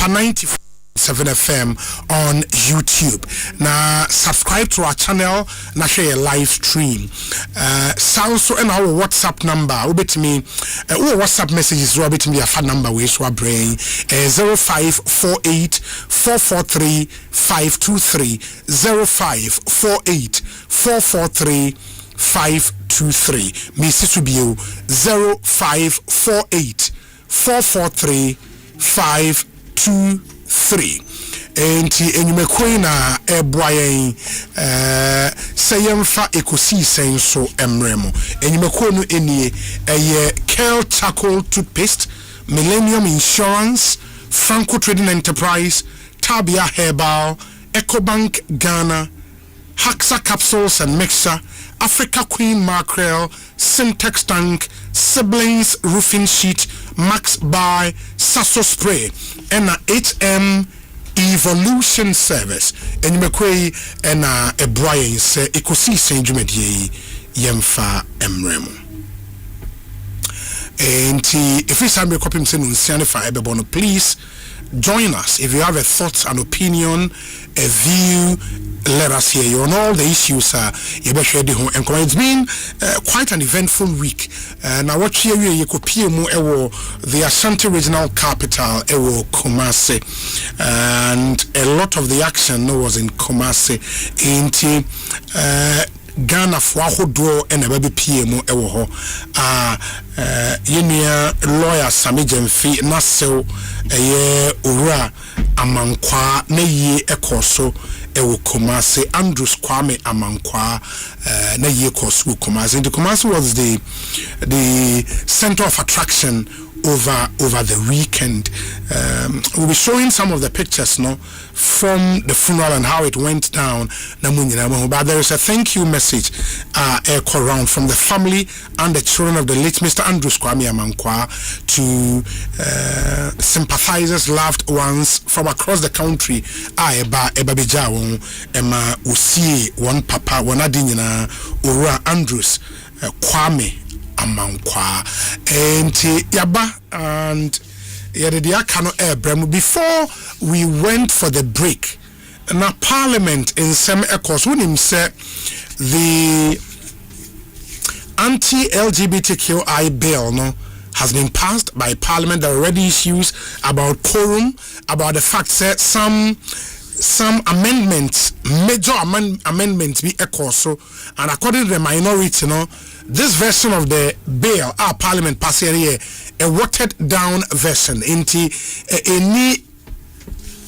Asempa 94.7 FM on YouTube. Now subscribe to our channel. Now share a live stream. Sound so and our WhatsApp number. Obet me. WhatsApp messages. Obet me a phone number. We so brain 0548 443 523 0548 443 523. Mrs. Rubio 0548 443 523. Enti enyumekwena ebwayen sayemfa Ekosiisen so emremo enyumekwonu enie eye Kel Charcoal Toothpaste, Millennium Insurance, Franco Trading Enterprise, Tabia Herbal, Ecobank Ghana, Haxa Capsules and Mixer, Africa Queen Mackerel, Syntex Tank, Siblings Roofing Sheet, Max Buy, Sasso Spray, and HM Evolution Service. And you may and a Brian say Ekosiisen Jumedi Yemfa Emremo. And if it's time to copy him saying please join us. If you have a thought, an opinion, a view, let us hear you on all the issues. It's been quite an eventful week. Now, what here you could the Ashanti Regional Capital, Kumasi, and a lot of the action was in Kumasi. Ghana for do and a baby PMO ewo yenia lawyer Sami Jemfi na sew ura amankwa na ye ekoso ewo Kumasi Andrews Kwame amankwa na ye ekoso Kumasi. The Kumasi was the center of attraction over the weekend. We'll be showing some of the pictures from the funeral and how it went down. But there is a thank you message around from the family and the children of the late Mr. Andrews Kwame Amankwa to sympathizers, loved ones from across the country. Eba Bijawon, Emma Usi, one papa, one adinina, Ura Andrews Kwame Amankwa and Yaba and Yeredia Kano Abraham. Before we went for the break, now Parliament in some Ekos when him said the anti-LGBTQI bill has been passed by Parliament. There are already issues about quorum, about the fact that some amendments, major amendments be Ekoso, and according to the minority, this version of the bill, our Parliament passed here, a watered down version, into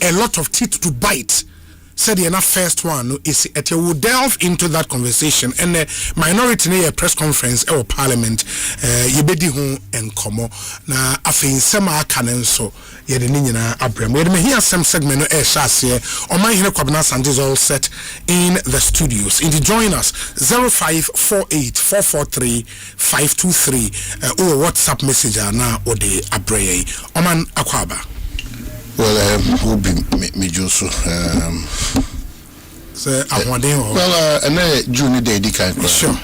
a lot of teeth to bite. Said the first one is it will delve into that conversation and the minority near a press conference or Parliament yebedi ho enkomo na afin sema kanen so ye de nyina abrem we dey hear some segment no e shase o man here Kwabena Sanje is all set in the studios. In the join us 0548 443 523 or WhatsApp message na o de abrey o man akwaba. Well, who be me Josu? And June day, sure.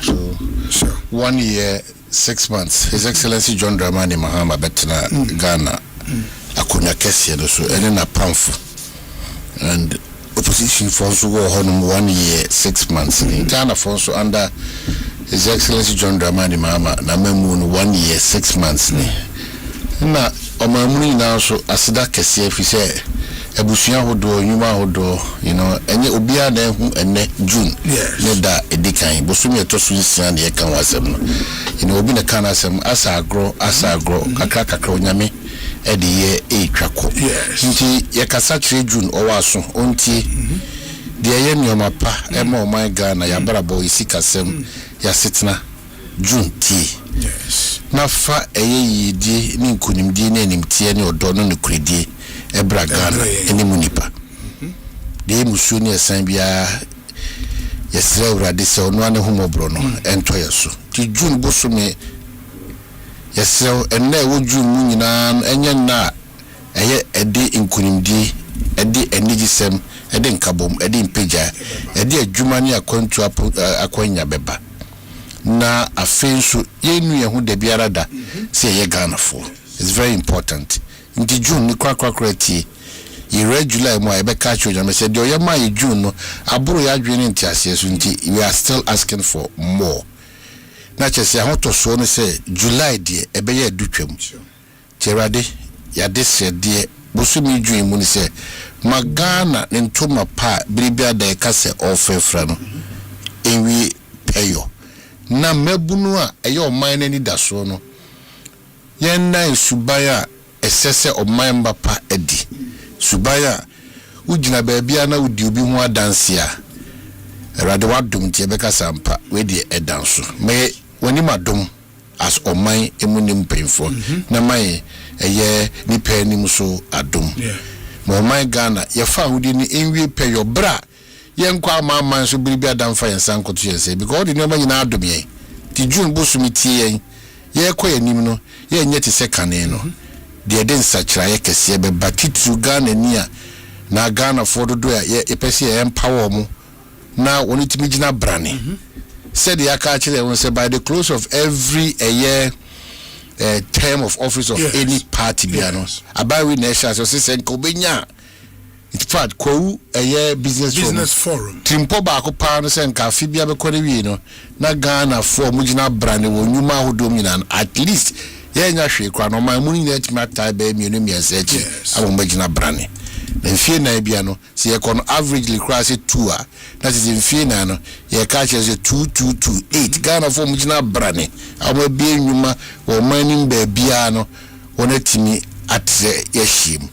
1 year, 6 months. His Excellency John Dramani Mahama Betna Ghana, Akunya Kessia, so and then a pamphlet. And opposition for so 1 year, 6 months. In Ghana for so under His Excellency John Dramani Mahama, Namemun 1 year, 6 months. Na omamuni na so asida kese fi se ebusuan hodo nyuma hodo enye obia na hu enne June ne da edikan bosumi etosu nsia na ye kan wasem no obi na kan asem asa agro kakra onyame e de ye etwako nti ye kasa kire June owaso onti de ye nyoma pa e ma o my Ghana ya barabo isikasem ya sitna June ti na fa eyidi ni nkunimdi na enimtie ne odono ne kuredi ebra Ghana eni munipa de musuo ne esan bia yesre urade se ono ane humobro no ento yeso ti June bosome yesre enne wo June mu nyina enye na eye ede nkunimdi ede enigisem ede nkabom ede impeja ede adwuma ne akwantu akwanya beba na afenso yenu yehu de biara da se ye Ghana for. It's very important. Nti June ni kwa ti July mo ebe catch you. I said, "Do you my June no? Aburo ya dwene nti asieso nti we are still asking for more." Na chese ho to so no say July de ebe ye dutwam. Cherade ya de se de bosumi dwene mu ni say magana ntoma pa biribia da ka se ofefra no. Enwi peyo. Na mebunu a eye oman nani da so no. Yen na subaya esese oman pa edi. Subaya ujina bebia na udi obi ho adanse a erade wadom tie beka sampa we de edanso me woni madom as oman emunim penfo na mai eye ni panim so adom mo oman Ghana ye fa hudi ni enwie peyo bra ye nkwa amman so biribia damfa yensan koto yense because the number nyina adom ye ti June bosumi tie ye koye nim no ye nyeti sekane no de den sachira ye kese be batitu Ghana ni a na Ghana for do ye pese ye empower mu na woni timi gina brane said the aka chile won say by the close of every year term of office of any party biano about we nation so say nkobenya in fact ko business forum timpo ba ko pa no say nka fi bia be kore wi no na Ghana for mu gina brane won nyuma hodom nyina at least ye nya hwe kwa no ma mu ni na tima tai ba mienu miense echi abon magina brane na mfie na bia no se ye kono averagely cross 2 a that is mfie na no ye ka che 2228 Ghana for mugina brane aba bia nyuma wo manim ba bia no wona timi atre ye him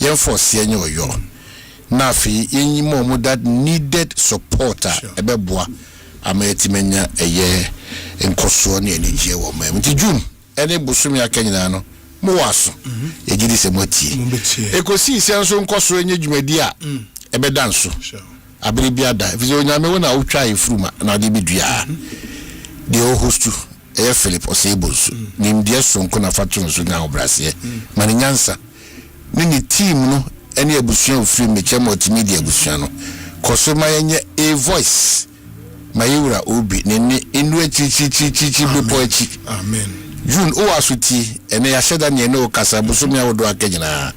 ye force ye nyoyo na fi yenyimo mu that needed supporter ebeboa ama etimenya eye enkoso ne enije wo mam nti June ene busumi akanyina no mo waso ejidi se moti Ekosiise nso nkoso enye dwumadi a ebeda nso abiribia da fizo nyame wona wotwa efuruma na de bidua de o hostu Philip Osei Bonsu nimdie sonko na fatu nso nya obrase mani nyansa ni team no ene abusuan ofiri meche multimedia abusuan no koso mayenye a voice mayura obi ne enu echichichichi bepo echi amen June o asuti ene ya sheda ne no kasa busumi awodo akanyina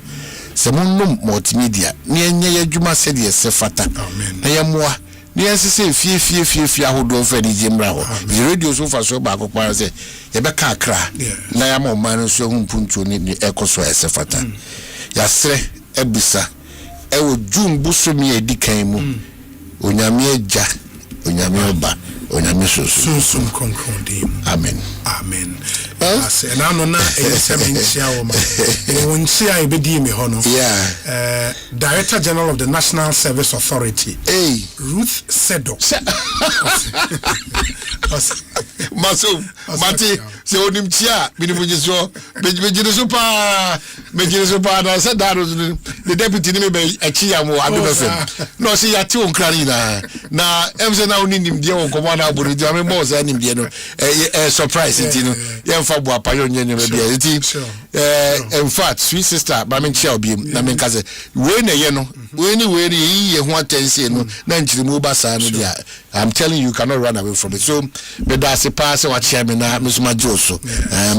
se munnom multimedia ne enye yadwuma se de sefata amen na yemwa ne yensese fie ahodo fa di jimra ho radio so fa so ba kokwa se ye be ka akra na ya ma man so humpuntu ne ekoso sefata ya sre ebisa ewo June busumi edikan mu onyame agya onyame oba onyame so konkrondim amen ase na no na esementia wo ma wonsia ebedi me hono Director General of the National Service Authority Ruth Sedo maso mati se onimtia binimujiso bejiso pa na se daro the deputy ni me be achi ya mo adobefem no se yati onkrari na emse na onim die won komo na aburu dia me mo se nim die no surprise it no ye mfa bo apayo nye me bia it in fact sweet sister ba me chia obi na me nkaze we na ye no we ni ye ho atense no na nchirimu ba sa no dia I'm telling you cannot run away from it so be da se pass what chairman na mesuma joso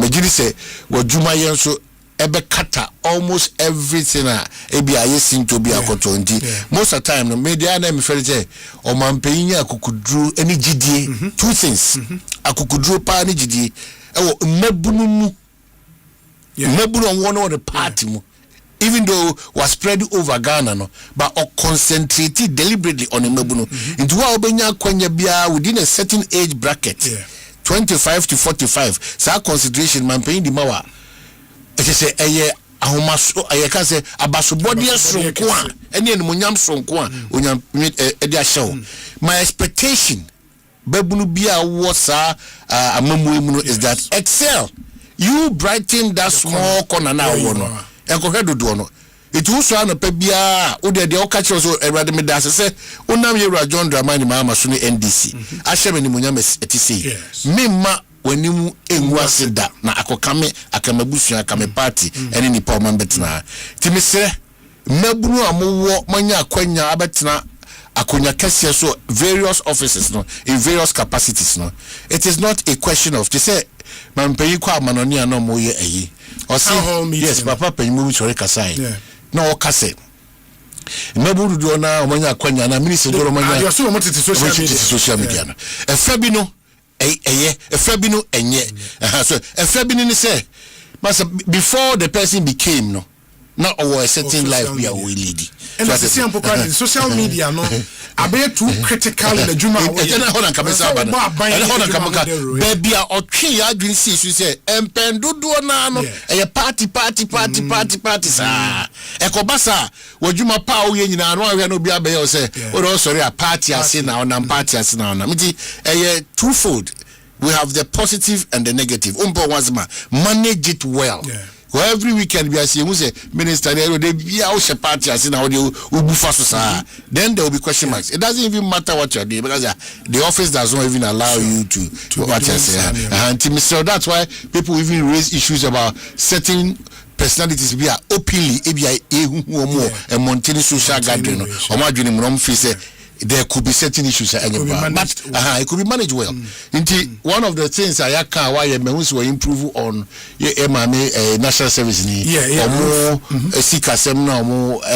me giri se wodwuma ye nso ebe kata almost everything ebi ayesin to be akoto nti most of the time no media na me fere say o mampanyin akukudru eni gidie two things akukudru pa ni gidie ewo mmabunu mu mmabunu on the party mu even though was spread over Ghana no but or concentrated deliberately on mmabunu into wa obenya kwanya bia within a certain age bracket 25 to 45 sa consideration mampanyin di mawa say eye ahomaso eye ka say abasobode sonko a ene enumunyam sonko a onyam edi ahyew my expectation babunu bia wo sa amamu mu no is that excel you brighten that small corner na wo no enkohwe dodo no it will so na pa bia wo de o ka kire so erade me da se onam yewura John Dramani ma so ni NDC ahye me enumunyam etisi mimma wanimu enwase da na akokame akamabusu akame party ene ni pa man betena timisere mabunu amowo manya akwanya abetena akonya kese so various offices no in various capacities no it is not a question of to say man pay kwa manoni ano moye eyi o say yes papa pay mu chore kasai no o kase Mebu do na omanya kwanya na minister do omanya. You so much social media no. Efa bi no efa bi no enye. So efa bi ni say before the person became no not a certain life we are leading. And that's the same problem. Social media, no, I be too critical in the Juma. Baby, or tree, I didn't see. She said, and Pendu do no, a party, sir. Ekobasa, what Juma Pow, you know, I know be a say, or also a party, I see now, and party, I see now. A twofold. We have the positive and the negative. Manage it well. Every weekend we are seeing minister they be out party as now they then there will be question marks. It doesn't even matter what you're doing because the office does not even allow you to what you say. And so that's why people even raise issues about certain personalities be openly and maintaining social gathering there could be certain issues but it could be managed well. One of the things I can why members will improve on national service more I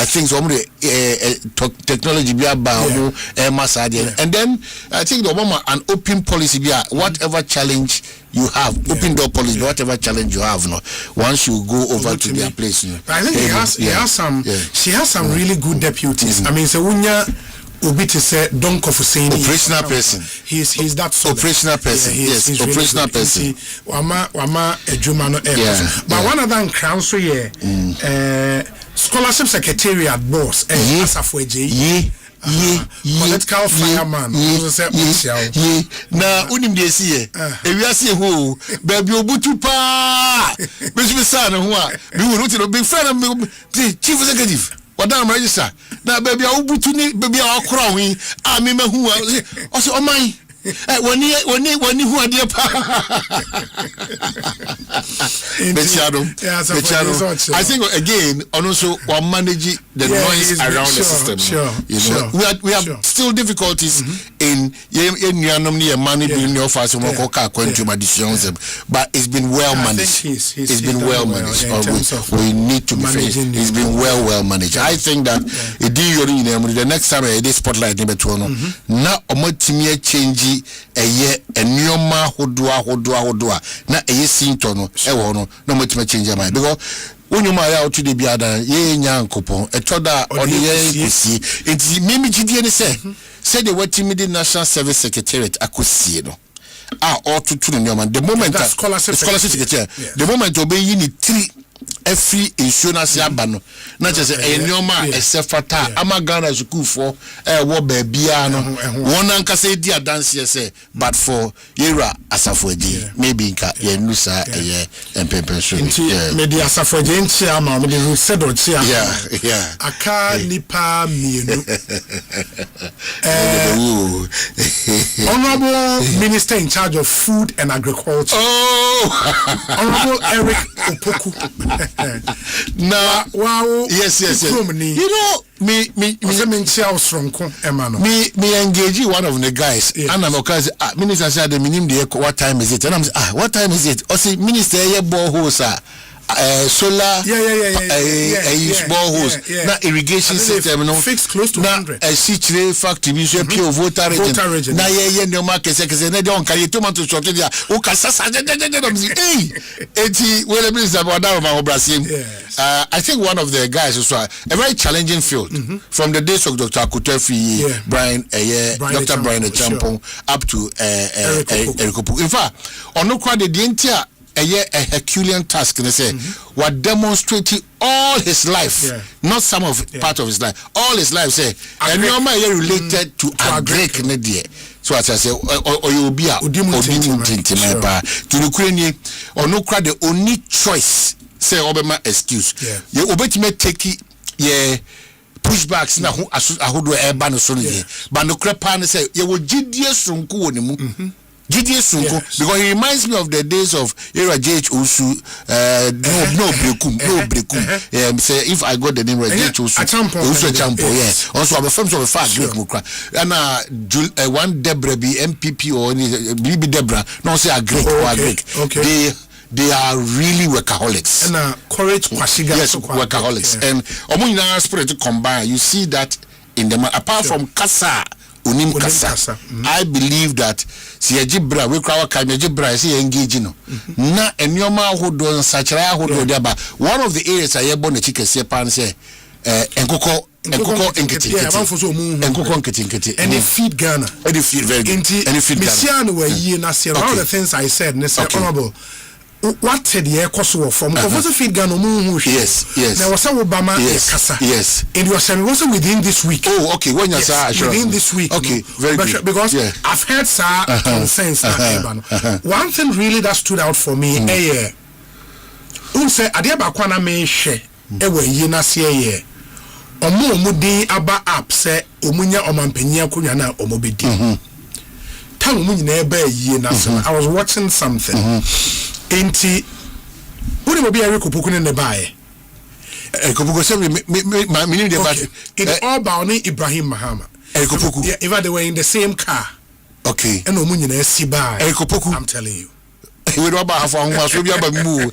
think some of the technology be about and then I think the Obama an open policy be whatever challenge you have open door policy whatever challenge you have once you go over to their place I think she has some really good deputies. I mean so Obi to say don't saying operational person. He's that sort operational person. Yes, operational person. Wama ejumano but one of them crown so scholarship secretariat boss Asafweje political fireman na unim de see we see who baby obutu pa be say na ho a be wo no big friend chief executive Wadam register. Na baby ubutu ni baby akora wi a me mahu o se oman wani hu ade pa I think again also we manage the noise around the system. We have still difficulties in nuanom ne money being the office mo ka kwantum additions but it's been well managed. It's been well managed. We need to be fair. It's been well managed. I think that the next time this spotlight number 2 no na omotimi change enyoma hodoa na sinto no no omotimi change am because onyuma ya otu de biada ye nyankopon etoda ode ye kusi enti mimi gidie ne say the watimi the national service secretariat akosie no otutu no nyoma the moment that scholarship secretariat the moment obeyi ni 3 every insurance abano na just enyoma esefata amagana school for wo baabia no won anka say dia dance say but for era Asafweje maybe nka ye nusa empempen so media Asafweje nchi ama me de said o chi aka nipa mienu Honorable Minister in charge of Food and Agriculture Honorable Eric Opoku wow yes you know me engage one of the guys and I'm okay minister said the minimum what time is it and I'm what time is it I say minister ye borehole sir solar boreholes na irrigation system no fixed close to 100 na factory so pure water region na ye no market kese na don carry tomato shop dia o kasasa eti we minister about that Brazil. I think one of the guys was a very challenging field from the days of Dr. Akutefi, Dr. Brian Champon up to Eric Opoku. In fact, on no quite the entire a Herculean task and say what demonstrating all his life not some of part of his life all his life say and you are related to agric media so as I say or you be a to the Ukrainian or no crowd the only choice say Obama excuse you obetime take pushbacks na ahodo eba no so ne but no crepa ne say you will gidie sonko woni mu gidie sonko because he reminds me of the days of era JH Osu no brekum say if I got the name right JH Osu Champo also I'm from so far great mukra and one Debra be MPP or BB Debra no say agree they are really workaholics. And courage kwashiga. Yes, workaholics. And omunyina spirit to combine. You see that in them apart from kasa. Unim kasa. I believe that si ejibra we krawa ka ejibra si engage no. Na enyoma hodo nsachira hodo dia ba. One of the areas I born the chicken say pan say enkoko enkiti. And they feed Ghana. And they feed very good. And they feed Ghana. One of the things I said, honorable. What did the Kosovo from? Because feed Ghana. Yes. There was some Obama. Yes. And you were saying also within this week. Oh, okay. When you say within this week. Okay, very good. Because I've heard concerns. One thing really that stood out for me, say adiaba kwana me hwe ewe yi na se ye omudi aba app say omunya omampanyia akonya na omobedi tam mu nyina eba yi na so I was watching something enti woni mo bia rekopoku ne bae ekopoku say me de ba it all about Ibrahim Mahama ekopoku even they were in the same car okay and omu nyina si bae ekopoku I'm telling you we do about half on so bia ba mu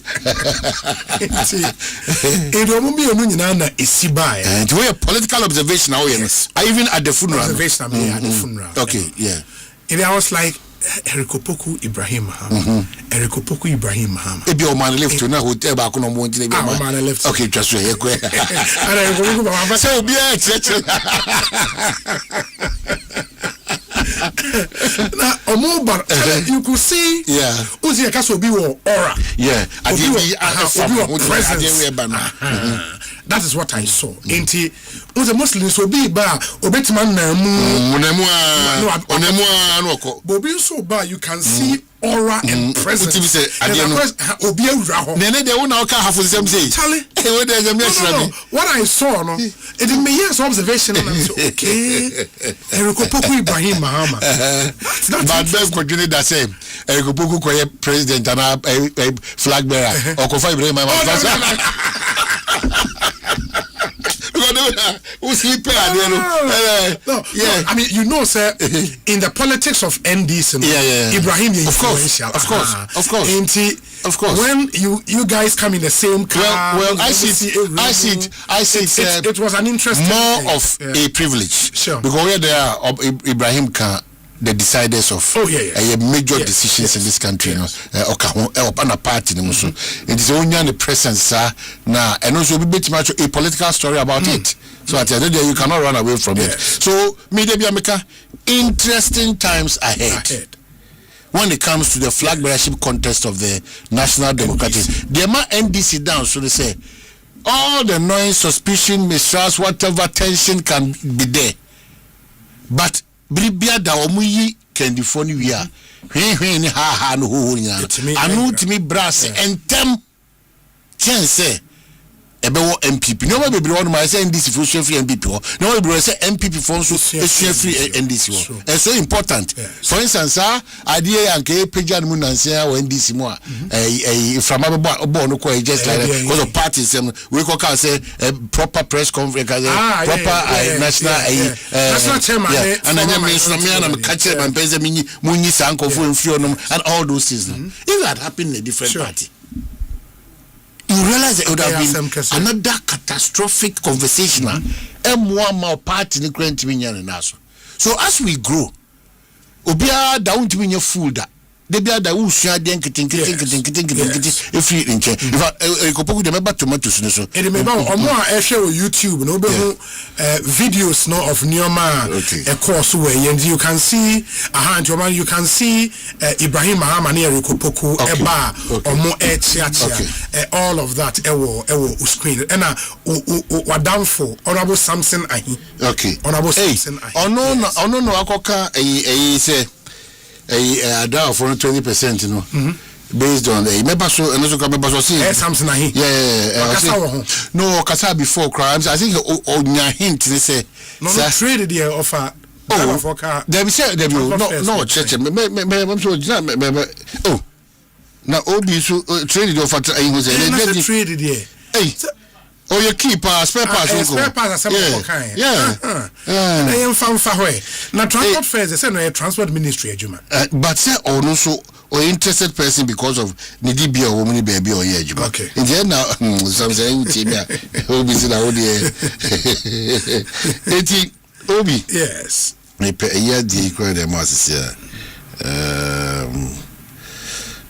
e do mo bi onu nyina na esibae and we a political observation now even at the funeral observation at the funeral okay yeah and I was like Erikopoku Ibrahim Mahama Erikopoku Ibrahim Mahama e bi o man left na hotel ba ko no mo ntine bi man left okay just so here go and Erikopoku Mahama say obi e church na omoba you could see uzi akaso bi wo aura that is what I saw enti uzi Muslim so bi ba obetima na mu bobi so ba you can see aura and presence obi awura ho nene de wona oka half them say what I saw no it in me years observation and I say okay Erikopoku Ibrahim Mahama but that's continue the same Erikopoku koye president and a flag bearer Okofa Ibrahim Mahama I mean, you know, sir, in the politics of NDC, Ibrahim is influential. Of course. When you guys come in the same car, well, I see it. It was an interesting more of a privilege. Sure. Because where there are Ibrahim can the deciders of major decisions in this country, on a party, it is only the presence, now, and also be bit much a political story about it. So at the end of the day, you cannot run away from it. So, Media Biameka, interesting times ahead. When it comes to the flag bearership contest of the National Democratic, they might NDC down, so they say, all the noise, suspicion, mistrust, whatever tension can be there. But Bribia da omuyi kendifoni wia hwe ni ha no ho nya anu timi brass entem chense ebe wo MPP no be bre won ma say NDC fo free MPP ho no be bre say MPP fo so free NDC ho it's so important for instance adie yanke page an mu nansia wa NDC mu a from abo no ko just like because of parties we ko can say proper press conference proper national chairman and anya me so me na me catch am pese munyi sankofo mfio no and all those things if that happen in a different party you realize it would have been another catastrophic conversation M1 party ni krenti minyane naso. So as we grow obia da won't be fool that they be da usua den kitin if you in check if Erikopoku dem ba tomatoes no so e me ba omo a ehwe on YouTube no be videos no of Neoma a course where you can see you can see Ibrahim Mahama ne Erikopoku eba omo all of that ewo screen and wadamfo honorable Samson Ahi honorable Samson Ahi no akoka say down for 20%, based on the member so and also member so see Samson Ahi no kasa before crimes I think on your hint they say no traded the offer they say they no church now obi so traded offer they traded here oh you keep spare parts na transport fares say no transport ministry adjuma but say also or interested person because of needy be or woman baby or yeah. Okay. In the end now, some saying Obi said, Obi. Yes. Me pay a year the credit mass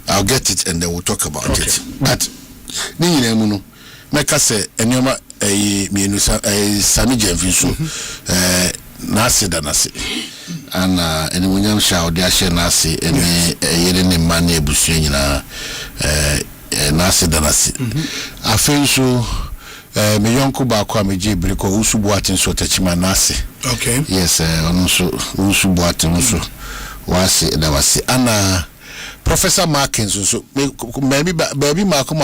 I'll get it and then we'll talk about it. But Nimuno, make us say, and you're Sammy Jeffinson, Nasi Danasi, and William Shaw, Dasha Nasi, and a money Busina, Nasi Danasi. I feel so. Me yonko ba kwa meje briko usubuatin so tachima nasi. Okay. Yes, onso usubuatin so wasi da wasi ana Professor Markins so maybe baby Marco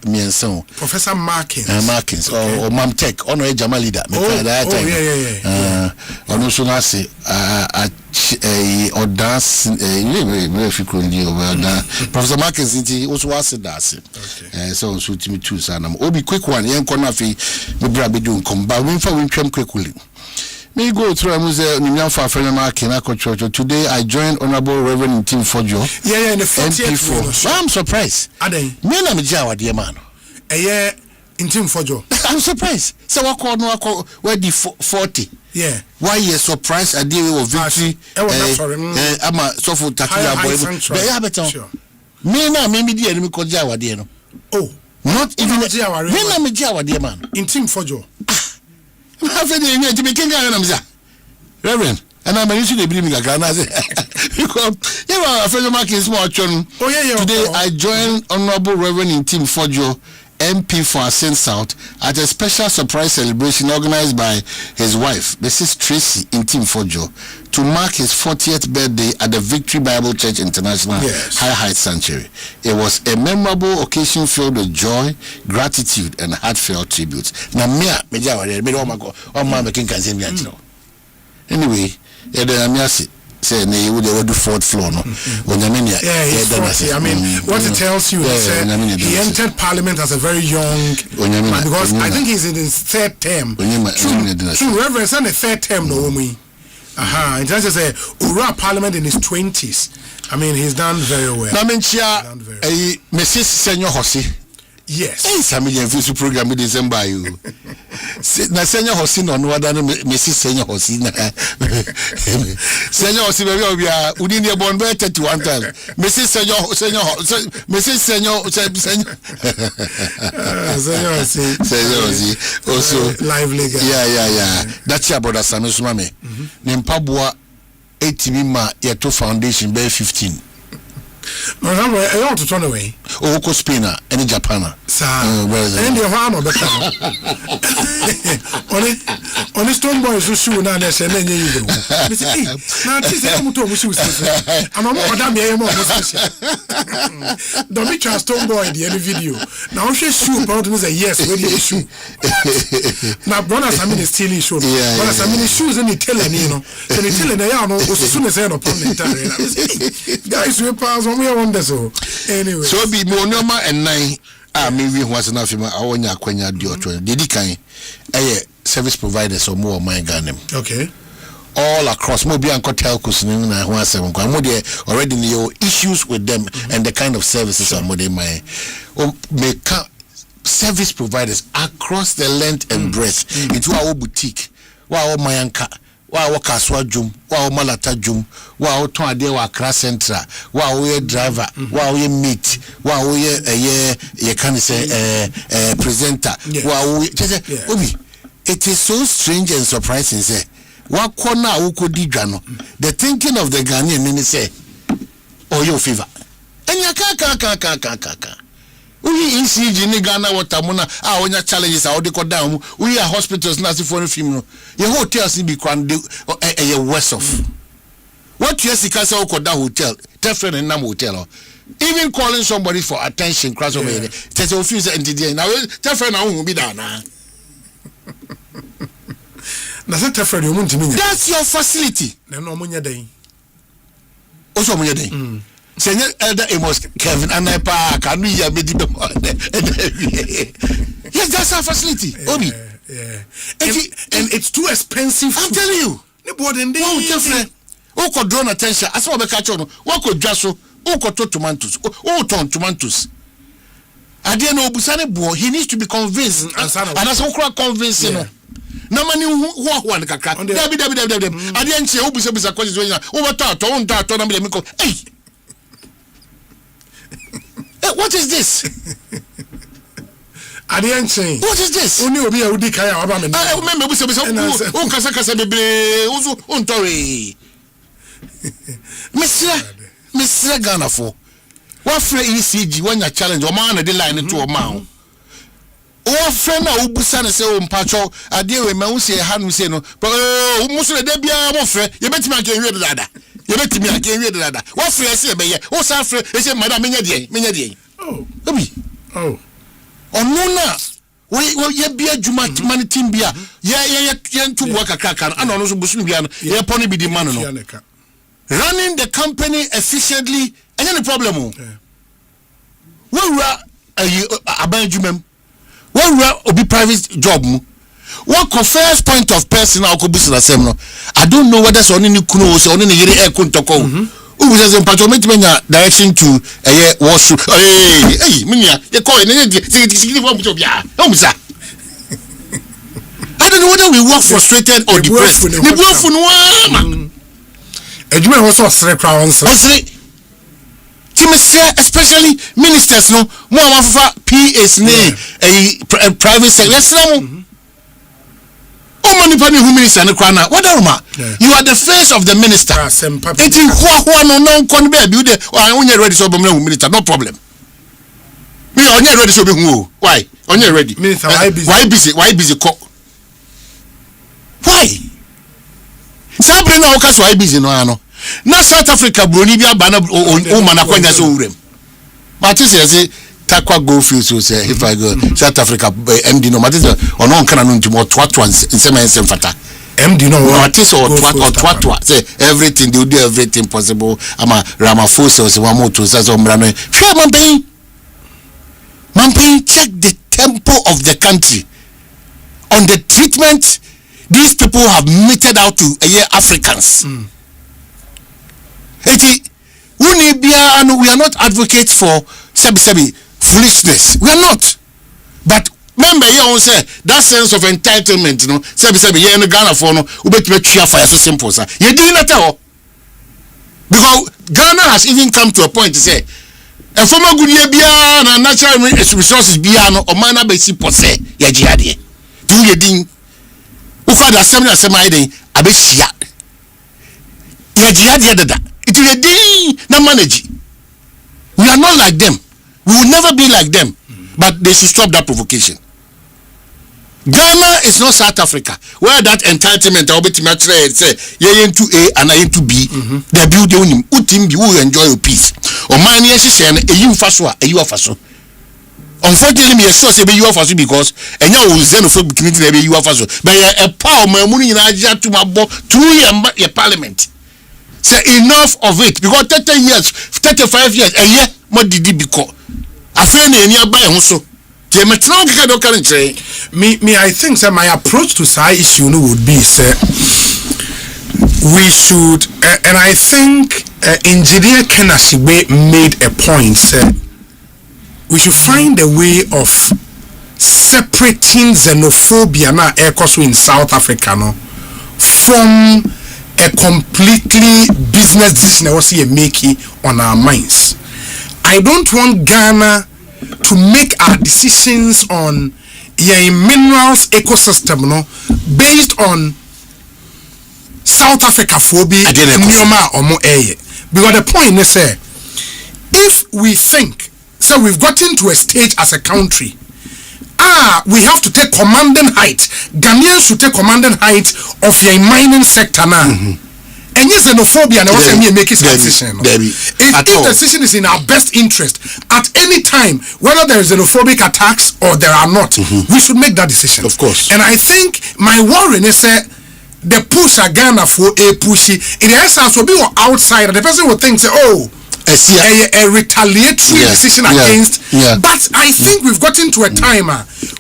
mienson. Professor Markins. Markins or Mamtek ono e jama leader. Yeah. Onso nasi or dance Professor Markins inti also wasi dasi. Okay. So to me too sana. Obi quick one yen kona fi me bra be do nkom ba we fa we twam quickly. Me go through Nimyan for Church. Today I joined Honorable Reverend Tim Fojo. Yeah, in the 40th. I'm surprised. Ade. Me na me jawa dear man. Yeah, in Tim Fojo. I'm surprised. So what call no where the 40. Yeah. Why you surprised a deal of victory? I'm a so for Takia boy. Sure. Me na me dear me ko jawa dear no. Oh, not even me na me jawa dear man. In Tim Fojo. Reverend, and I'm used to bring me a gun. Because you are a fellow Markins Morchon. Today I joined Honorable Reverend Tim Fojo, MP for Asen South, at a special surprise celebration organized by his wife, Mrs. Tracy in Tim Fojo, to mark his 40th birthday at the Victory Bible Church International High Heights Sanctuary. It was a memorable occasion filled with joy, gratitude, and heartfelt tributes. Anyway, say you would do fourth floor no. He's 40. I mean, what it tells you is he entered Parliament as a very young man, because I think he's in his third term. True, Reverend, and the third term no me. It doesn't say Ura Parliament in his 20s. I mean, he's done very well. Mrs. Senior Hossi. Yes. Sammy Jeffinson program in December. You. Na Senior Hossi no other than Mrs. Senior Hossi. Senior Hossi baby obia udi ne born be 31 times. Mrs. Senior Hossi also lively guy. Yeah. That's your brother Sammy Sumame. Nimpaboa 80 ma yeto foundation be 15. I want to turn away. Oko Spain and Japan. Sir, and the one of the only stone boys who shoot now. They say, now I'm a more than don't be trust stone boy in the end video. Now she shoot about me say yes, when you shoot. Now brothers, I mean, it's still issue. Brothers, I mean, shoes and the telling, you know. So the telling, they are no as soon as I know upon the time. Guys, we pass on. Anyway, so be monoma and nine. Maybe once enough. I want your quenya diotro. Did he service providers or more my ganem? Okay. All across Mobi and Kotelkus already know issues with them and the kind of services are more my make service providers across the length and breadth into our boutique. Wow, my anchor. Wa kaswa jum wa malata jum wa ton ade wa Accra Central wa we driver wa we meet wa we ye can say presenter wa we obi. It is so strange and surprising say wa kona ukodi dwa no the thinking of the Ghanaian ni say oyo fever enya ka we ECG ni Ghana watermuna onya challenges a odi ko down we are hospitals na si for film no your hotels ni bi kwan de west of what you see kasa ko da hotel different in nam hotel even calling somebody for attention cross over there tell office entity na different na hu bi da na na say different you want me that's your facility na no munya den oso munya den Senior Elder Amos Kevin and I can we have yes, that's our facility. Obi. Yeah. And it's too expensive. I'm telling you. The board and drone attention. As well, catch on. What could just Okoto tomatoes. Ton tomatoes. Ade no obusane bo, he needs to be convinced. And as okra convinced, you know. No money who one kaka. Dabi. Ade nche obisa questions when over to na me ko. Hey. What is this? Ade nche. What is this? Oni obi a udi kai aba me. Remember obisa o kasa bebre uzu ontori. Mr. Ghana for what free ECG when you challenge or man the line into a mount. Oh, friend, I will be saying, Pacho, I deal with my own say, hand say no, but most of the day be a friend. You bet me I can read the ladder. You bet me I can read the ladder. What free I say, but yeah, what's our friend? They say, Madame Minya. Oh, oh, no, no. Well, ye be a Jumat money team beer. Yeah, to work a crack and also Busubian, yeah, pony be the man. Running the company efficiently, and any problem. What were a Benjamin? What were a private job? What first point of personal could be the same? I don't know whether it's on any clothes or any air kuntoko. Who was in patronage direction to a washroom? Hey, Minya, you're calling it. I don't know whether we work frustrated or depressed. We work for Edwin also three crowns. Especially ministers, no more of PAs, a private sector. Yes, no. Oh, money who minister and crown. What you are the face of the minister. Asempa. It is one no can be a beauty. I only ready so minister, no problem. Me only ready so be who? Why? Only ready. Minister, why busy? Why busy? Why? Sabrina Okas why busy no ano. Na South Africa broni bia bana o manakwanya so urem. But you say takwa go feel so say if I go South Africa MD no matter ono nka no ntimo twatwa nsem fata. MD no what is or twatwa say everything they do everything possible ama Ramaphosa was one more to say so mra no. Sure Mampi check the tempo of the country on the treatment these people have meted out to Africans. We are not advocates for sebi foolishness. We are not. But remember, you say that sense of entitlement, you know, sebi you in Ghana for no, ubet fire so simple, sir. You didn't at all. Because Ghana has even come to a point to say, a former good year and natural resources biano or mana basi pose ya jihadi. Do you ding? Ufa da semi day abeshia. Ya jihadi dada. It is a day na manage. We are not like them. We will never be like them. But they should stop that provocation. Ghana is not South Africa, where that entitlement say you're into A and I into B. They build your own team, you will enjoy your peace. Or mine yes, a you faswa, a you are faso. Unfortunately, me sure say you are faso because and you will xenophobic community you are faso. But a power my money in Asia to my bo 2 year parliament. Say enough of it because 30 years, 35 years, a year more did it because I feel nearby also. Me, I think that my approach to side issue would be say we should and I think engineer Kenashibe made a point say we should find a way of separating xenophobia na Ekosiise in South Africa no from a completely business decision was here making on our minds. I don't want Ghana to make our decisions on minerals ecosystem no based on South Africa phobia because the point is if we think so we've gotten to a stage as a country we have to take commanding height. Ghanaians should take commanding height of your mining sector now. And yes, xenophobia and also make it decision. If the decision is in our best interest, at any time, whether there is xenophobic attacks or there are not, we should make that decision. Of course. And I think my worry is the push Ghana for a pushy. It has to be outside, and the person will think, oh, a retaliatory decision against. But I think we've gotten to a time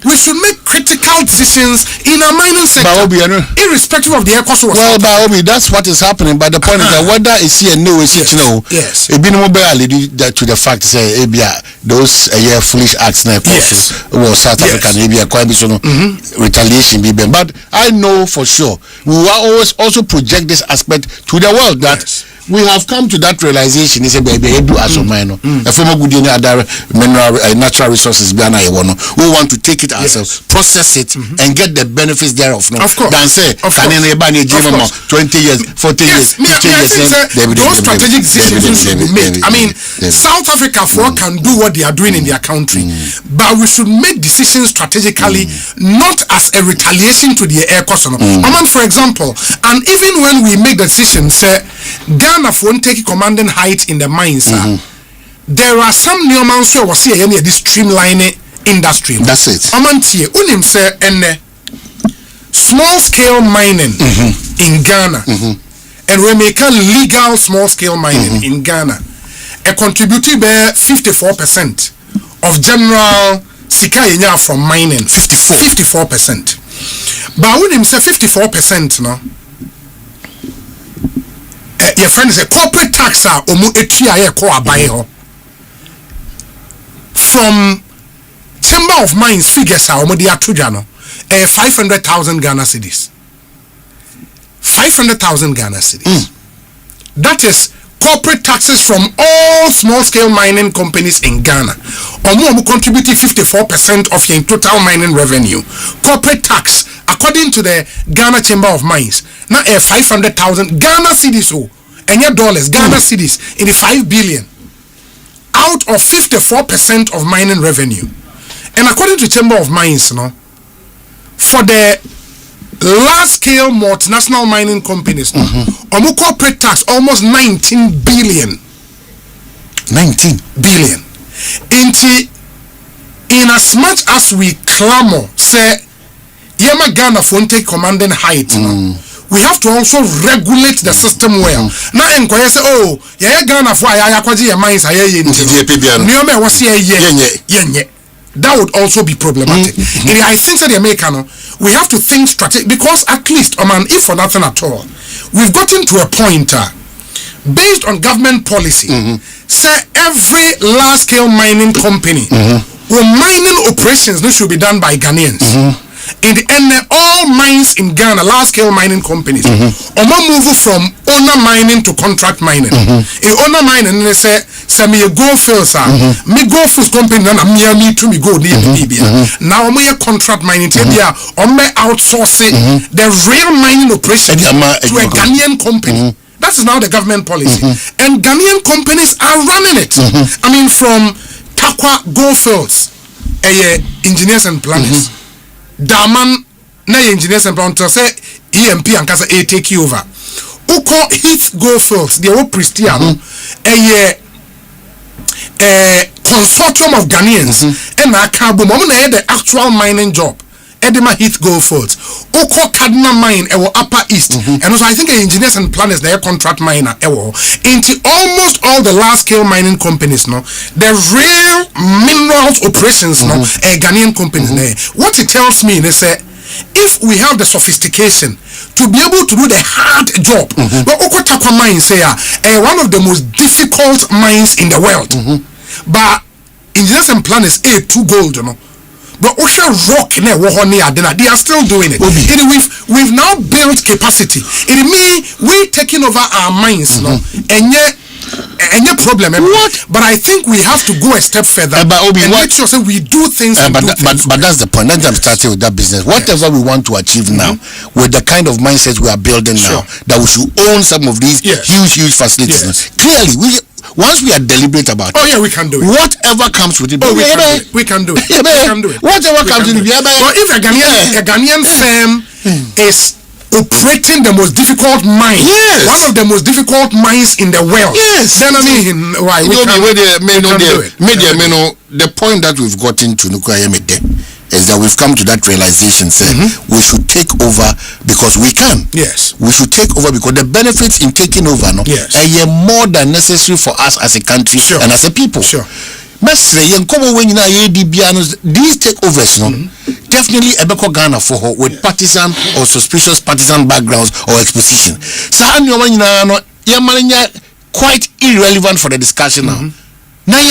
we should make critical decisions in a mining sector, irrespective of the air cost. Well, Baobi, that's what is happening. But the point is that whether it's here, no, it's no. Yes. It been mobile to the fact say those foolish acts now. Yes. Well, South African quite retaliation be been. But I know for sure we will always also project this aspect to the world that we have come to that realization. Is a baby do as a minor. A former good other mineral natural resources we want to take it ourselves, process it, and get the benefits thereof. No? Of course. Than say, can anybody give them 20 years, 40 years, 50 years? Those strategic decisions should be made. I mean, South Africa can do what they are doing in their country, but we should make decisions strategically, not as a retaliation to the air cost. For example, and even when we make the decision, say, Ghana won't take commanding height in the mines. There are some nuances where we see this streamlining industry. That's it. Unim say small scale mining in Ghana, and we make a legal small scale mining in Ghana. A contributed by 54% of general sika from mining. 54%. But unim say 54% no. Your friend is a corporate tax from Chamber of Mines figures are 500,000 Ghana cedis. 500,000 Ghana cedis. That is corporate taxes from all small scale mining companies in Ghana. Omo contributing 54% of your total mining revenue. Corporate tax, according to the Ghana Chamber of Mines, now 500,000 Ghana cedis and your dollars, Ghana cedis in the 5 billion out of 54% of mining revenue. And according to Chamber of Mines, for the large scale multinational mining companies, corporate tax almost 19 billion. 19 billion. In as much as we clamor, say, Yema Ghana won't take commanding height, we have to also regulate the system well. Now, inquire say, oh, Ghana for your mines, that would also be problematic. I think that the American, we have to think strategic, because at least, if for nothing at all, we've gotten to a point based on government policy, say every large scale mining company, well, mining operations should be done by Ghanaians. In the end, all mines in Ghana, large scale mining companies, move from owner mining to contract mining. In owner mining, they say, me go fields, me go fields company, me to me go near Libya. Now, me contract mining, me outsourcing the real mining operation to a Ghanaian company. That is now the government policy. And Ghanaian companies are running it. From Takwa Goldfields, engineers and planners. Daman na engineers and planners say EMP and Kasa take over. Uko Heath Goldfields, the old Pristiano, a consortium of Ghanaians, and I can't the actual mining job. Edema Heath Goldfields, Oko Kaduna Mine, Upper East, and also I think engineers and planners, they are contract miner, into almost all the large scale mining companies, the real minerals operations, Ghanaian companies. What it tells me is that if we have the sophistication to be able to do the hard job, but Oko Takwa Mine say one of the most difficult mines in the world, but engineers and planners too gold, But Osha Rock they are still doing it. We've now built capacity. It means we taking over our mines, and yet problem. What? But I think we have to go a step further and make sure that we do things. But that's the point. Let's start with that business. Whatever we want to achieve now, with the kind of mindset we are building now, that we should own some of these huge facilities. Clearly, once we are deliberate about it, we can do it. Whatever comes with it, we can do it. Whatever comes with it. But if a Ghanaian firm is operating the most difficult mine, one of the most difficult mines in the world, then why we can do it. The point that we've gotten to is that we've come to that realization, say, we should take over because we can. Yes. We should take over because the benefits in taking over are more than necessary for us as a country and as a people. Sure. These takeovers, definitely Ebeko Ghana for her with partisan or suspicious partisan backgrounds or exposition. So, quite irrelevant for the discussion now. Now,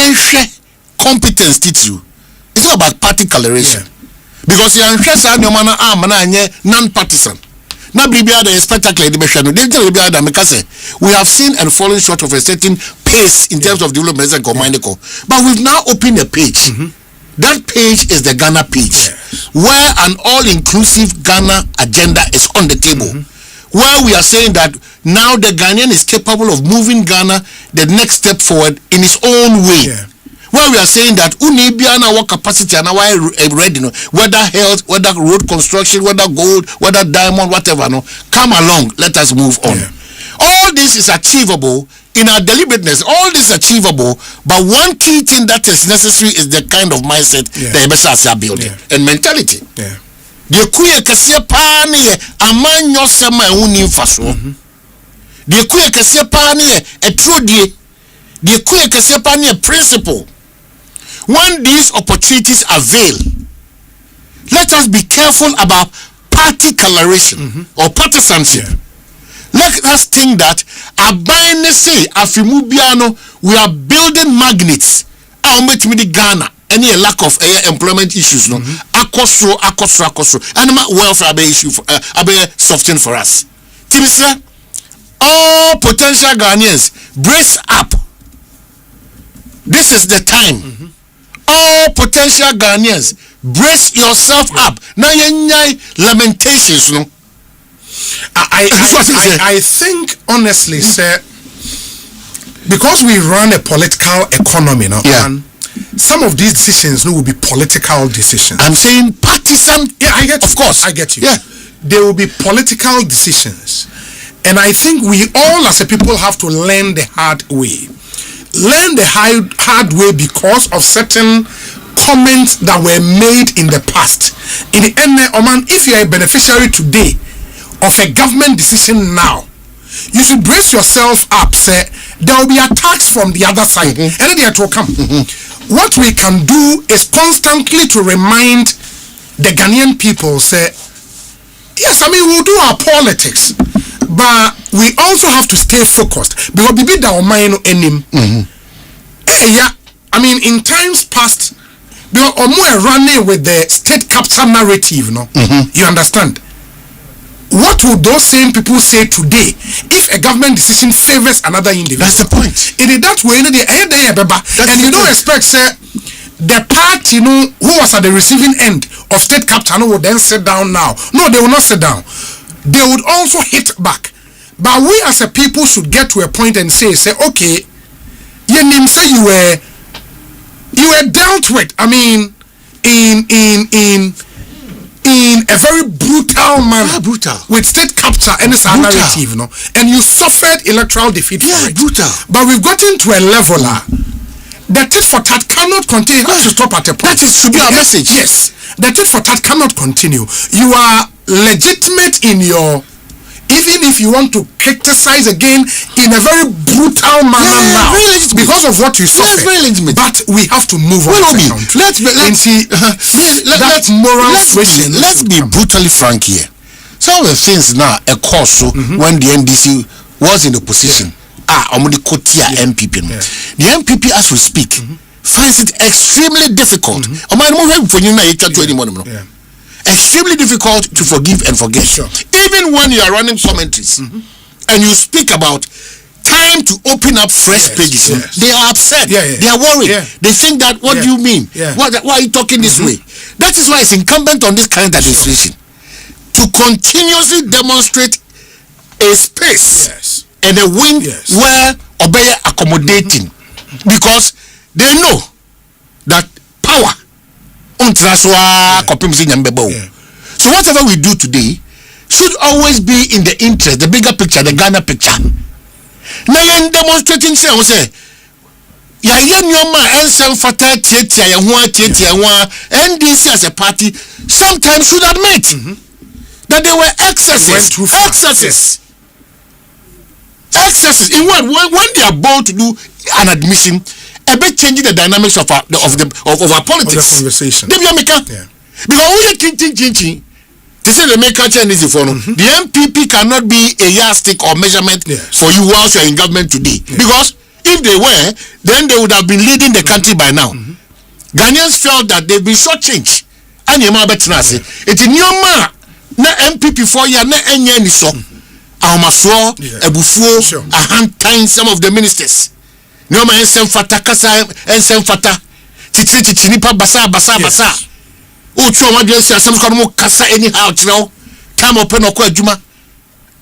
competence too. It's not about party coloration. Because you are non-partisan. Now, we have seen and fallen short of a certain pace in terms of development and community. But we've now opened a page. That page is the Ghana page, where an all-inclusive Ghana agenda is on the table. Where we are saying that now the Ghanaian is capable of moving Ghana the next step forward in its own way. Where we are saying that unibiana what capacity and why ready, whether health, whether road construction, whether gold, whether diamond, whatever, come along, let us move on. All this is achievable in our deliberateness. All this is achievable, but one key thing that is necessary is the kind of mindset the MSRs are building and mentality. The kuye kasiye pani amanyo sema uni faso. The kuye kasiye pani etrudie. The kuye kasiye pani principle. When these opportunities avail, let us be careful about party coloration or partisanship. Let us think that we are building magnets. Ghana. Any lack of employment issues, akosro, animal welfare issue soften for us. Timisra, all potential Ghanaians, brace up. This is the time. All potential Ghanaians, brace yourself up. Now lamentations, no. I think honestly, sir, because we run a political economy now, and some of these decisions will be political decisions. I'm saying partisan. Yeah, I get you. Of course. I get you. Yeah. There will be political decisions. And I think we all as a people have to learn the hard way. Learn the hard way because of certain comments that were made in the past. In the end, Oman, if you are a beneficiary today of a government decision now, you should brace yourself up, say, there will be attacks from the other side. And then they will come. What we can do is constantly to remind the Ghanaian people, say, yes, I mean, we'll do our politics, but we also have to stay focused. Because we beat our mind in I mean, in times past, we are running with the state capture narrative, you understand? What would those same people say today if a government decision favors another individual? That's the point. In that way, and you don't expect, say, the party, who was at the receiving end of state capture would then sit down now. No, they will not sit down. They would also hit back. But we as a people should get to a point and say, okay, you were dealt with. I mean, in a very brutal manner, with state capture and its narrative, and you suffered electoral defeat for it. Brutal. But we've gotten to a level the tit for tat cannot continue. It has to stop at a point. That should be our message. Yes, the tit for tat cannot continue. You are legitimate in your, even if you want to criticize again in a very brutal manner now, because of what you suffered. But we have to move on. Let's be brutally frank here. Some of the things now, of course, when the NDC was in opposition, MPP. The MPP, as we speak, finds it extremely difficult. Extremely difficult to forgive and forget. Even when you are running commentaries and you speak about time to open up fresh pages, they are upset. They are worried. They think that, what do you mean? Why are you talking this way? That is why it's incumbent on this current administration to continuously demonstrate a space and a wing where obey accommodating, because they know that power so whatever we do today should always be in the interest, the bigger picture, the Ghana picture. Now you're demonstrating, say, ya nyoma ensem fata tietia ye ho tietia ho NDC as a party sometimes should admit that there were excesses in when they are bold to do an admission a bit changing the dynamics of our politics of the conversation. Because we think this is the maker change is for the MPP cannot be a yardstick or measurement for you whilst you are in government today. Because if they were, then they would have been leading the country by now. Ghanaians felt that they've been shortchanged. And you might say, it's in your man, na MPP for ya, na enye ni so. Aomaso, Ebufuo, a hand time some of the ministers. No man ensem fata kasa, ensem fata. Titri nipa basa. Ucho madwensi asem kwa mo kasa anyhow, you know. Time open okwa adwuma.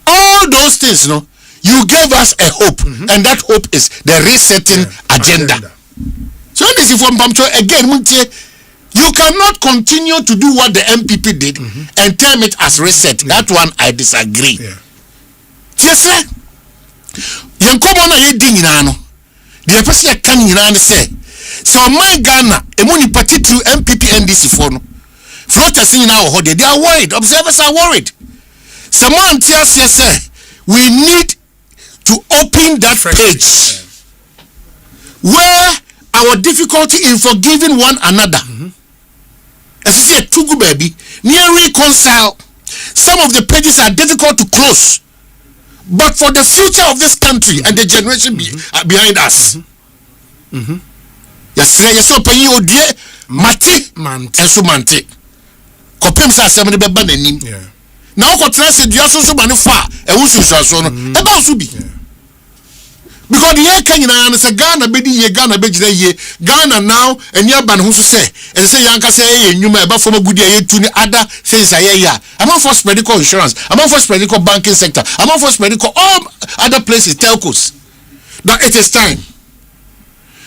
All those things, no. You gave us a hope, and that hope is the resetting agenda. So this is from Bamcho again. You cannot continue to do what the MPP did and term it as reset. That one I disagree. Yes, sir. Yankomo na yedi nyina no. The person ya kan nyina ne say. So my Ghana, emuni party to MPP NDC for no. Floaters nyina wo they are worried. Observers are worried. Someone tells say we need to open that page where our difficulty in forgiving one another, as you say, too good baby, near reconcile. Some of the pages are difficult to close, but for the future of this country and the generation behind us. Yes, so pay you dear Mati Mante. Kopim sa semani beba nenim. Now ko trust the so many far e wusu so no e ba so bi. Because the year Kenya and say Ghana be the Ghana be ye Ghana now and your ban who say and say yanka say you may about from a good year to the other things I'm on for medical insurance, I'm on for medical banking sector, I'm on for medical all other places, telcos. That it is time.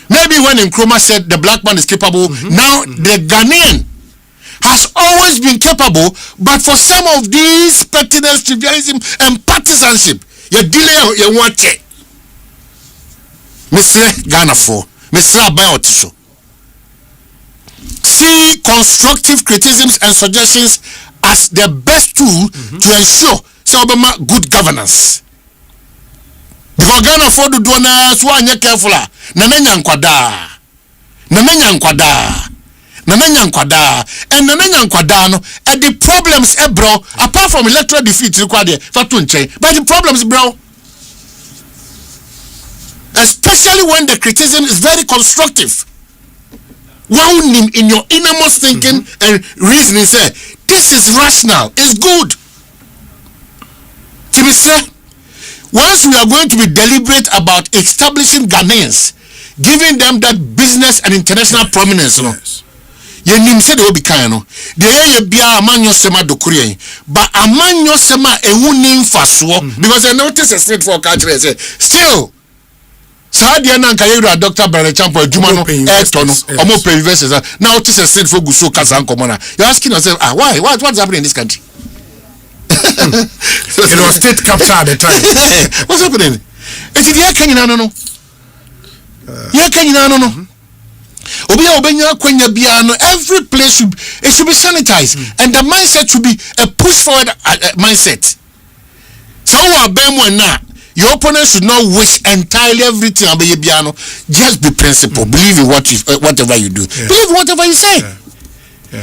Maybe when Nkrumah said the black man is capable, now the Ghanaian has always been capable, but for some of these pettiness, trivialism, and partisanship, you delay you want it. Mr. Ghana for Mr. Abayotiso. See constructive criticisms and suggestions as the best tool to ensure Obama good governance. Because Ghana for the donor so anya careful na nanya nkwada and nanya nkwada no and the problems bro apart from electoral defeat required for but the problems bro, especially when the criticism is very constructive. One in your innermost thinking and reasoning say this is rational, it's good. To be said, once we are going to be deliberate about establishing Ghanaians, giving them that business and international prominence, no. Ye nim say they will be kind, no. The ye bia amanyo sema dokuri, but amanyo sema ewunim faswo because I notice a straight for culture say still. Sadia nanka yura Dr. Berechampo Jumano Etono omo pay investors now it is a straight for guso kazan komona. You're asking yourself why what's happening in this country? It was state capture at the time. What's happening? It's the Kenya no. Kenya no. Obenya kwenya biano every place should be sanitized and the mindset should be a push forward mindset. So na your opponent should not wish entirely everything about biano. Just be principled. Believe in whatever you do. Believe in whatever you say.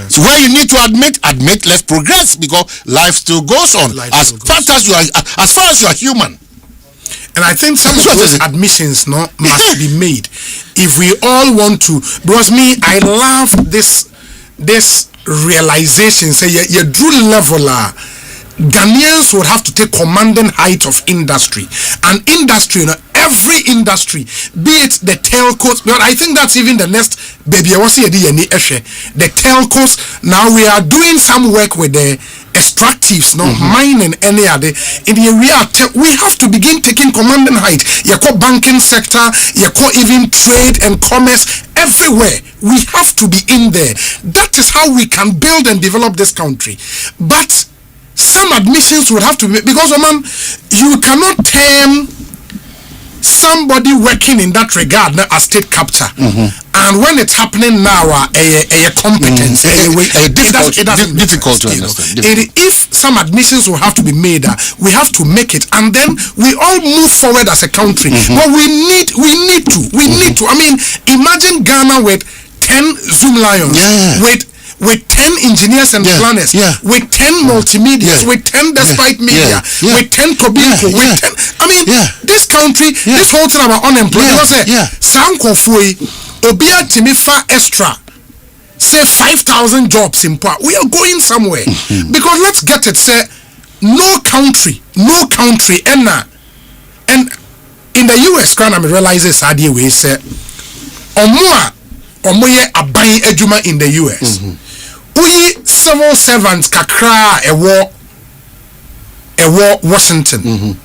So where you need to admit, let's progress because life still goes on as far as you are human. And I think some of those admissions must be made if we all want to. Because I love this realization. Say you drew leveler. Ghanaians would have to take commanding height of industry. And industry, every industry, be it the telcos, but I think that's even the next baby. The telcos, now we are doing some work with the extractives, mining any other. In the area, we have to begin taking commanding height. Yako banking sector, yako even trade and commerce, everywhere. We have to be in there. That is how we can build and develop this country. But some admissions would have to be, because you cannot term somebody working in that regard now as state capture, and when it's happening now, a competence, difficult to understand. If some admissions will have to be made, we have to make it, and then we all move forward as a country. But we need to. I mean, imagine Ghana with 10 Zoom Lions, with 10 engineers and planners, with 10 multimedia, with 10 Despite Media, with 10 Tobinco, with 10. I mean, this country, this whole thing about unemployment, Sankofui, Obia Timifa Extra, say 5,000 jobs in part. We are going somewhere. Because let's get it, say, no country, and in the US, I realize this idea we say, Omoye abayi ejuma in the US. Uyi civil servants kakra ewo Washington.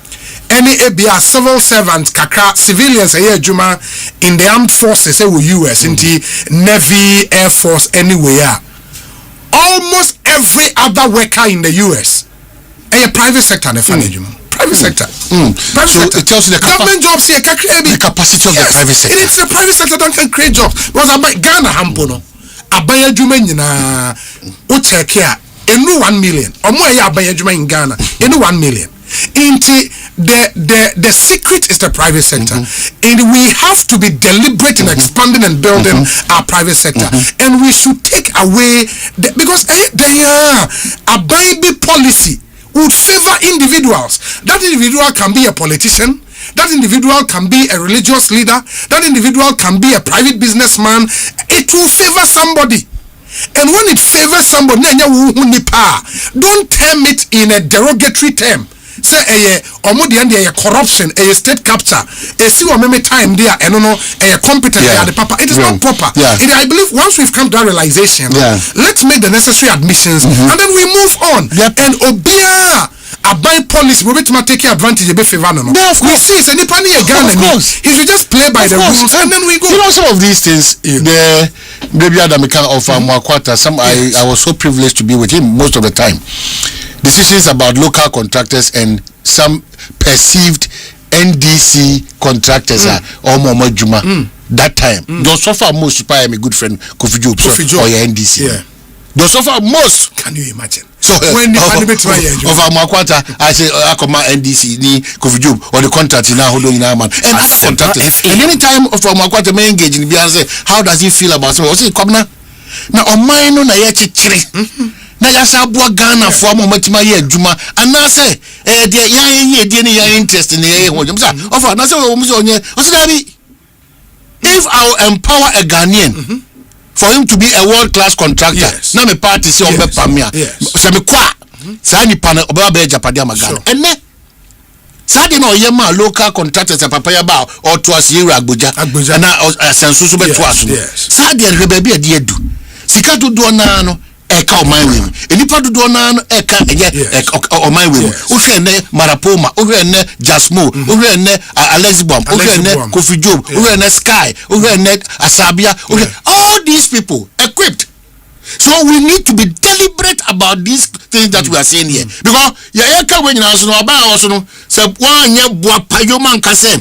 Any ebia civil servants kakra civilians ejuma in the armed forces US in the Navy, Air Force, anywhere. Almost every other worker in the US a private sector private sector. Private sector. It tells you the government jobs here can create the capacity of the private sector. It's the private sector that can create jobs. Because about Ghana hampono, abaya juma nyina o check here enu 1 million. Omo ya abaya juma in Ghana enu 1 million. The secret is the private sector, and we have to be deliberate in expanding and building our private sector, and we should take away because a baby policy would favor individuals. That individual can be a politician, that individual can be a religious leader, that individual can be a private businessman. It will favor somebody. And when it favors somebody, don't term it in a derogatory term. Say a corruption, a state capture, a see what many time there and a competent the papa. It is not proper. I believe once we've come to that realization, let's make the necessary admissions and then we move on. And Obia a by policy we will take advantage of favor. We see it's a Nipani Ghana. He should just play by the rules and then we go. You know some of these things the maybe Adamika of Mwakwata, I was so privileged to be with him most of the time. Decisions about local contractors and some perceived NDC contractors are Omo Juma. That time, those suffer most. I am a good friend, Kofi Job, or your NDC. Those suffer most. Can you imagine? So when the of Amakwata, I say Akoma NDC, ni Kofi Job, or the contract in our holding man and other contractors. And any time of Amakwata may engage in say, how does he feel about it? What's it come now? Now, on mine on a yachi. Na yasa bua Ghana for mo matima ye adwuma anase de ya interest in ye ho jom sa of anase o mo so onye o say bi if I will empower a Ghanaian for him to be a world class contractor na me party say on be pamia say me kwa sa ni pana oba be japade am Ghana enne sa de no ye ma local contractors papa ya ba o to asiri agboja na asenso so be to aso sa de rebe bi ade adu sika dodo na no eka omanwe enipa dodo na eka omanwe ohwe ne marapoma ohwe ne jasmo ohwe ne alexibom ohwe ne Kofi Job ohwe ne sky ohwe ne asabia all these people equipped. So we need to be deliberate about these things that we are saying here because eka when na so no ba so no se wanye bua payo man ka se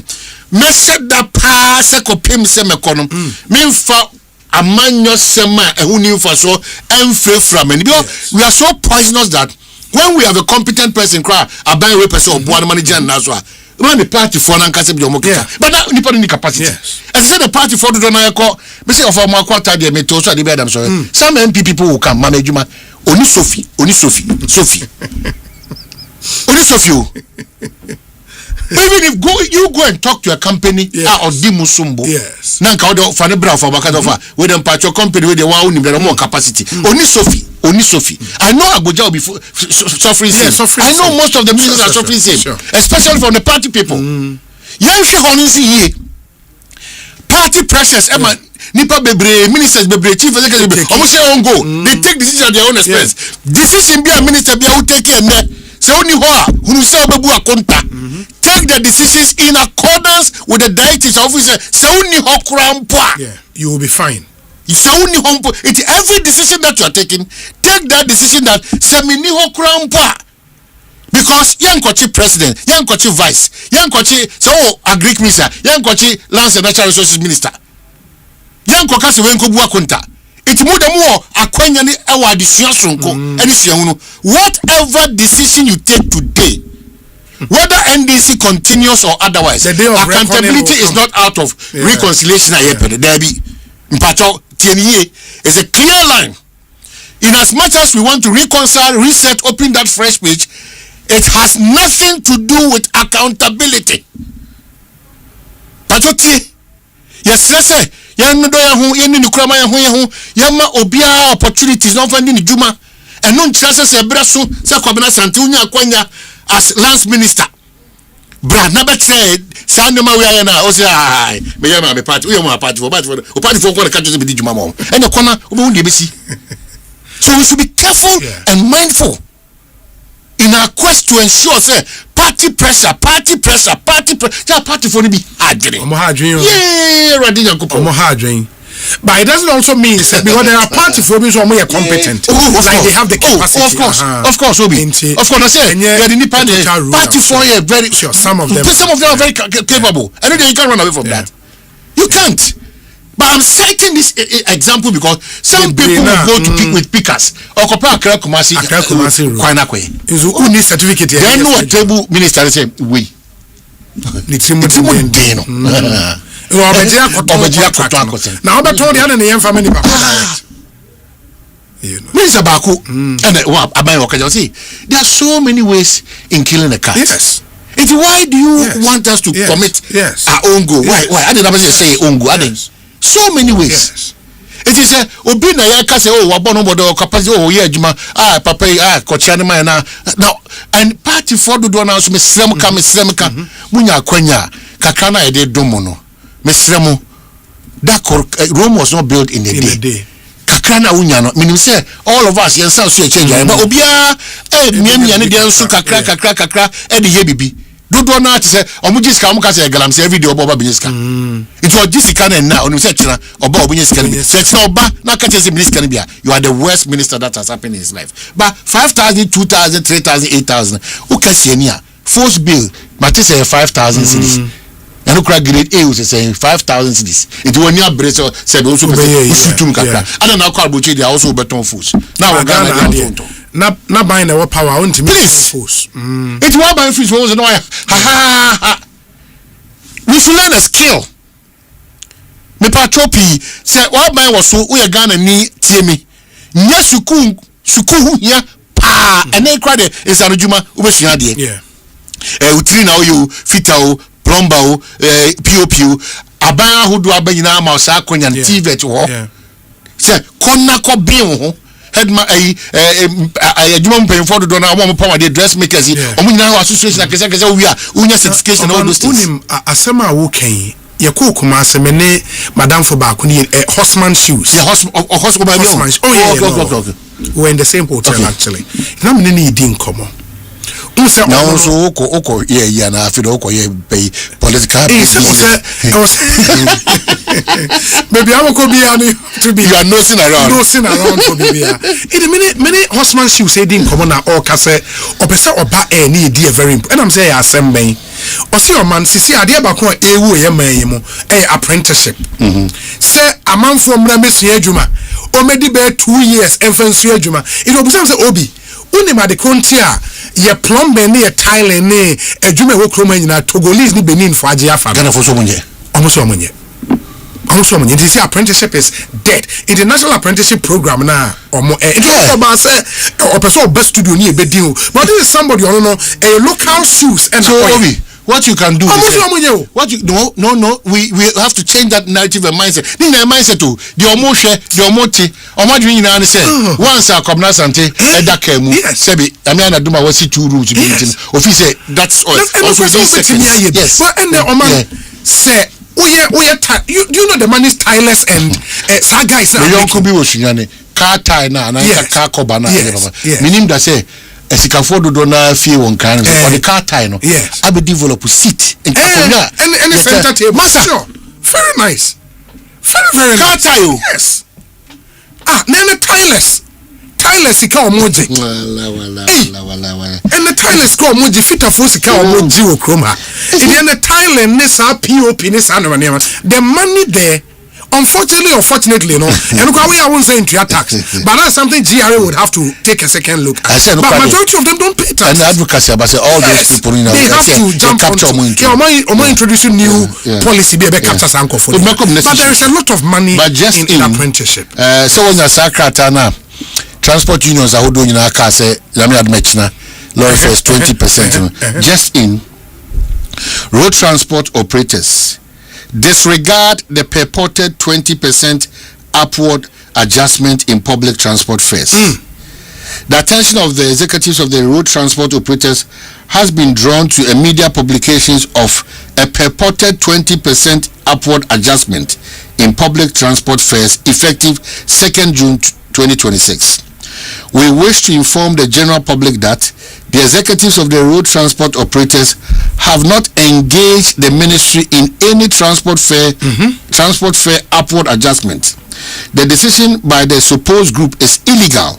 me said that pa se kopem se mekono memfa amanyo sema ehuni for so enfrefra many because we are so poisonous that when we have a competent person cry aban we person obo an manager na so run the party for na nkase bi omokita but that nipa ni capacity as say the party for do na ekọ be say of amakwata de meto so de be adam so some MP people will come management oni Sophie even if you go and talk to a company or Dimusumbo, Nanka or Fanebra for Bakadofa, with them part your company with the one with more capacity. Only Sophie. I know Abuja will be suffering. I know most of the ministers are suffering same, especially from the party people. Young Shahonisi party pressures, Emma. Nipa bebre ministers bebre chief executive almost say on go they take decisions at their own expense decision be a minister be who take care so only who say bebu akonta take the decisions in accordance with the directives officer so only you will be fine so only it every decision that you are taking take that decision that semini because yankochi president, yankochi vice, yankochi so agric minister, yankochi lands and natural resources minister. Yankoka se wenko bua kunta. It's more than more akwanya ni ewa addition sonko. Whatever decision you take today, whether NDC continues or otherwise, accountability is not out of reconciliation. There be is a clear line. In as much as we want to reconcile, reset, open that fresh page, it has nothing to do with accountability. Yes, let's yama obia opportunities no finding juma and non chance se braso se kwabena sante unya kwanya as lance minister bra na betre sanema we na o say ai me yama me party we yama party for party for ko ka just be juma mom and kona obo hu de besi. So we should be careful and mindful in our quest to ensure say party pressure party for be hardring ready yankopon. But it doesn't also mean that because there are party for which are more competent, like they have the capacity. Of course, Obi. Of course, I say they're independent. Party for very sure. Some of them are very capable. I don't think you can run away from that. You can't. But I'm citing this example because some people will go to pick with pickers or compare Accra Kumasi. Is who needs certificate? They know a table minister say we. It's now I told the other name family back. Minister Baku and there are so many ways in killing a cat. Yes. It's why do you want us to commit our own goal? Why? I didn't say own goal. So many ways. Yes. It is a obina yaka say wabono bodo capacity juma papa kochiani ma na now and party for do na so mesrem ka munya kwanya kakra na ede domono mesremo that Rome was not built in a day. Kakra na unya no meaning say all of us yensa so change but obia miamia ne dey so kakra e de ye bibi dodo na ati say omujiska omuka say galam say every day oba binyiska it was jiska na na onu say chira oba obinyiska ni say chira oba na ka say minister ni bia you are the worst minister that has happened in his life but 5,000 2,000 3,000 8,000 who can see any force bill but say 5,000 cedis and who crack grade A was saying 5,000 cedis it was near brace said also shoot kakra and now call bochi they also beton force now we Ghana na buying the power on to force it was buying force was no we should learn a skill me patropi say what buying was so we Ghana ni tie me nya suku here pa and then cry is anjuma ubesua de utri na you fitao plumber pop aban hodo abanyina ma sa akonya tvet ho say konna ko bin ho headman adwuma mpemfo do na mo power the dressmakers omunyina association akese we are unya certification all those things unim asema wo kan yakoko kuma asemene madam for baako ni horseman shoes horseman okay we're in the same hotel actually na me ni di nkomo now so oko yeah na afi do oko yeah pay political maybe I will be to be you are nosing around for baby in a minute many horseman shoes say din come na all kase opese oba ni dey very important and I'm say Asempa o see o man sisi ade ba ko ewu ye man mu apprenticeship say amanfo mra mesua adwuma o medi be 2 years enfansu adwuma it obusam say obi uni ma de kontia ye plumber ne ye tile ne adwuma wo kroma nyina Togolese ni Benin fo age afa Ghana fo so munye also when you see apprenticeship is dead international apprenticeship program na it was about say or person best studio ni e be deal but this is somebody you know a local shoes and so Obi what you can do is what you no we have to change that narrative and mindset ni na mindset to the omo hwe the omo ti omo dwi nyina ne say once akomna sante e da ka mu say be ami na duma wasi 2 rooms be meeting office that's all also yes but and the oman say you know the man is tireless and some guys now you could be osunyane car tie na car cover na meaning that say esikafo dodo na fie won kan for the car tie no I be develop seat in Kakonya and center table sure very nice very car nice tie yes nene tireless ika omoje wala and the Thailand score mo jifita fo sika o mo ji wo krom ha. In the Thailand ne sa POP ne sa no the money there unfortunately or fortunately no and we I won't say into tax but that's something GRA would have to take a second look at. But majority of them don't pay tax. And advocacy about all those people in they have to jump on introducing new policy be capture sanko for but there is a lot of money in apprenticeship. So when you Sakratana transport unions are doing in our car say Lami Admechna law fares 20% just in road transport operators disregard the purported 20% upward adjustment in public transport fares. The attention of the executives of the road transport operators has been drawn to a media publications of a purported 20% upward adjustment in public transport fares effective 2nd June 2026. We wish to inform the general public that the executives of the road transport operators have not engaged the ministry in any transport fare upward adjustment. The decision by the supposed group is illegal,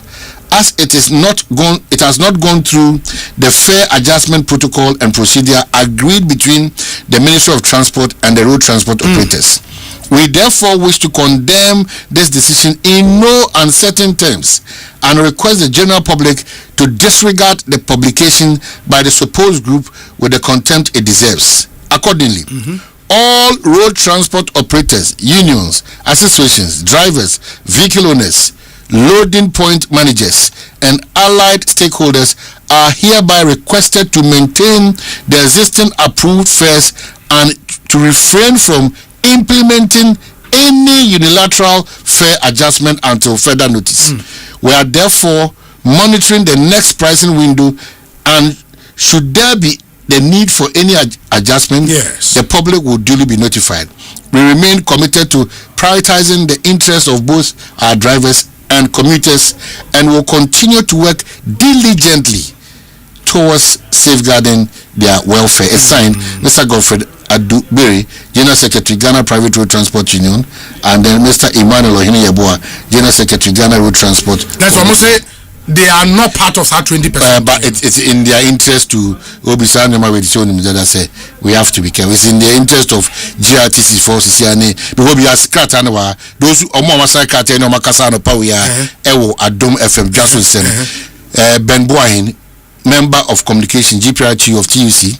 as it has not gone through the fare adjustment protocol and procedure agreed between the Ministry of Transport and the road transport operators. We therefore wish to condemn this decision in no uncertain terms and request the general public to disregard the publication by the supposed group with the contempt it deserves. Accordingly, all road transport operators, unions, associations, drivers, vehicle owners, loading point managers, and allied stakeholders are hereby requested to maintain the existing approved fares and to refrain from implementing any unilateral fare adjustment until further notice. We are therefore monitoring the next pricing window, and should there be the need for any adjustment, the public will duly be notified. We remain committed to prioritizing the interests of both our drivers and commuters and will continue to work diligently towards safeguarding their welfare. It's signed Mr. Godfred Adubiri, General Secretary, Ghana Private Road Transport Union, and then Mr. Emmanuel Ohini Yeboah, General Secretary, Ghana Road Transport. That's what I'm saying. They are not part of that 20%. But it's in their interest to we have to be careful. It's in the interest of GRTC for CCNA because we are scratch and those who are Adom FM Jason Ben Boahin, member of communication GPRT of TUC,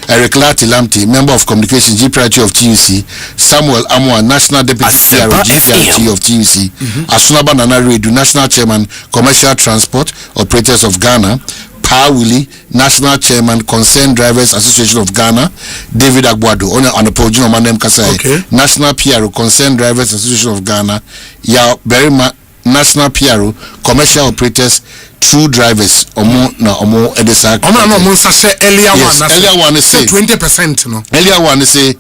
Eric Lati Lamte, member of communication GPRT of TUC, Samuel Amwa, national deputy Asempa GPRT of TUC, Asunaba Nana Redu, national chairman commercial transport operators of Ghana, Pa Willie, national chairman Concerned Drivers Association of Ghana, David Agwado, on the Pojino Manem Kasai, national PRO Concerned Drivers Association of Ghana, Ya Berima, national PRO commercial operators, true drivers, earlier one is say 20%. No, earlier one is say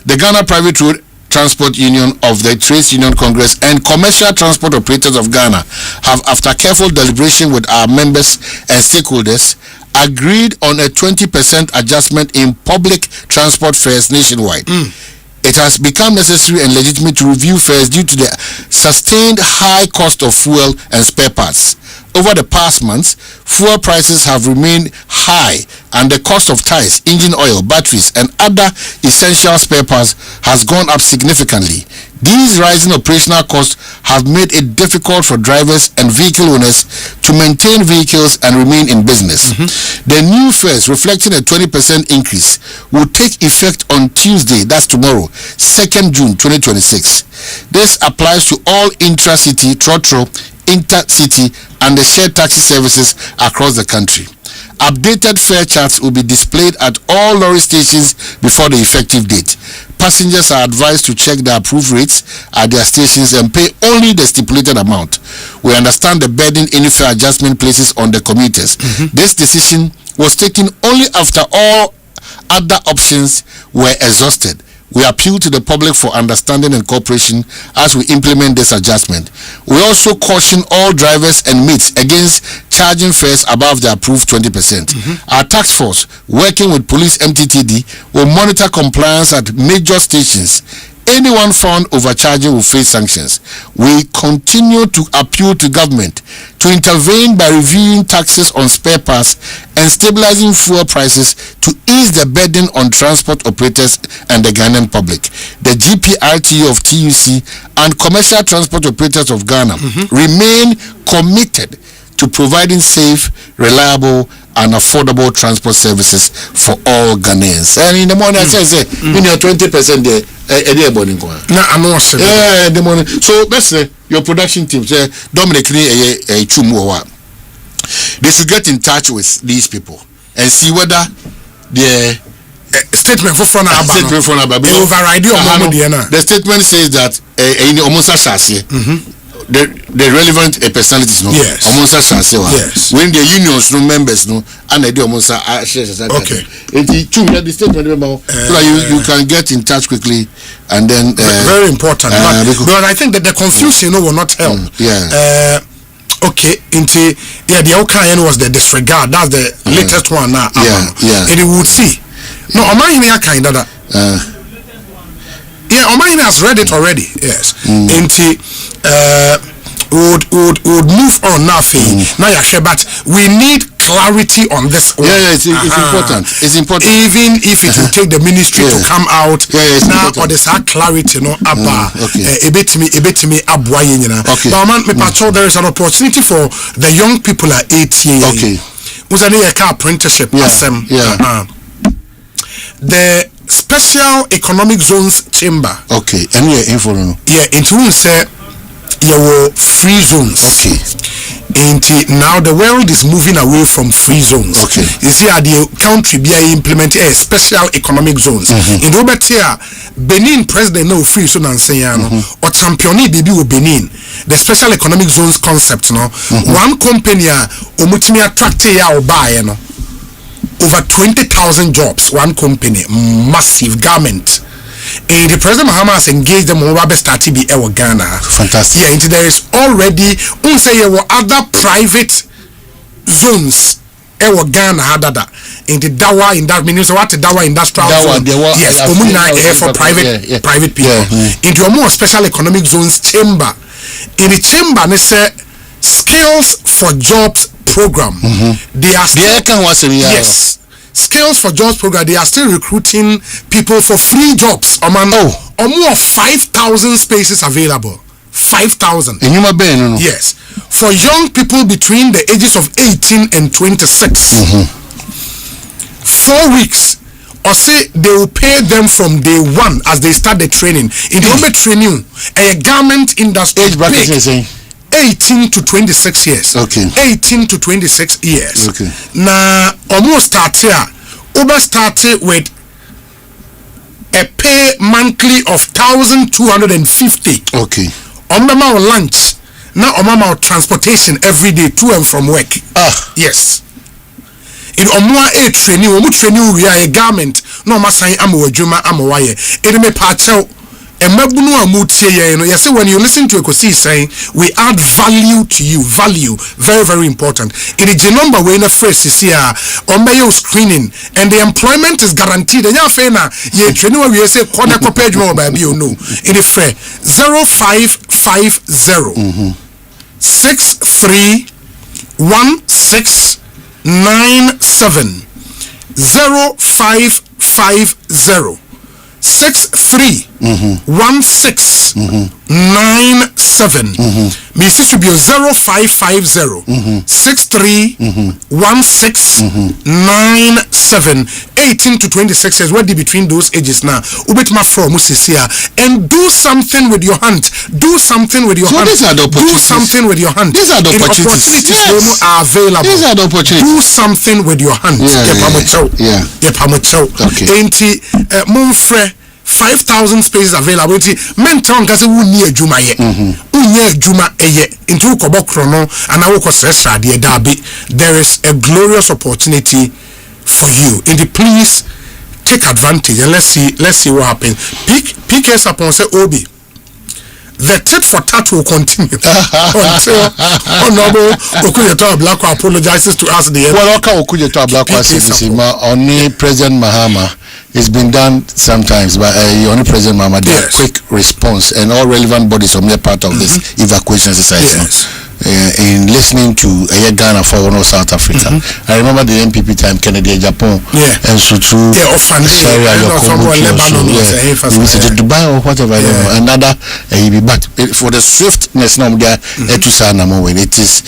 the Ghana Private Road Transport Union of the Trades Union Congress and Commercial Transport Operators of Ghana have, after careful deliberation with our members and stakeholders, agreed on a 20% adjustment in public transport fares nationwide. It has become necessary and legitimate to review fares due to the sustained high cost of fuel and spare parts. Over the past months, fuel prices have remained high and the cost of tires, engine oil, batteries, and other essential spare parts has gone up significantly. These rising operational costs have made it difficult for drivers and vehicle owners to maintain vehicles and remain in business. The new fares, reflecting a 20% increase, will take effect on Tuesday, that's tomorrow, 2nd June 2026. This applies to all intra-city, trotro, intercity, and the shared taxi services across the country. Updated fare charts will be displayed at all lorry stations before the effective date. Passengers are advised to check the approved rates at their stations and pay only the stipulated amount. We understand the burden any fare adjustment places on the commuters. This decision was taken only after all other options were exhausted. We appeal to the public for understanding and cooperation as we implement this adjustment. We also caution all drivers and mates against charging fares above the approved 20%. Our task force, working with police MTTD, will monitor compliance at major stations Anyone found overcharging will face sanctions. We continue to appeal to government to intervene by reviewing taxes on spare parts and stabilizing fuel prices to ease the burden on transport operators and the Ghanaian public. The GPRTU of TUC and commercial transport operators of Ghana remain committed to providing safe, reliable, and affordable transport services for all Ghanaians. And in the morning, I say, you know, 20% there. The morning. So let's say your production team, say Dominic, they should get in touch with these people and see whether the statement for front of the statement says that the relevant personalities no yes. Yes. When the unions no members no and they okay. The statement so that you can get in touch quickly and then very important but I think that the confusion will not help. Okay, into the outcome was the disregard. That's the latest one now. And you would see. No, Omani kind of Omani has read it already. Yes. Into would move on now. But we need clarity on this one. It's important. It's important. Even if it will take the ministry to come out now or there's clarity no about a bit me but there is an opportunity for the young people at 18 who's a car apprenticeship the Special Economic Zones Chamber and into say your free zones. And now the world is moving away from free zones. You see, the country be implement a special economic zones. In Robert here, Benin president no free zone and say or championi bibi with Benin. The special economic zones concept no. One company omutimi attract ya or buy no. Over 20,000 jobs. One company, massive garment. And the President Mahama has engaged them on Robert Stati be our Ghana. Fantastic. Yeah, there is already other private zones our Ghana had that. In the Dawa in that means what the Dawa industrial zone. Yes, for private people. Into a more special economic zones chamber. In the chamber they say skills for jobs program. They are yes. Skills for Jobs program, they are still recruiting people for free jobs. Or more 5,000 spaces available. 5,000. Yes. For young people between the ages of 18 and 26. 4 weeks. Or say they will pay them from day one as they start the training. In the training, a garment industry. Age bracket is saying 18 to 26 years. 18 to 26 years. Now, almost start here. Uber started with a pay monthly of 1,250. Mama lunch. Now mama transportation every day to and from work. Yes. In omwa a training we are a garment. No masai amu juma amu waye. It may patch when you listen to Ekosiisen saying we add value to you, value, very, very important. In the number we in a phrase is here on your screening and the employment is guaranteed. And you training we say corner page more by you know. In the phrase 0550 631697 0550 631697. Mrs. should be 0550 631697. 18 to 26 years. What between those ages now? Ubetma from Musisia and do something with your hand. Do something with your hand. These are the opportunities. Do something with your hand. These are the opportunities. Yes. Are available. These are the opportunities. Do something with your hand. Enti Mumfre 5,000 spaces available. Menton kasi unye juma ye. Unye juma eye. Into kobo krono and I will say there is a glorious opportunity for you. Please take advantage and let's see what happens. PKS upon say Obi. The tit for tat will continue until Honorable Okuyeto Ablakwa apologizes to us the well, Okuyeto Ablakwa says only President Mahama it's been done sometimes, but only President Mahama did a quick response, and all relevant bodies from their part of this evacuation exercise. Yes. In listening to Ghana for one of South Africa, I remember the MPP time Kennedy Japan, and so too, Dubai or whatever, another but for the swiftness now there to Sanamo, when it is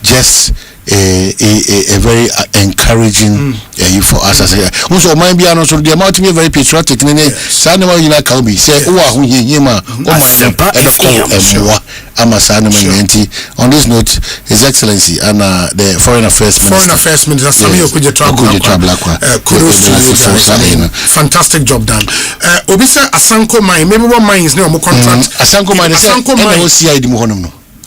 just a very encouraging for us as also might be also the amount to be very patriotic Sanama in a Kalbi say Asempa 94.7 on this note, His Excellency and the Foreign Affairs Minister Samuel kudos to you guys. Fantastic job done. Obisa Asanko mine, maybe one mine is no more contract. Asanko mine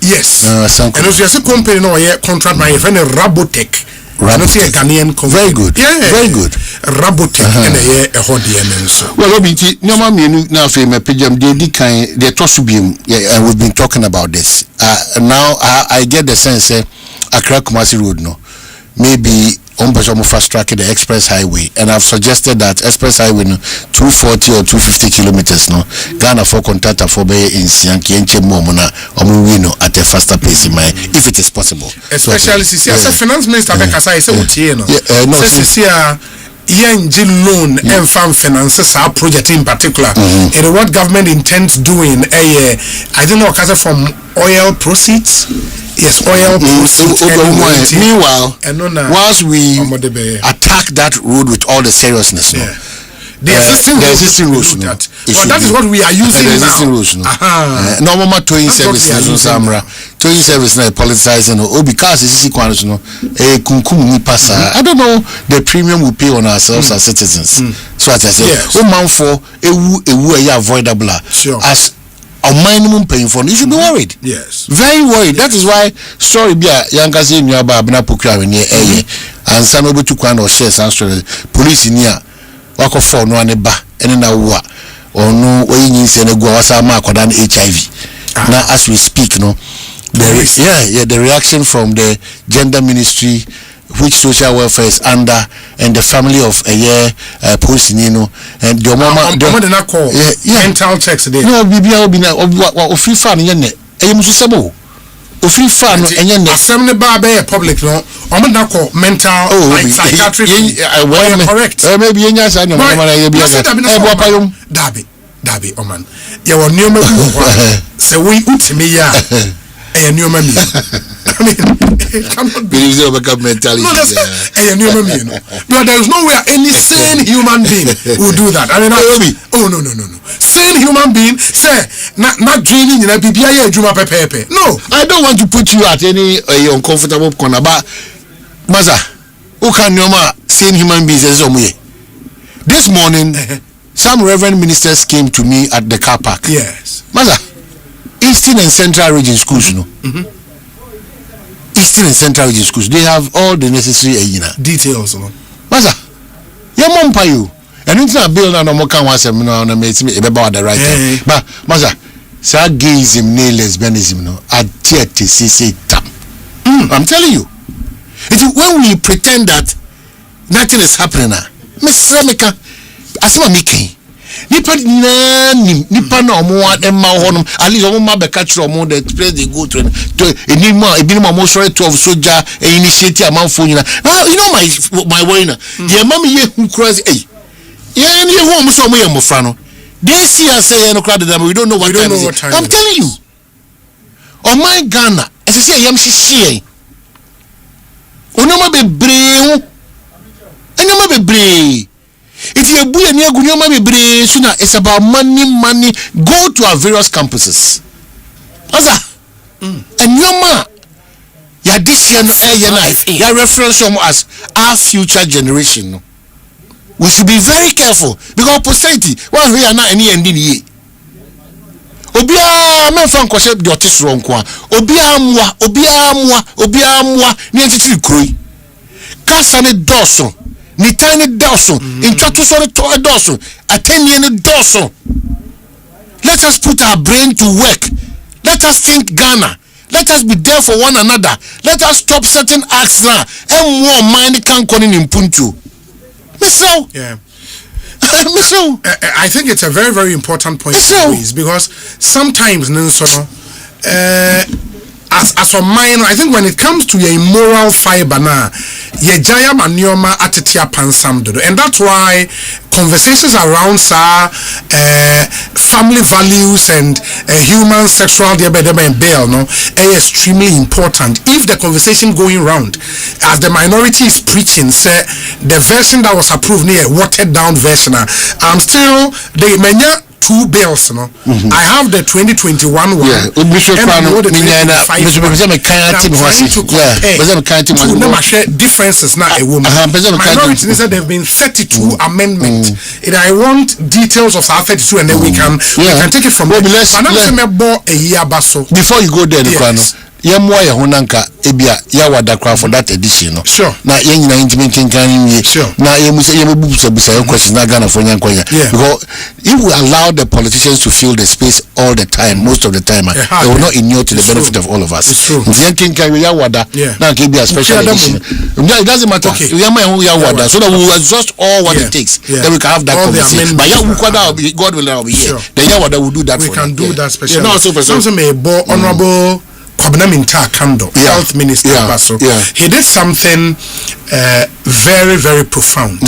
yes. And as you say, company no contract my friend Rabotech. Very good. Yeah. Very good. Rabotech and a hodie so. Well, Obiti, no man now for my pijam the Tosubium, and we've been talking about this. Now I get the sense Accra Kumasi Road no. Maybe fast track the express highway, and I've suggested that express highway 240 or 250 kilometers no Ghana for contractor for bay in Sianki and Chemomona or Muwino at a faster pace in my if it is possible. Especially as a finance minister Bekasa is loan and farm finances our project in particular. And what government intends doing I don't know from oil proceeds. Yes, oil proceeds. Meanwhile, once we attack that road with all the seriousness, the existing rules. Well, that is what we are using the existing now. rules. Normal towing services, towing service now politicizing. Because it's no I don't know the premium we pay on ourselves as citizens. So as I say, man for avoidable as a minimum paying for. You should be worried. Yes. Very worried. That is why sorry bia yankazi nyaba abina pokra we near and some able to kwan or shares and police in here wako for no ane ba ene na wa or no we yin se na gwa wasa ma akoda na HIV. Now as we speak no the reaction from the gender ministry which social welfare is under and the family of a year Posinino and the mama mental checks there. No, Bibia Obina or free fan in Yene. Sabo. O free fan and Yene. Assembly Barbe public no. Omanako mental psychiatric. Correct. Maybe in Yas and Dabi Oman. You were new so we utimiya a new mammy. I mean, it cannot be mentality. No, there is nowhere any sane human being will do that. I mean, no. Sane human being say not dreaming in a BBI Juma Pepe. No, I don't want to put you at any uncomfortable corner, but Maza, who can sane human beings as this morning, some reverend ministers came to me at the car park. Yes, Maza, Eastern and Central Region schools, Eastern and Central Region schools, they have all the necessary details. Maza, your mom pay you. And it's not bill no more can once no makes me about the right time. But Maza, say gayism, lesbianism, no, I dare to say tam. I'm telling you. When we pretend that nothing is happening now, Miss Ramika, Asma Miki. Nipa na omo emma honum at least omo ma be catch omo the place they go to enima ebinimo omo sorry 12 soldier initiative amanfo nyina now you know my worry na the mama ye hu cross ye ni hu omo so omo ye mofra no they see us say no crowd them we don't know what time I'm telling you on my Ghana as I say yam hihie onoma bebre enoma bebre if you buy near Gunyama Bebre, sooner it's about money. Go to our various campuses. And your ma, ya this year no ya reference from us our future generation. We should be very careful because posterity. One we are not any ending ye. Obia men fan kwase the otis wrong kwa. Obia mwa. Ni entity kroi. Kasa ne doso. Ni tiny dorsal in Chatusori to a dorsal, a 10-year dorsal. Let us put our brain to work. Let us think Ghana. Let us be there for one another. Let us stop certain acts now. And more mind can call in Puntu. So, yeah. I think it's a very, very important point to raise because sometimes, as a minor, I think when it comes to your moral fiber now, your jaya manioma atitia pansam dodo, and that's why conversations around family values and human sexual and bail are extremely important. If the conversation going round, as the minority is preaching, say the version that was approved near watered down version, I'm still the many. 2 bills, I have the 2021 one. Yeah, and I know the 2025 one. I'm trying to compare differences now a woman. Minority said there have been 32 amendments. And I want details of our 32 and then we can take it from there. Before you go there, yamwa ya honanka ebia ya wadakra for that edition no sure na yenyina intimate kan ni na yemubusa questions na Ghana for nyankwanya because if we allow the politicians to fill the space all the time most of the time they will not inure to the benefit of all of us nyankinkan ya wada na ke be a special edition it doesn't matter yamma ya wada so that we will exhaust all what it takes then we can have that conversation but ya ukwada God will allow here then ya wada will do that we for can do that special no so some may honorable Kwabena Kando, Health Minister Basso, he did something very, very profound.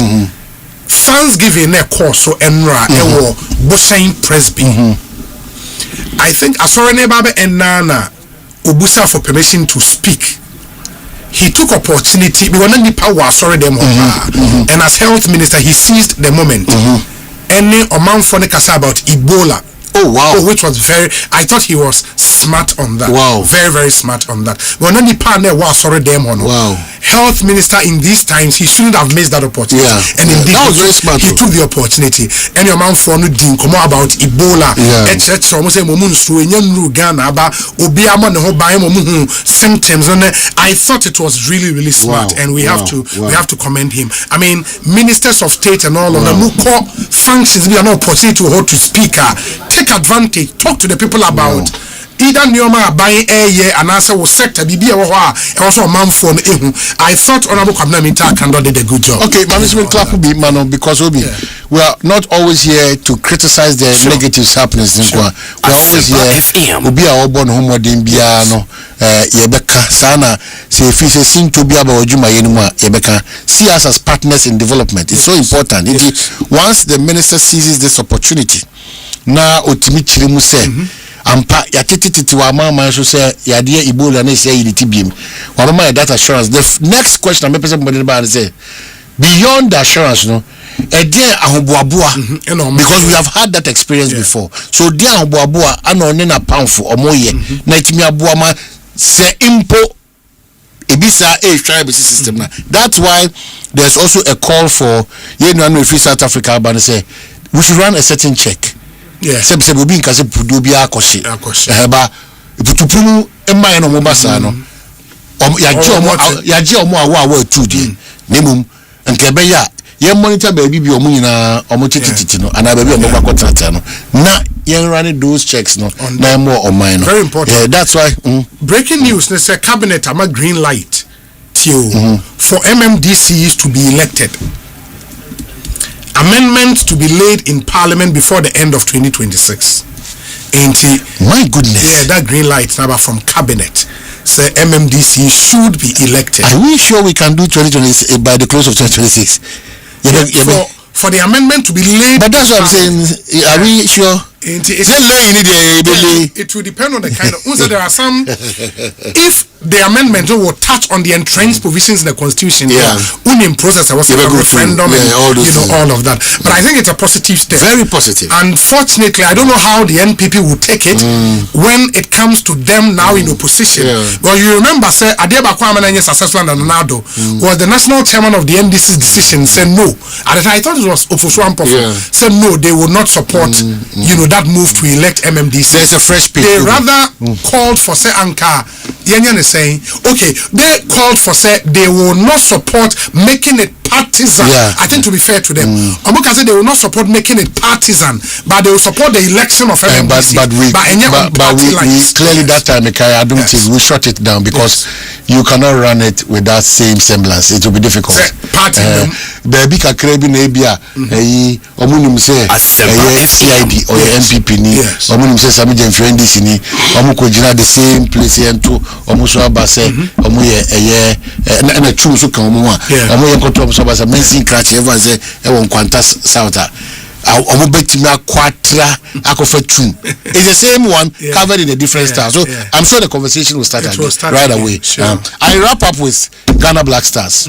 Thanksgiving a course so enra ewo Bosain Presby. I think Asorene Baba and Nana Ubusa for permission to speak. He took opportunity because the power sorry them and as health minister he seized the moment. Any Oman Fonikasa about Ebola. Oh wow! Which was I thought he was smart on that. Wow! Very, very smart on that. When any partner was sorry them on. Wow! Health minister in these times he shouldn't have missed that opportunity. And indeed that was very smart. He took the opportunity. And your man for no din come about Ebola. Etc. Almost say momun stu enyanru Ghana aba obi ama ne ho ban momun symptoms. And I thought it was really, really smart. And we have to commend him. I mean, ministers of state and all of them who call functions be an opportunity to hold to speaker. Take advantage, talk to the people about either Nyoma buying air and answer was sector BB and also a man for I thought Honorable Kwabena Kando did a good job. Okay, management clap will be man because we are not always here to criticize the negatives happening. We are always here. We be our born homo dimbiano Yebeka Sana say if it's a sin to be about Juma Yenuma Yebeka see us as partners in development. It's so important. Once the minister seizes this opportunity na otimichiri mu se ampa ya tititi wa mama so say ya de Ebola na say yiti biem wa mama that assurance. The next question I'm person body say beyond the assurance no ahoboaboa because we have had that experience before so dia ahoboaboa ana one na pamfo omoye na itimi aboa ma se impo ebisa tribe system na. That's why there's also a call for free South Africa ban say we should run a certain check. Se obi nka se pudo bi akose ba putupumu emma no mo basa no yaje omo awo atudi nemum nke be ya ye monitor baby bi omo nyina omo tititi no ana baby omo kwakontrata no na ye run those checks no na more on mine no. Very important. That's why breaking news they say cabinet am green light for MMDCs to be elected. Amendments to be laid in Parliament before the end of 2026. My goodness. Yeah, that green light number from Cabinet. Say MMDC should be elected. Are we sure we can do 2026 by the close of 2026? For the amendment to be laid. But that's what I'm saying. Are we sure? It will depend on the kind of. There are some. If the amendment will touch on the entrenched provisions in the Constitution, process was a referendum, and all of that. But I think it's a positive step. Very positive. Unfortunately, I don't know how the NPP will take it when it comes to them now in opposition. Well, you remember, say Adeba Kwamenanye successful and Nado was the national chairman of the NDC's decision. Said no. At the time, I thought it was Ofosuampo. Said no, they will not support. That move to elect MMDC. There's a fresh people. They rather called for say Anka. Yenyan is saying, okay, they called for say they will not support making it partisan. I think to be fair to them, Omuka said they will not support making it partisan, but they will support the election of MMDC. But we clearly that time, I don't think we shut it down because you cannot run it with that same semblance. It will be difficult. baby kakra bi na ebia eyi omunim say FCID or MPP ni omunim say some gen friend this ni omuko gina the same place ento omuso abase omuye na true so kan omu a omuye control so abase mensin crash everyone say e won kwanta south omu betimi akwatra akofa true it's the same one covered in a different style. So I'm sure the conversation will start right away. I wrap up with Ghana Black Stars.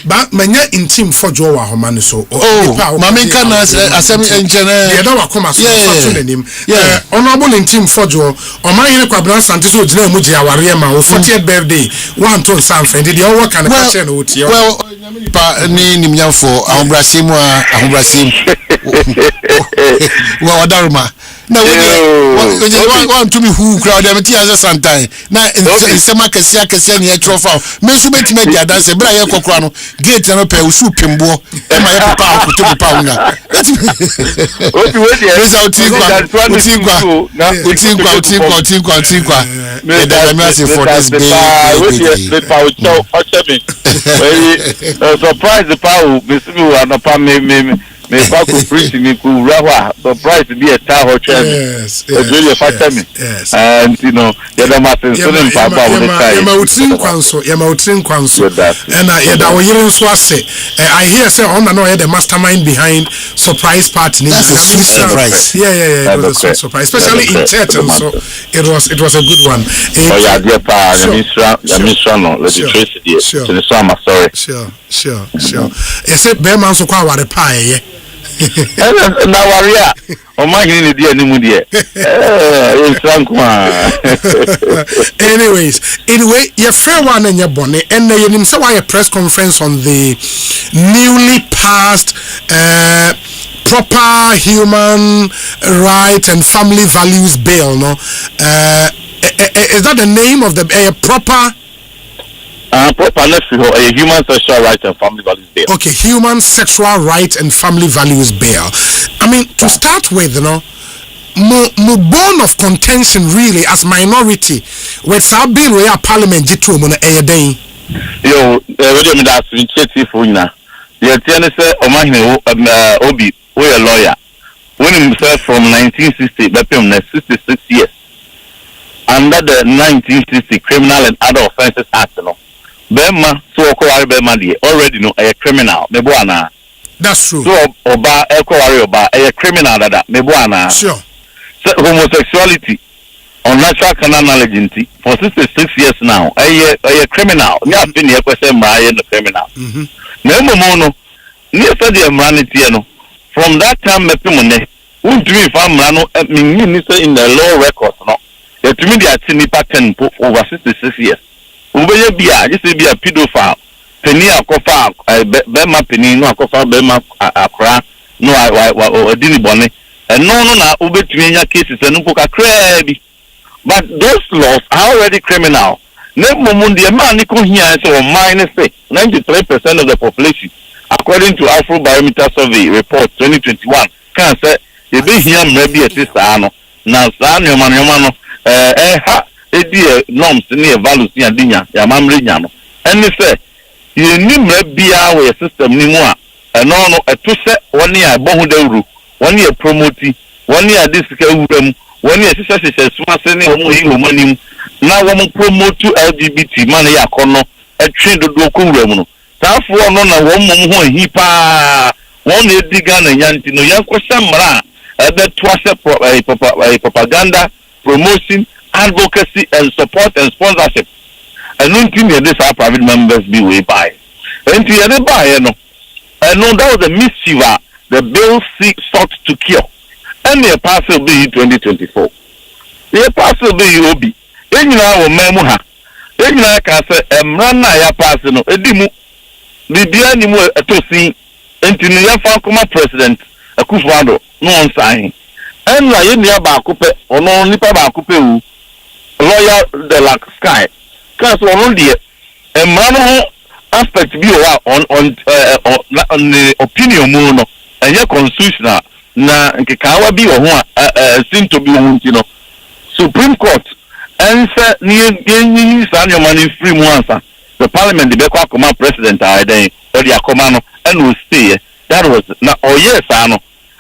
But manya in team for Joe Homani so Maminka na Asempa engineer. Yeah, that will come as honorable in team for Joe. Or my in a quadrant Santis would know Muji Awariama or 40th birthday. One to something. Did you work and well, ni mnyam for Aumbrasim. Well, Daruma. No, want to me who crowd them tears sometime. Now, in Semaka Siaka trophy. Mesubet media dance a Brian Cocrano, get an opera, soup and bo, and my papa to be pounder. Surprise the power, Miss Lou and upon me. Me back to preaching me cool rawa surprise to be a tower yes really a factor me and you know the other matters so them papa with the time you train kwanso and that we hearing so say I hear say on no the mastermind behind surprise party that's a sweet surprise it was a sweet surprise especially in church and so it was a good one dear pa the no let you trace it to the summer sorry sure you say be man so kwa ware pa na waria o ma hini di animu di anyway your fair one and your bonnet and you nim say why a press conference on the newly passed proper human right and family values bill no is that the name of the proper human sexual rights and family values bill. Okay, human sexual rights and family values bill. I mean, to start with, you know, more bone of contention really as minority with our bill we are parliament jitu mo na day. Yo, we that's initiative for na. The tiene say omahine obi we a lawyer. When himself from 1960 bepem na 66 years. Under the 1960 Criminal and Other Offences Act, no. Bema so okowari bema die already know a criminal mebo ana. That's true. So oba okowari oba a criminal dada mebo ana. Sure. So homosexuality unnatural carnal knowledge for 66 years now a criminal ni afini e kwese mra ye no criminal. Na emomo no ni study humanity no from that time mepimo ne untumi fa mra no ni say in the law records no etumi dia tini pattern over 66 years. Ubeye bia just be a pedophile penny akofa bema penny no akofa bema akra no odini bone no na ubetumi nya cases enu poka krabi but those laws are already criminal ne momundi e man ni ko hia say o minus 93% of the population according to Afro Barometer Survey report 2021 can say e be hia mra bi etisa no na sa nyoma no norms ni values ni adinya ya mamre nya no eni se ye ni mra bia we system ni mu a eno no eto se woni a bohu dawru woni e promote woni a disika wuram woni e sise suma se ni omu yi homanim na wo mu promote LGBT man ya kono etwe dodo ko wuram no tafo no na wo mu ho hi pa won e diga na nyanti no yanko samra ebe to ase propaganda promotion advocacy and support and sponsorship. And nothing this our private members be way by. And to buy no. And no that was a mischief the bill sought to cure. And the parcel be 2024. The parcel be obi. And you know memo ha. And you can say rana ya parcel no edimu. Bibia ni mu etosi. Enti ni ya fa kuma president Akufo-Addo no on sign. And na ye ni aba akupe ono nipa ba akupe wu. Lawyer the like sky cause on the man aspect be on the opinion mo no and your constitutional na nkekawa bi wo ho seem to be Supreme Court and say ni sa nyoma ni free mo ansa the parliament the beko akoma president then or the akoma no and will stay. That was na yes ano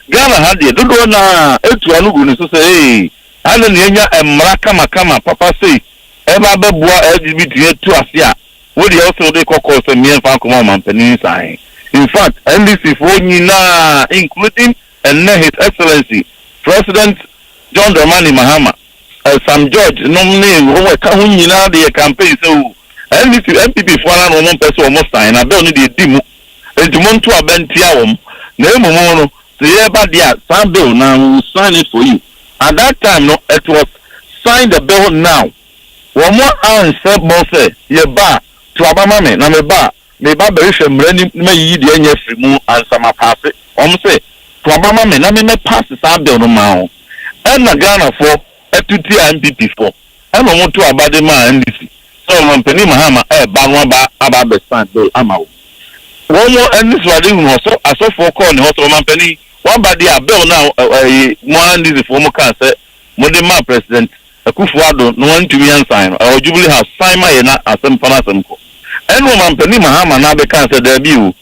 Ghana had the do na etu anugu ni so say hey ana na enya emra kama papa say eba bebua LGBT etu ase a we dey also dey call say me fa akoma mampani sai. In fact NDC for nyina including and His Excellency President John Dramani Mahama Sam George nominee who ka hu nyina dey campaign so NDC MPP for na no person almost sign na bill no dey dimu entimonto abentia wom na emumu no say eba dia some bill now we sign it for you. At that time no it was sign the bill now. One more answer say ye ba to abama me na me ba be hwe mrani me yi de anya firi mu answer ma pass say to abama me na me pass some bill no ma ho. And na Ghana for etuti MPP for and omo to abade ma NDC. So Mampani Mahama ba no ba aba be stand bill amawo. One more NDC wade hu so aso for call ni hoto Mampani one body a bill now more NDC for mo kan say mo de ma president Akufo-Addo no want to be sign or Jubilee House sign my na Asempa 94. And Mampani Mahama na be kan say there be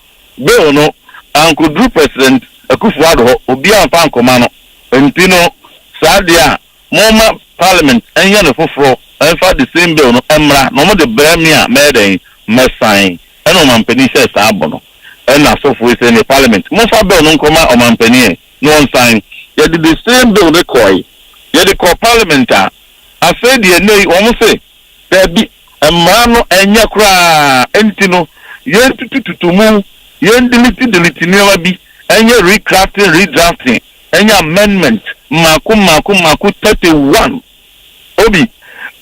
bill no Uncle Drew president Akufo-Addo obi amfa nkoma no entino sadia moma parliament enya no foforo enfa the same bill no emra no mo de bremia meden me sign and Mampani say sa abono and so for say the parliament mo fa bill no nkoma o Mampani no on sign ye the same bill they call ye the call parliament I said ye no o say there be emra no enya kra entino ye tututumu ye delete never be enya recrafting redrafting enya amendment maku 31 obi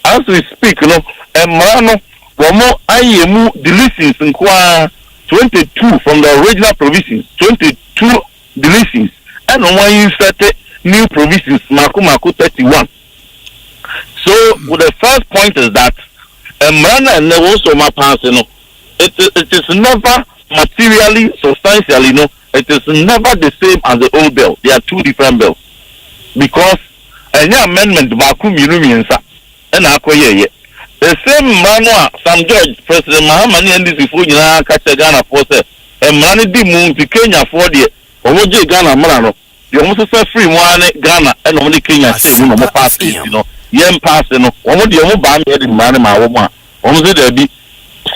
as we speak no emra no womo ayemu deletions nkwa 22 from the original provisions 22 deletions and one insert new provisions maku 31. So the first point is that emra and also ma pass no it is never materially substantially no it is never the same as the old bill. They are two different bills because any amendment baku miensa and akoye the same manual Sam George President Mahama and this before you na catch Ghana for say emra di mu ti Kenya for the omoje Ghana mara no you almost say free one Ghana and only Kenya say no pass it you know yem pass no omo de omo ba me de mara ma wo ma omo say there be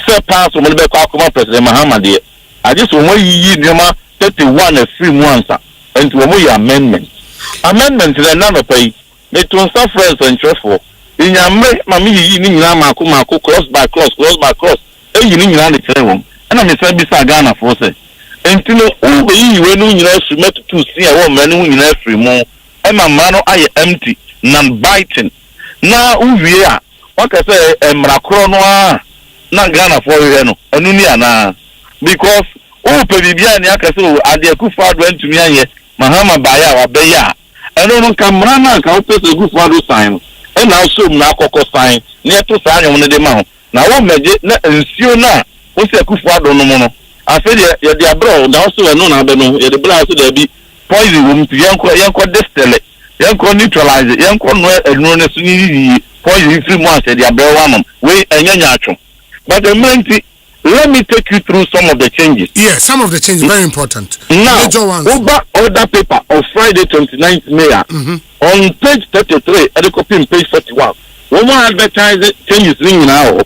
say pass omo be kwa akoma President Mahama de I just omo yi nema 31 a free answer and to omo amendment the none of pay it to friends and trust in yamre mami yi ni nyina mako cross by cross e yi ni nyina de kire won and am say bisa Ghana for say entino o yi we no nyina su met to see e wo mani nyina free mu e ma no aye empty non biting na uwie a waka say emra kro no a na Ghana for we no anu ni ana because o pe bibia ni aka say ade Akufo-Addo antumi anye Mahama baya wa beya eno no kamra na ka o pese Akufo-Addo sign and now so na akoko sign na to sa anyom ne de ma ho na wo meje na ensio na o se Akufo-Addo no mo no afi ye de abro na so eno na be no ye de bra so de bi poison wum ti yanko distille yanko neutralize yanko no enu ne so ni poison free mo ase de abro wa no we enyanya atwo but the main let me take you through some of the changes. Yes, some of the changes very important. Now, over order paper of Friday 29th May on page 33, and copy in page 41. One more advertising changes now.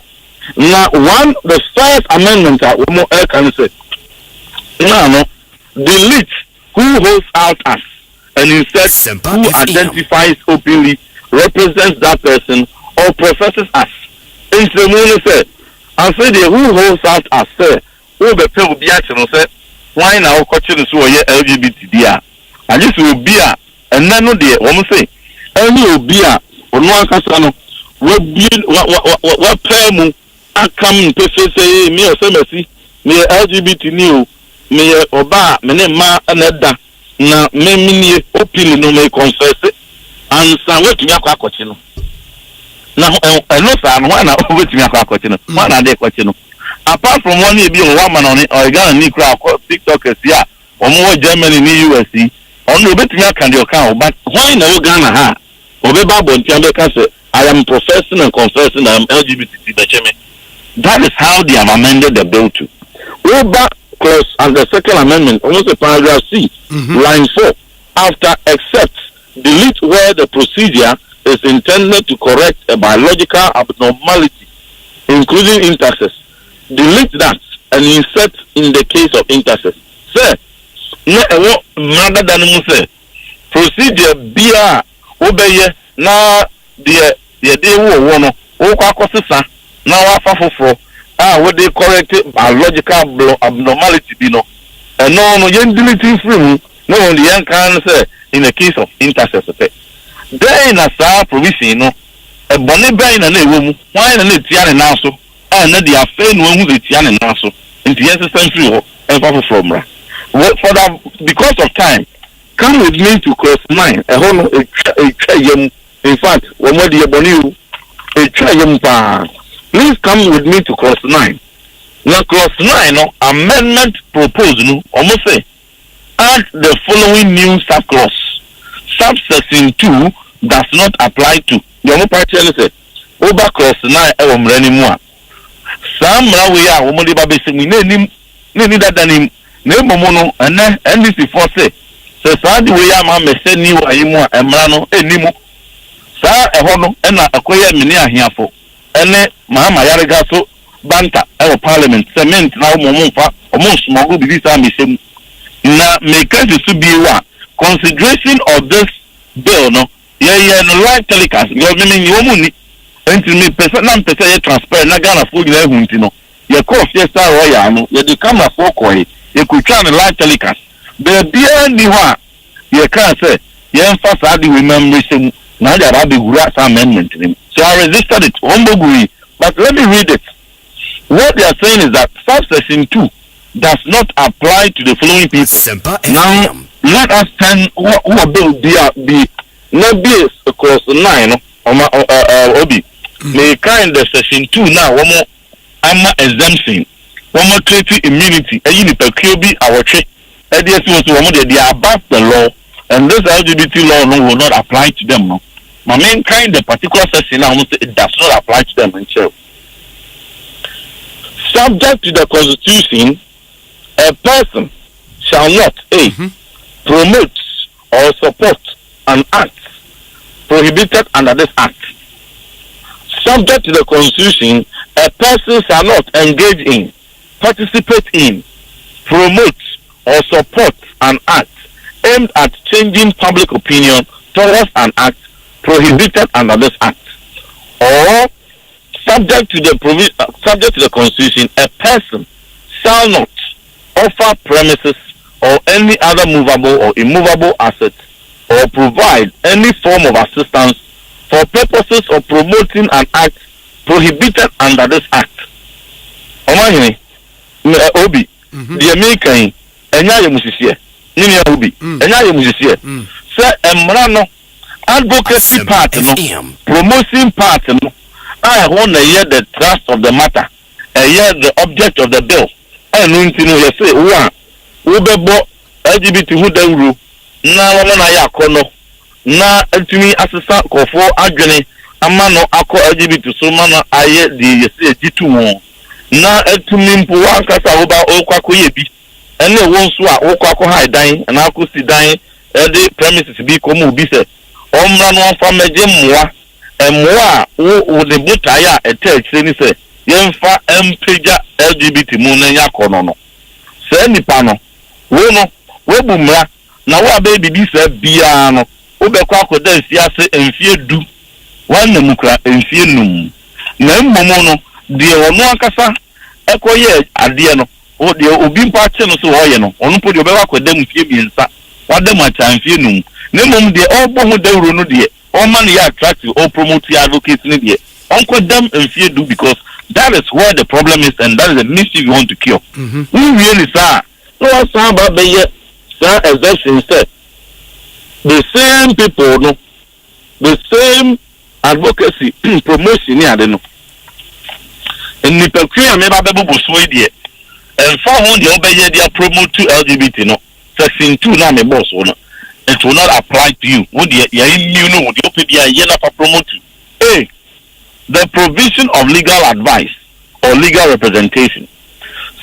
Now, the first amendment that one more can say. Now, delete who holds out as and instead who identifies openly, represents that person, or professes as. In the say. I say the who holds out as say who be pay obi action say why na wo kochi no so ye LGBT dia and this will be a and no dey wo say any obi a ono akasa no we pay mu akam to say me o say mercy me LGBT ni o me oba me ne ma na da na me mini opili no me confess and san wetu akochi no na no sa no na obetimi akwakochi no na dey kwachi no apart from one e bi on one man on Ghana ni kra TikTok sia omo Germany ni US on obetimi akande okan but why na wo Ghana ha obeba bonti ambeka say I am professing and confessing I am LGBT becheme That is how they have amended the bill to. Over clause and the second amendment, almost a paragraph C, line 4, after except delete where the procedure is intended to correct a biological abnormality, including intersex. Delete that and insert in the case of intersex. Sir, rather than say procedure bia obeye na the day wo kwakosisa na wafa foforo we dey correct biological abnormality bi no no yen deleting free no only yan can say in the case of intersex. Then na sa provision no e bone ben na ewo mu why na tia ne na so na dia fe no hu tia ne na so nti yes free ho e fa from ra for that because of time come with me to cross 9 e ho no in fact when we dey bone you e try yam pa. Please come with me to clause 9. Now clause 9 no amendment proposed no almost say add the following new subclause. Subsection 2 does not apply to. The only part say over clause 9 e wo mra ni mu a. Sam mra we a wo mo de ba be semi na ni dada ni na emomo no ene NDC for say sa di we ama me se ni wa yi mu a emra no enimu. Sa e ho no e na akoye mini ahiafo ene mahama yarega so banta e parliament cement na omomfa omosmogo bi sa mesem na make to be wa consideration of this bill no ye no right telecast yo me wo mu ni enti me person na person ye transparent na Ghana fo gina ehunti no ye call fiesta royal no ye de camera for koi ye kutwa na live telecast be bia ni ho a ye kan say ye mfa sa de we memory sem na there are the amendment. So I resisted it. But let me read it. What they are saying is that subsection 2 does not apply to the following people. Asempa Now, let us turn what bill be not be across 9 obi. May kind of section 2 now one more exemption. One more treaty immunity. And you need to kill be our trade. And they are above the law. And this LGBT law no, will not apply to them. No. My main kind the particular section now it does not apply to them in jail. Subject to the Constitution, a person shall not promote or support an act prohibited under this act. Subject to the Constitution, a person shall not engage in, participate in, promote or support an act aimed at changing public opinion towards an act prohibited under this act. Or subject to the Constitution, a person shall not offer premises or any other movable or immovable asset or provide any form of assistance for purposes of promoting an act prohibited under this act. Omahini obi the American enya ye musisi nini ya obi enya ye musisi say emra no advocacy part no promotion part no I want to hear the thrust of the matter and hear the object of the bill and nti no you say wo bebo LGBT hu dawru na wo na ya akono na atumi asesa kofo adwene ama no akọ LGBT so ma na aye di yesi ejitu won na atumi mpo wankasa wo ba okwakọ ye bi ene won so a okwakọ ha dan na akosi dan the premises bi komo bi se omra no fa meje mmoa emmoa wo de botaya etechire ni se yemfa empeja LGBT mu na nya kono no se nipa no wo bumra na wo abe bibi se bia no wo be kwa akoda nfiase emfie du wan mukra emfie num na mmomo no de wono akasa ekoye ade no o de obi mpa che no so wo ye no ono po de obe akoda mfie biensa wade ma cha mfie num na mom de obo ho dawro no de o man ya attractive or promote advocate ni de onko dem mfie du because that is where the problem is and that is the mischief you want to cure. We really say no san ba be ye san exemption say the same people no the same advocacy promotion ni ade no en nipa kua me ba be boso ide en fa ho de obeye dia promote to LGBT no section 2 na me boss no it will not apply to you wo de ya new no de opebia ye na promote the provision of legal advice or legal representation.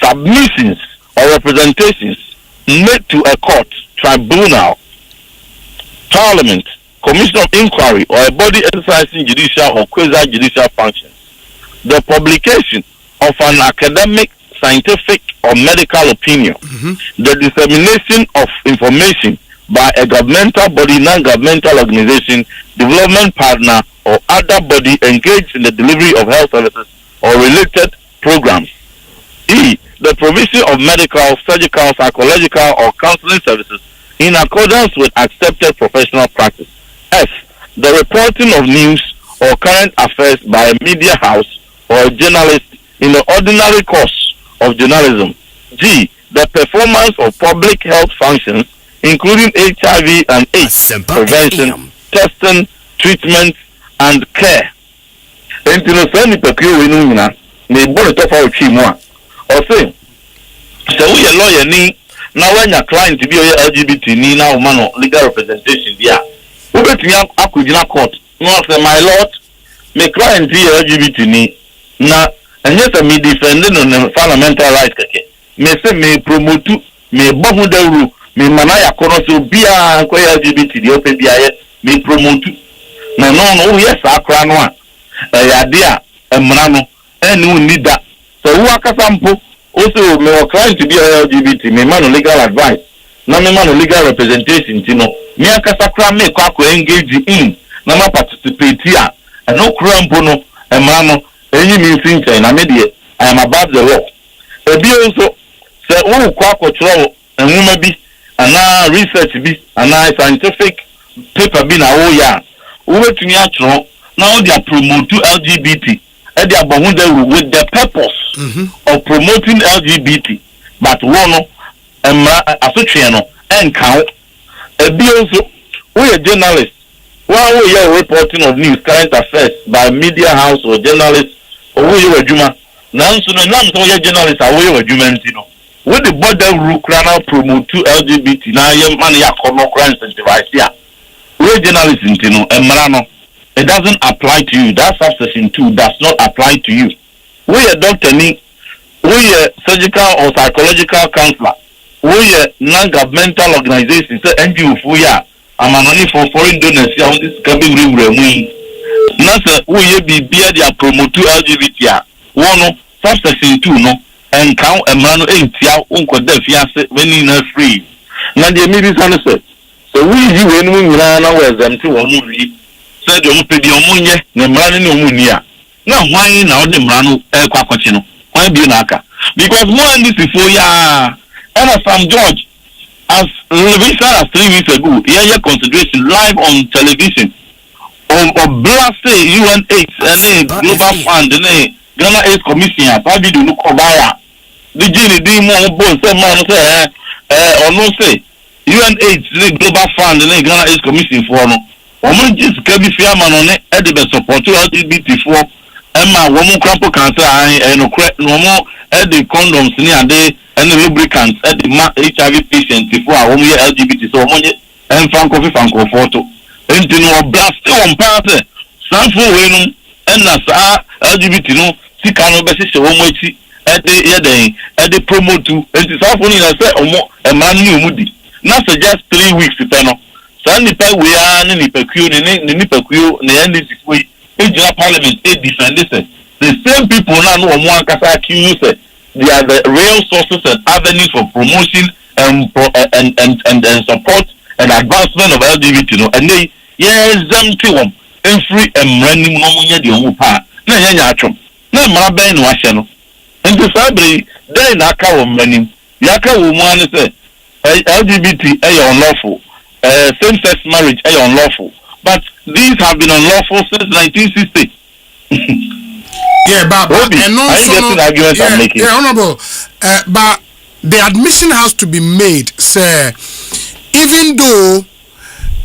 Submissions or representations made to a court, tribunal, parliament, commission of inquiry, or a body exercising judicial or quasi-judicial functions. The publication of an academic, scientific, or medical opinion. The dissemination of information by a governmental body, non-governmental organization, development partner, or other body engaged in the delivery of health services or related programs. E. The provision of medical, surgical, psychological, or counseling services in accordance with accepted professional practice. F. The reporting of news or current affairs by a media house or a journalist in the ordinary course of journalism. G. The performance of public health functions, including HIV and AIDS prevention, testing, treatment, and care. Enti no sa ni pekio we no nyina na ibore to fa otwi mu a. Osei se wo ye lawyer ni na wanya client bi o ye LGBT ni na wo ma no legal representation dia. Wo betumi akogina court. No say my lord, me client bi LGBT ni na enye se me defend no fundamental rights keke. Me se me promote me bohu dawru me manaya kono so bia ko LGBT di ope bia ye me promote na no yes akra no a ya dia emra no eni uni da so wo akasa mpo o se me o client bi LGBT me man legal advice na me man legal representation ti no me akasa kra me ko engage in na ma participate here no kra mpo no emra no enyi mi finche na me de I am above the law ebi also se wo ko akotro enwuma bi ana research bi ana scientific paper bi na wo ya wo betumi atro na wo dia promote LGBT e dia bohunde with the purpose of promoting LGBT but wo no emra asotwe no enkan ebi also we a journalist wo ye reporting of news current affairs by media house or journalist or wo ye adwuma nanso no nam so ye journalist a wo ye adwuma ntino with the border rule crana promote to LGBT na ye man ya kono crime incentivize ya we journalist ntino emra no it doesn't apply to you. That subsection 2 does not apply to you. We a doctor ni we a surgical or psychological counselor we a non-governmental organization say NGO for ya amanoni for foreign donors ya on this can be remwe na say we a bibia dia promote to LGBT ya one subsection 2 no enkan emra no entia unko da fiase when na free na dey me bi say so we yi we no nyina na we exempt wo mu wi said you pay the omunye na mrani ni omuni a na hwan na ode mrano kwa kwachi no hwan bi na aka because more than this before ya and Sam George as we said 3 weeks ago here consideration live on television of blast UN8 and global fund and Ghana AIDS commission as video no kobaya the gene di mo bo say man say ono say UN8 global fund and Ghana AIDS commission for no woman just can be fair man on it the support to LGBT for Emma woman crampo cancer and no more at the condoms near the and the lubricants at the HIV patients before a woman LGBT so money and Franco photo and to know blast on part Sanfo Wenum and Nasa LGBT no Sikano Bessie woman at the promote to and the South Only say a man new moody not just 3 weeks to nipa we are nipa kuo ni nipa kuo na end this way ejira parliament defend this the same people now no omo ankasa accuse they are the real sources and avenues for promotion and support and advancement of LGBT no and they exempt them in free and random no munya de omo pa na nya atwom na mara ben no ahye no nti sabre dey na aka wo manim ya ka wo mu an say LGBT unlawful same-sex marriage is unlawful, but these have been unlawful since 1960. Yeah, but and also honorable, but the admission has to be made, sir. Even though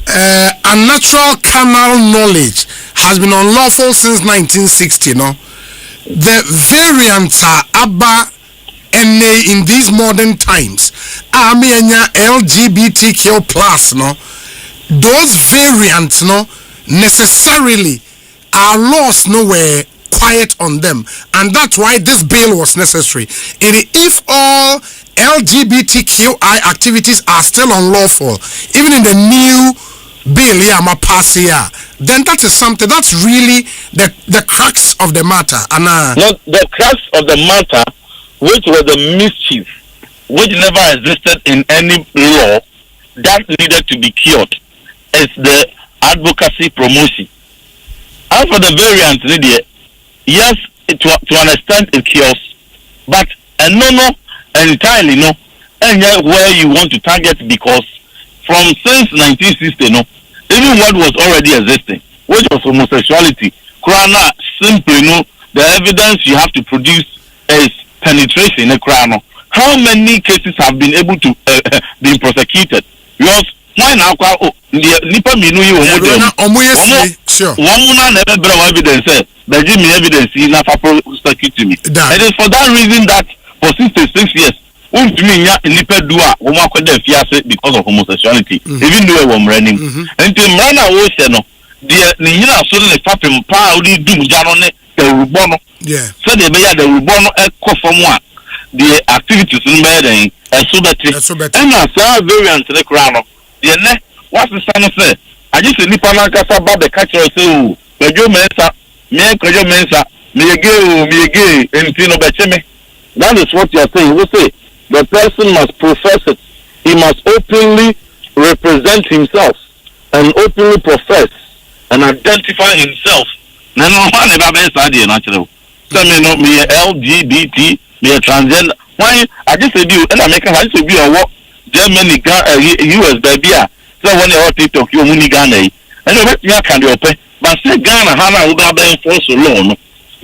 unnatural carnal knowledge has been unlawful since 1960, no, the variants are abba. And in these modern times, LGBTQ plus, no, those variants, no, necessarily are lost nowhere quiet on them, and that's why this bill was necessary. If all LGBTQI activities are still unlawful, even in the new bill then that is something that's really the crux of the matter. And not the crux of the matter, which was the mischief, which never existed in any law that needed to be cured, is the advocacy promotion. As for the variant, yes, to an extent it cures, but no entirely no, and where you want to target, because from since 1960 no, even what was already existing, which was homosexuality, Krana simply no, the evidence you have to produce is penetration in Krana. How many cases have been able to be prosecuted? Because why now? Nipa minu you sure. One never brought evidence. The Jimmy evidence is not prosecute me. It is for that reason that for 66 years, nipa dua because of homosexuality, even though we were running. And the man I was no, the Nina so the Papim Pauli Doom Janone, the Rubono. So they may have the Rubono echo from one. The activities in bed and so better. And I saw variants in the crown. The next, what's the son of say? I just a Nipana Casa about the catcher so, but you mensa, me mensa, me gay, and Tino Becheme. That is what you are saying. You say the person must profess it. He must openly represent himself and openly profess and identify himself. No one ever been studying natural. Some may not be LGBT, be a transgender. Why? I just said you, and I make I just be a what Germany, US, baby. So when you are TikTok, you money Ghana. And I bet you can open. But say Ghana, Hana would have been forced alone.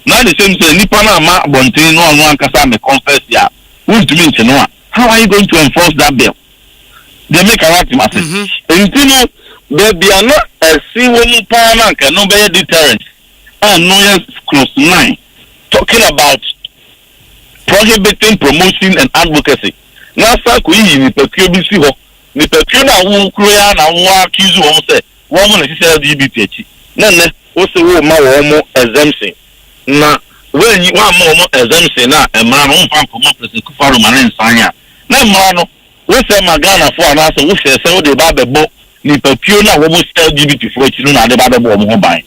Now the same say Nipana Ma Bontino and one Kasame confess ya. Who's to mention what? How are you going to enforce that bill? They make a right message. And you know, they are not a single parliament can no be a deterrent. And no yes close 9 talking about prohibiting promotion and advocacy. Now sa ko yi ni pekio bi si ho. Ni pekio na wo kura na wo accuse wo say wo na say LGBT achi. Na wo say wo ma wo mo exemption. Na when you want more exemption na e ma no mfa ko ma president Kufaru ma nsanya. Na ma no wo say magana for na so wo say wo de ba bebo ni pekio na wo mo say LGBT for achi no na de ba bebo mo ho ban.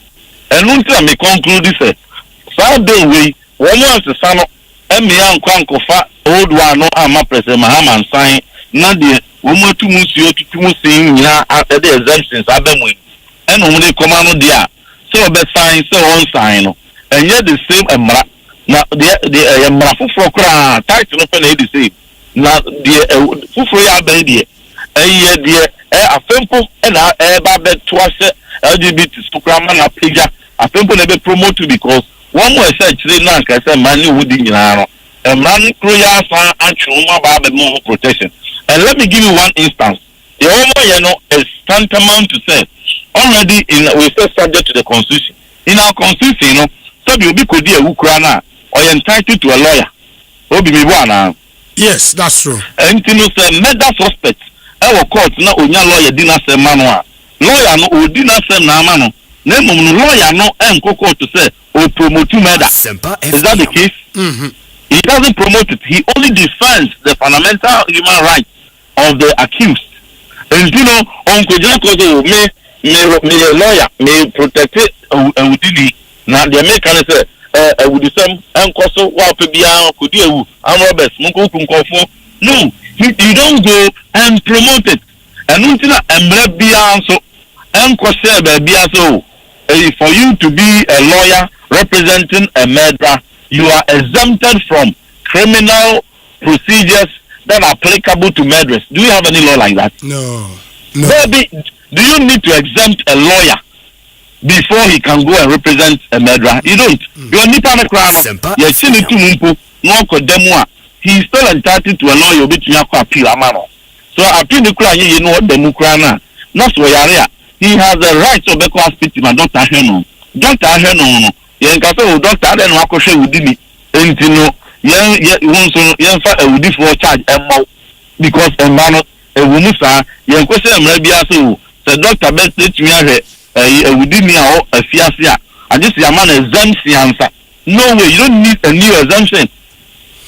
And until me conclude this, so day we want to stand up and me and Kwankofa old one no ama President Mahama sign na the woman to musio to musin ya the exemptions abemwe and when they come on there so be sign so on sign and yet the same emra na the emra for kra title no pen the same na the fufuro ya be there the afempo na ba be toase LGBT sukra na page afempo na be promote because one more search they now can say money would in man kroya san anchuma ba be more protection. And let me give you one instance. The woman is tantamount to say already we still subject to the constitution. In our constitution, so you be could dear Ukraina or entitled to a lawyer. Obi me one. Yes, that's true. And you say murder suspect. Our court na onya lawyer dina say manwa. Lawyer no dina say na mano. Name lawyer no court to say or promote murder. Is that the case? He doesn't promote it. He only defends the fundamental human rights of the accused. And you know, Uncle Jacob me lawyer may protect it within now the American say with the same so what could be could you Roberts no, you don't go and promote it. And until so for you to be a lawyer representing a murderer, you are exempted from criminal procedures that are applicable to murderers. Do you have any law like that? No. Maybe, do you need to exempt a lawyer before he can go and represent a murderer? You don't. You are nipa na crown. You're still to mumpo. No kodemwa. He is still entitled to a lawyer between you appeal amano. So appeal the crown. You know what the mukrana. Not so yarea. He has the right to be hospital and Dr. Heno. Dr. Heno. Yen kaso doctor den wakoshe udimi entino yen wonso yen fa udi for charge emma because emma no ewumusa yen kwese emra bia so the doctor best let me ahwe udimi a o afiase a agesi ama na exemption ansa No way. You don't need a new exemption.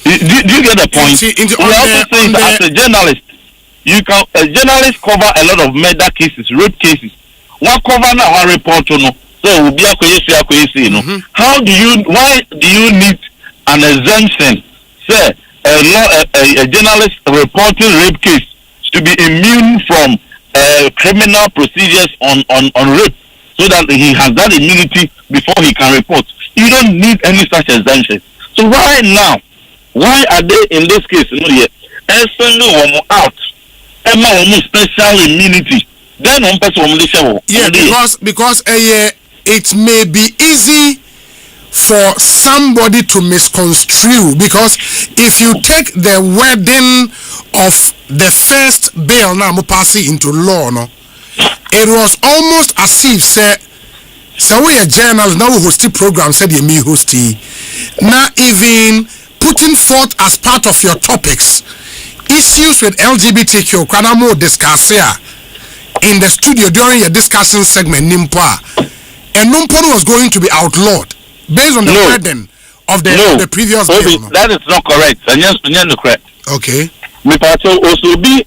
Do you get the point? We also say that as a journalist, a journalist cover a lot of murder cases, rape cases. What cover now? One report no. So we'll be Why do you need an exemption? Say a journalist reporting rape case to be immune from criminal procedures on rape, so that he has that immunity before he can report. You don't need any such exemption. So why now? Why are they in this case? Sending out, special immunity. Then on person because it may be easy for somebody to misconstrue, because if you take the wording of the first bill now passing into law, no, it was almost as if so we a journalist now we host program said you me hosty now even putting forth as part of your topics issues with LGBTQ can more discuss here in the studio during your discussion segment Nimpa, and Numpon was going to be outlawed based on the wording of the previous bill. No? That is not correct. And yes, correct. Okay. Me also be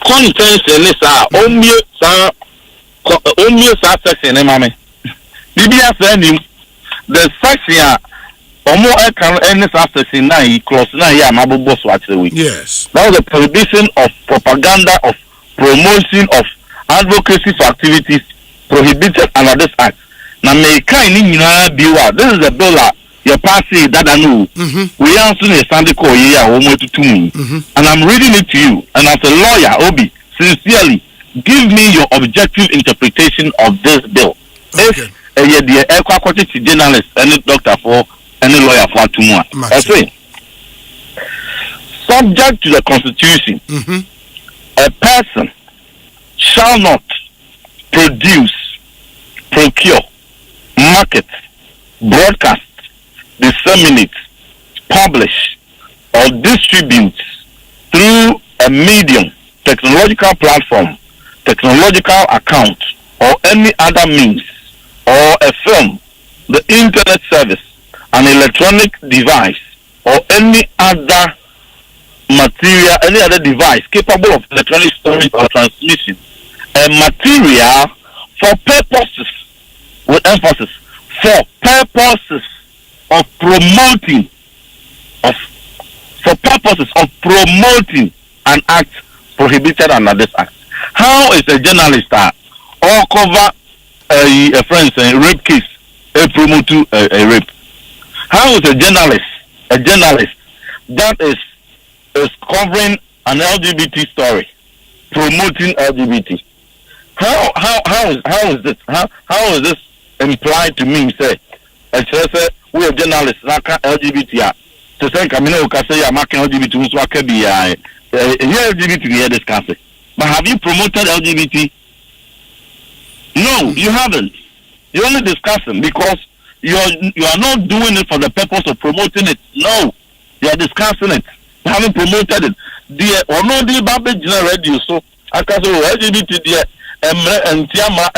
contention is only section mame. Bibia say the section omo can any section 9 clause 9 ya mabobo so actually. Yes. That was the prohibition of propaganda, of promotion of advocacy for activities prohibited under this act. Now, may kind in bill. This is a bill that you pass it that I know. We answer a Sunday call here, almost to me, and I'm reading it to you. And as a lawyer, Obi, sincerely, give me your objective interpretation of this bill. Okay. If the equity journalist, any doctor for any lawyer for tomorrow, I say, subject to the Constitution, a person shall not produce, procure, market, broadcast, disseminate, publish, or distribute through a medium, technological platform, technological account, or any other means, or a film, the internet service, an electronic device, or any other material, any other device capable of electronic storage or transmission, a material for purposes, with emphasis, for purposes of promoting, an act prohibited under this act. How is a journalist or cover a friend saying rape case, a promote to a rape? How is a journalist that is covering an LGBT story, promoting LGBT? How is this implied to me? Say, we are journalists, not LGBT. To say, Camino Cassia, marking LGBT, so I can be LGBT here discussing. But have you promoted LGBT? No, you haven't. You're only discussing because you are not doing it for the purpose of promoting it. No, you are discussing it. You haven't promoted it. The or no the Babbage radio. So I can say LGBT and Tiama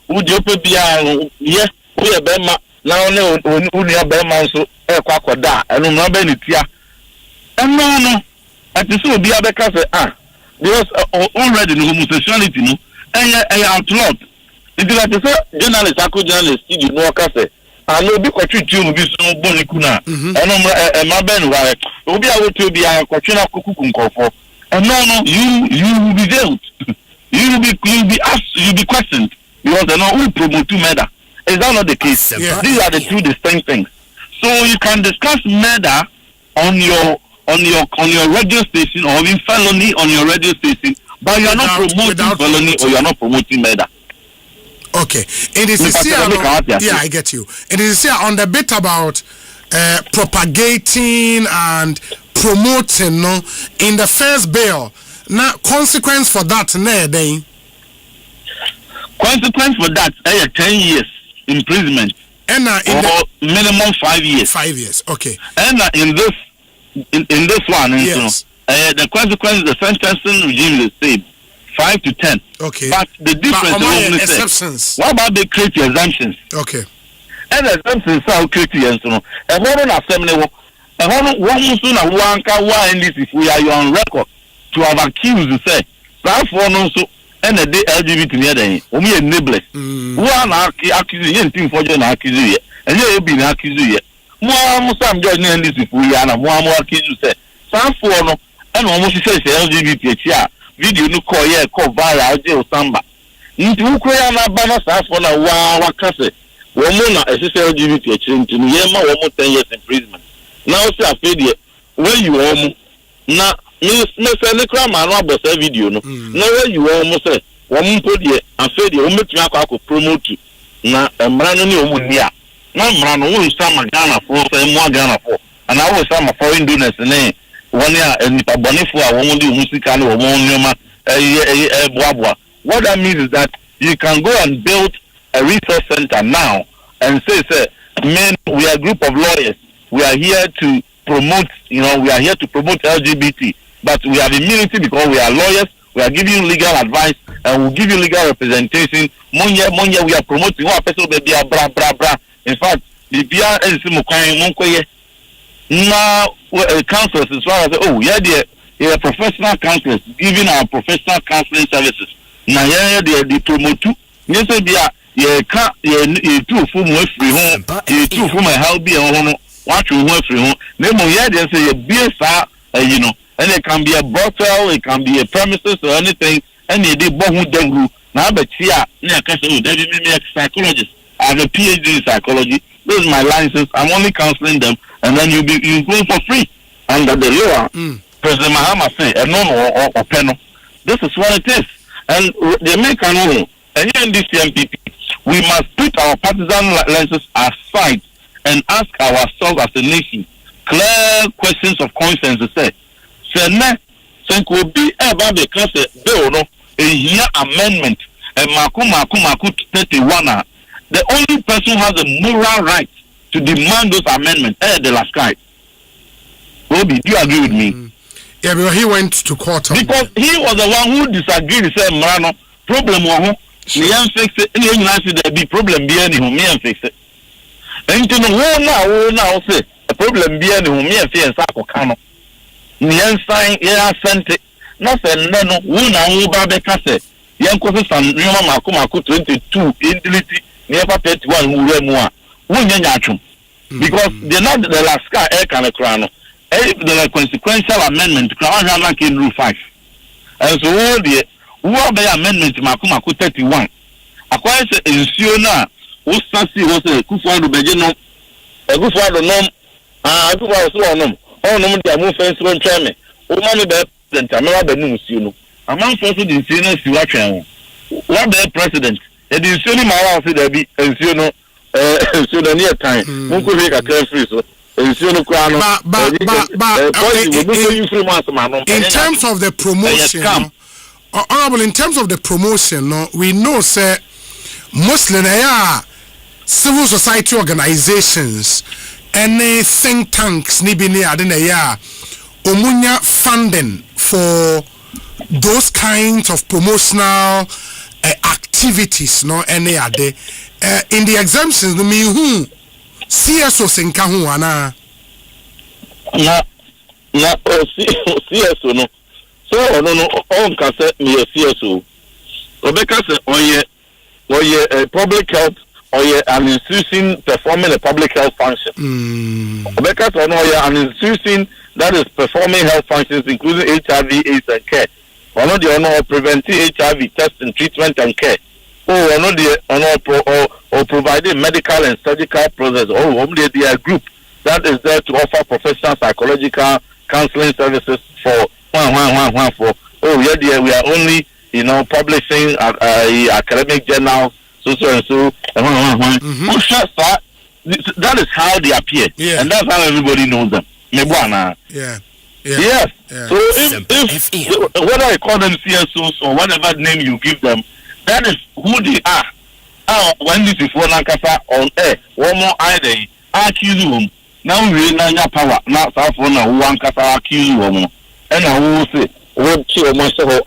would you put yes, we are Bema now only a Bema so Quacoda and no Benitia. And no. At the so be a because because already the homosexuality no and outlawed. It is like a journalist, journalist, you know, I know be treat you be so bonicuna. And my ben why will be able to be a Cochina Kukunko. And no, you will be veiled. You will be asked, you will be questioned because they know who promote to murder. Is that not the case? Yeah. These are the two distinct things. So you can discuss murder on your radio station or even felony on your radio station, but you are not promoting felony or you are not promoting murder. Okay, it is here. Yeah, I get you. It is here on the bit about propagating and promoting. No, in the first bill, now consequence for that, then. Consequence for that, 10 years imprisonment, and or minimum 5 years. 5 years, okay. And in this one, yes. The consequence, the sentencing regime is the same. 5 to 10. Okay. But the difference is exceptions. what about the create exemptions? Okay. and exemptions are created and so on. A whole assembly, a whole one soon and one can why this if we are on record to have accused say that for no so and a day LGBT near the only a nibbles. One accusing thing for John accusing and you have been accusing more some joining this if we are more accused say some for no and almost says LGBT video no call yeah call viral jail samba. Into Ukraine banner for na wa kase woman na essential LGBT change no yema woman 10 years imprisonment now say afedie when you woman na me say ne kra ma no abosa video no na when you woman say woman podie afedie woman tumi akọ promote na mra no ne woman ni a na mra no wo sama Ghana for say mo Ghana for and I was some foreign donors ne one ya nipa bonefo a woman di musika no woman nyoma boaboa. What that means is that you can go and build a resource center now and say, men, we are a group of lawyers. We are here to promote, we are here to promote LGBT, but we have immunity because we are lawyers. We are giving you legal advice and we'll give you legal representation. Monye, we are promoting one person baby bra. In fact, the Bia is Monkoye. Now, counselors as far as you're professional counselors giving our professional counseling services. Na the promote yes be ka two from free home two from my help be on what you want free home name dey say be sa and it can be a brothel, it can be a premises or anything and they bohu dengru na be tia na ka say dey be me psychologist. I have a PhD in psychology. This is my license. I'm only counseling them and then you go for free under the law. President Mahama say or penal. This is what it is. And the American rule, and here in this MPP, we must put our partisan lenses aside and ask ourselves as a nation clear questions of conscience to say, could be about the class bill, a year amendment, and Maku 31. The only person who has a moral right to demand those amendments is the last guy. Obi, do you agree with me? Yeah, because he went to court. Because he was the one who disagreed. He said, Marano, problem was me and fix it. And you there be problem be any whom me and fix it. And to know now say a problem be any whom me and fix Sako Kano. Me and sign, yeah, sent it. Nothing, no, who now who Babeka said, Yanko San Yama Maku 22, intility, never 31, who were more. Who Yachum. Because they're not the last guy, air can a crown. The consequential amendment in Rule 5. And so who are the amendment to Maku 31? Acquire Insiona, who Sassi was a Kufuado Begino, a Kufuado nom, I do also nom, all nom the move fence from Chame, who money bear than Tamara Benusiano. Among first in Sina Siwacha, what the president, and the Sunni Mara said there be Insiano, so the near time, who could make a clear free so. In terms of the promotion, honorable, in terms of the promotion, we know, say, Muslim civil society organizations, any think tanks, Nibini Adenaya, Omunya funding for those kinds of promotional activities, any other in the exemptions, no me who. CSO senka hu ana na CSO no so no on ka say me CSO obeka say oye public health oye an institution performing a public health function obeka say no oye an institution that is performing health functions including HIV, AIDS and care one of the preventing HIV testing, treatment and care or providing medical and surgical process. Only they are a group that is there to offer professional psychological counseling services for we are only publishing academic journals so that is how they appear, and that's how everybody knows them. Yes. So if whether I call them CSOs or whatever name you give them, that is who they are. When this is one ankasa on air, one more either accuse them. Now we na power. Now South one who ankasa accuse them. And I will say, what you must have a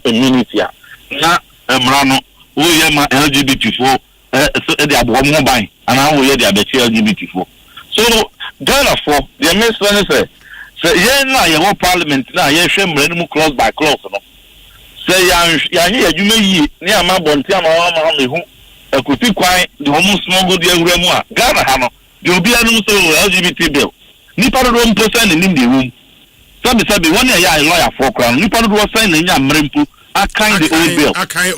immunity. Now Mrano, who are my LGBT for so they are one more by and how we are the LGBT for. So, therefore, the minister say, yeah, your parliament now, you shame close by close. Say, you may near my bontiama, who could be quiet, the almost small good year, Ghana Hammer, there will be a new LGBT bill. Nipa do 1% in the room. Sabi 1 year lawyer for crown. Nipa do sign in your mrempu. I kind the old bill.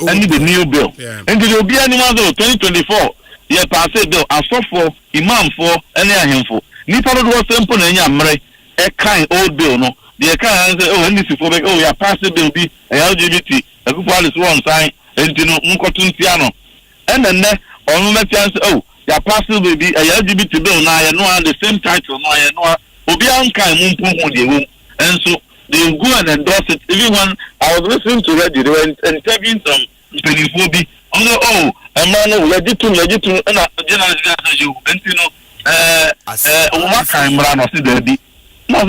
And the new bill. And there will be anyone 2024. Yeah, pass a bill. I saw for imam for any him for. Nipa do simple in your mre. A kind old bill no. The kind say oh and this is for oh yeah pass the bill be LGBT. A good is one sign and you know uncotuntiano. And then on my chance oh ya pass the baby a LGBT bill now you know the same title now you know obi an kan mumpu the room. And so they go and endorse it. Even when I was listening to Reggie, they were interviewing some Pennyphobia. Oh, a man legit and a general you, and you know, what kind of run see there be. Now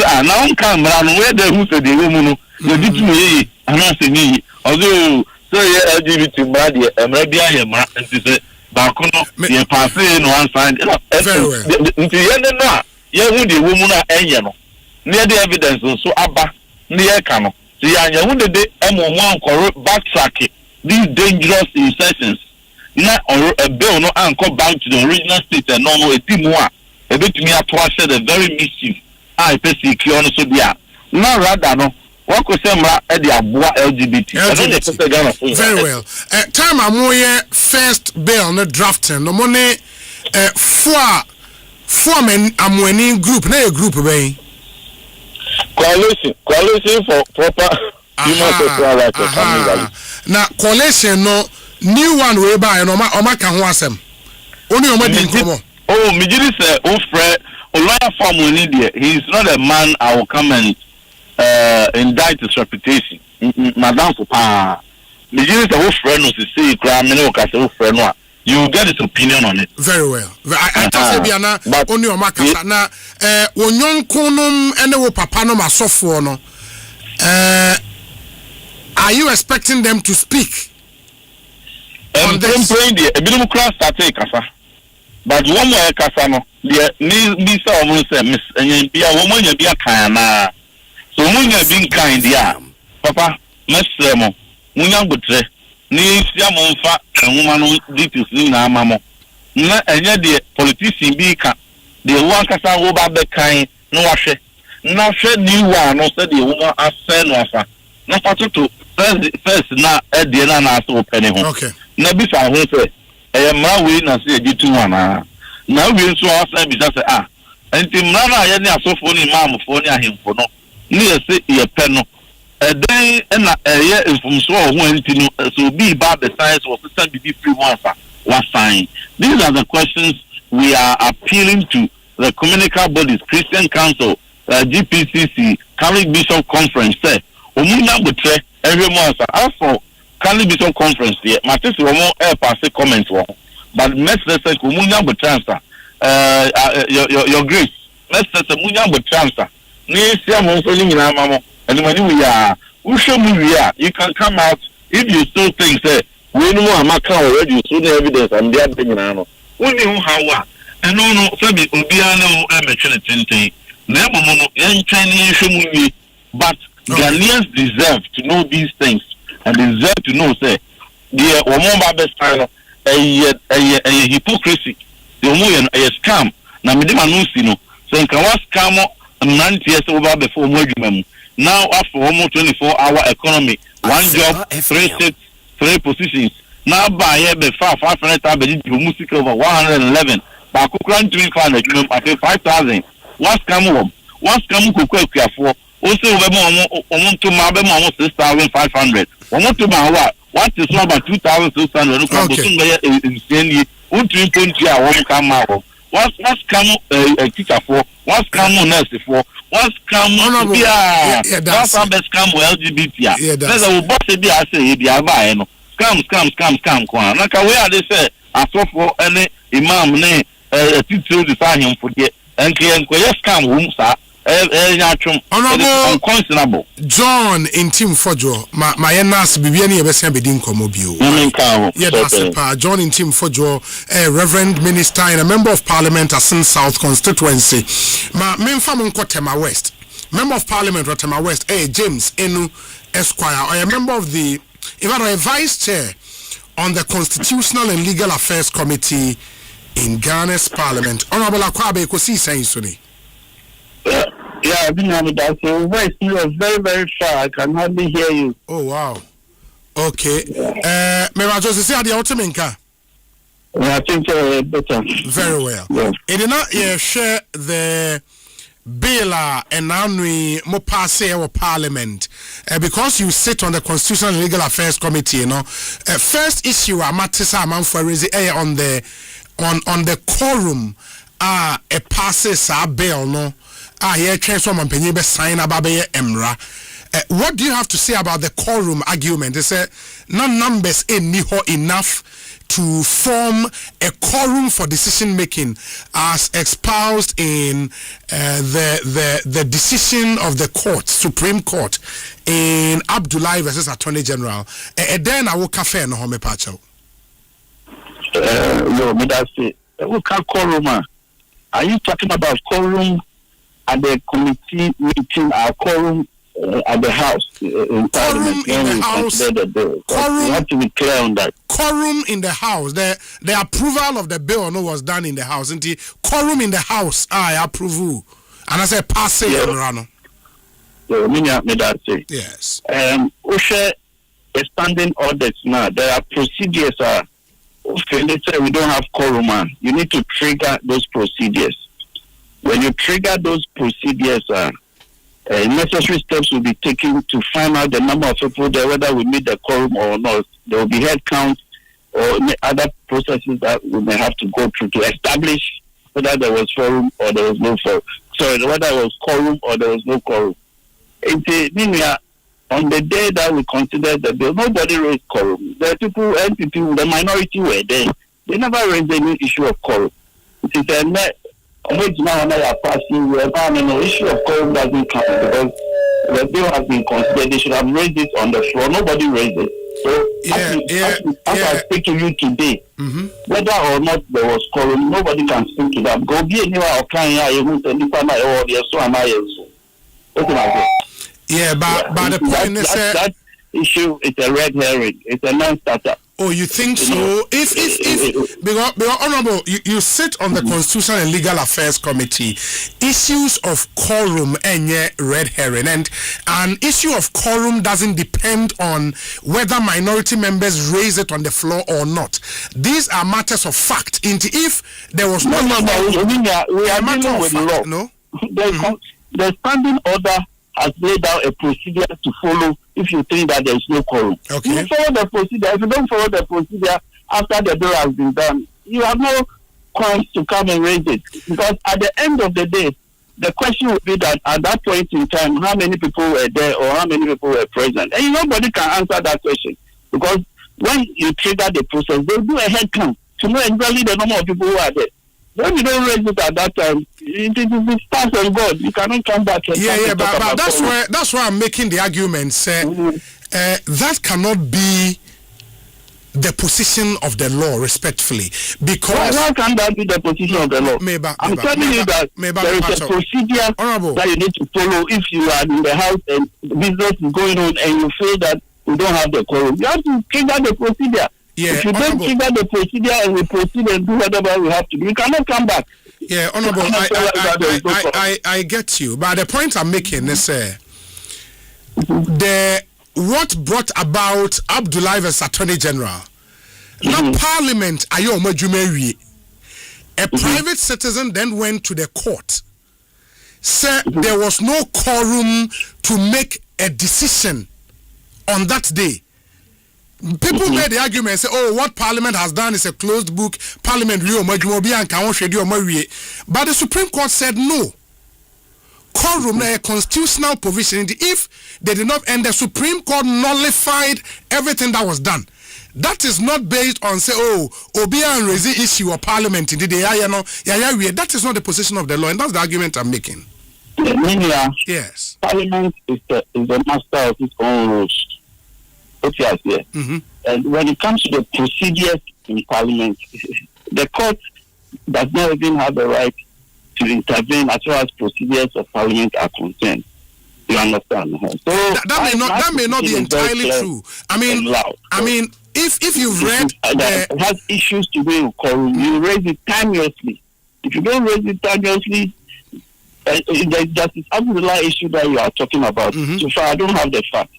come run where the who said the woman, legit me, and I say me, although, so yeah, LGBT body, and maybe I am, and she said, Bacono, you're passing one side. Into the end of that, yeah, would the woman are near the evidence so abba near cano. So ya wounded the M1 backtrack these dangerous insertions. Not or a bill no anchor back to the original state and no a team one. A bit me at once said a very mischief. I persecute on so dia. Now rather no what could say at the Abua LGBT. Very well. Time I'm first bill no drafting no money four men I'm winning group na a group way. Coalition for proper human sexual rights. Now coalition no new one way by no ma kan ho asem. Only o ma din komo. Oh, Mijiri say o frɛ o lawyer form we need there. He is not a man I will come and indict his reputation. Madam for pa. Mijiri say o frɛ no say kra me no ka say o frɛ no. You get his opinion on it. Very well. I just say biana only o makasa na wonyonkunum ene wo papa no masofo no. Are you expecting them to speak? I'm praying the ebinom class start kasa. But one more kasa no, the ni say omo say miss enye bia wo mo nya bia kan na. So mo nya bin kan dia. Papa, mesre mo. Munya botre. Ni sia mo mfa enwoma no details ni na amamo na enye de politician bi ka de one kasa wo ba be kan no wahwe na hwe ni wa no se de wo asen no afa na fatoto first na e de na na so pene ho okay na bi sa ho se e mra we na se ejitu wana na we nso asan bi sa se enti mra na ye ni asofo ni mamfo ni ahemfo no ni ye se ye pe no then na information ho enti no so be about the science was system be free one sign. These are the questions we are appealing to the communicable bodies, Christian Council, GPCC, Catholic Bishop Conference. Say, omunya botre every month. As for Catholic Bishop Conference, yeah, my sister will more pass comments one. But next lesson, omunya botre your grace. Next lesson, omunya botre. Ni sia mo so ni na mamo. And when we are, you can come out if you still think that we know I'm already so the evidence and they are bringing on. We know how and no, Fabi, Obiano, Emerson, Never young Chinese, but Ghanaians deserve to know these things and deserve to know, say, the Omomba style a hypocrisy, the Omoyan a scam. Namidima Nusino, saying, can was scam 90 years over before Mojumem. Now, after almost 24-hour economy, one job, 3 states, 3 positions. Now, by here, the 500 music over 111. But Kukran 300, I pay 5,000. What's come home? What's come to for? Also, we to my almost 6,500. We want to my what is about 2,600? Okay. Won't come out. What's come a teacher for? What's come on nurse for? What's come on that's how best come LGBT. There's a boss be I say be I no. Scam. Like where they say I saw for any imam ne teacher design him for the and scam room sir. Honorable unconscionable. John in Team Fojo, my enas Bibiani Ebesia Bedin Komobio. Yeah, John in Team Fojo, a Reverend Minister and a Member of Parliament Asin South Constituency. Memfa Munkotema West. Member of Parliament Rotema West, James Enu Esquire, or a member of the a Vice Chair on the Constitutional and Legal Affairs Committee in Ghana's Parliament. Honorable Akwabe Ekosiise Suni. Yeah, I've been having that. So, voice you are very, very far. I can hardly hear you. Oh, wow. Okay. May I just say the ultimate car? I think better. Very well. Yes. It did not share the bill and now we mo pass our parliament because you sit on the Constitutional and Legal Affairs Committee, you know. First issue Matisa Manfrezi on the quorum a passes a bill no here transfer mampenye be sign ababe emra. What do you have to say about the quorum argument? They say no numbers enough to form a quorum for decision making as espoused in the decision of the court, Supreme Court in Abdullahi versus Attorney General. Then I will cafe no home pacho. No, me that's it. We can quorum. Are you talking about quorum at the committee meeting or quorum at the house in Parliament? In the house. Quorum, you have to be clear on that. Quorum in the house. The approval of the bill no was done in the house. And the quorum in the house, I approve. And I say pass it, Rano. So, me that say. Yes. Osei standing orders now. There are procedures. Okay, let's say we don't have quorum. You need to trigger those procedures. When you trigger those procedures, necessary steps will be taken to find out the number of people there, whether we meet the quorum or not. There will be head count or other processes that we may have to go through to establish whether there was quorum or there was no quorum. Sorry, whether there was quorum or there was no quorum. On the day that we considered the bill, nobody raised quorum. The people, NPP, the minority were there. They never raised any issue of quorum. It is a original issue of quorum doesn't count because the bill has been considered. They should have raised it on the floor. Nobody raised it. So, as I speak to you today, whether or not there was quorum, nobody can speak to that. Go be anywhere or can but the point is that issue is a red herring. It's a non-starter. Oh, you think so? If because Honorable, you sit on the Constitutional and Legal Affairs Committee, issues of quorum and red herring, and an issue of quorum doesn't depend on whether minority members raise it on the floor or not. These are matters of fact. If there was no, we are dealing with law. No, the standing order has laid out a procedure to follow if you think that there is no quorum. Okay. You follow the procedure. If you don't follow the procedure after the bill has been done, you have no grounds to come and raise it. Because at the end of the day, the question would be that at that point in time, how many people were there or how many people were present? And nobody can answer that question. Because when you trigger the process, they'll do a head count to know exactly the number of people who are there. When you don't raise it at that time, it is passed on God. You cannot come back. But that's why I'm making the argument. That cannot be the position of the law, respectfully, because how can that be the position of the law? I'm telling you that there is a procedure that you need to follow if you are in the house and business is going on and you feel that you don't have the quorum. You have to trigger the procedure. Yeah, if you don't trigger the procedure and we proceed and do whatever we have to do, we cannot come back. Yeah, Honorable, I get you. But the point I'm making is what brought about Abdullahi as Attorney General. Now Parliament, a private citizen then went to the court, said there was no quorum to make a decision on that day. People made the argument, say, oh, what Parliament has done is a closed book. Parliament, but the Supreme Court said no. Quorum, a constitutional provision. If they did not, and the Supreme Court nullified everything that was done. That is not based on, say, oh, Obia and Rezi issue or Parliament. That is not the position of the law, and that's the argument I'm making. Yes. Parliament is the master of its own rules. Okay, mm-hmm. And when it comes to the procedures in Parliament, the court does not even have the right to intervene as far as procedures of Parliament are concerned. You understand? So that may not be entirely true. I mean, if you've read it has issues to do with quorum, you raise it timelessly. If you don't raise it timelessly, there's this Abdullah issue that you are talking about. Mm-hmm. So far, I don't have the facts.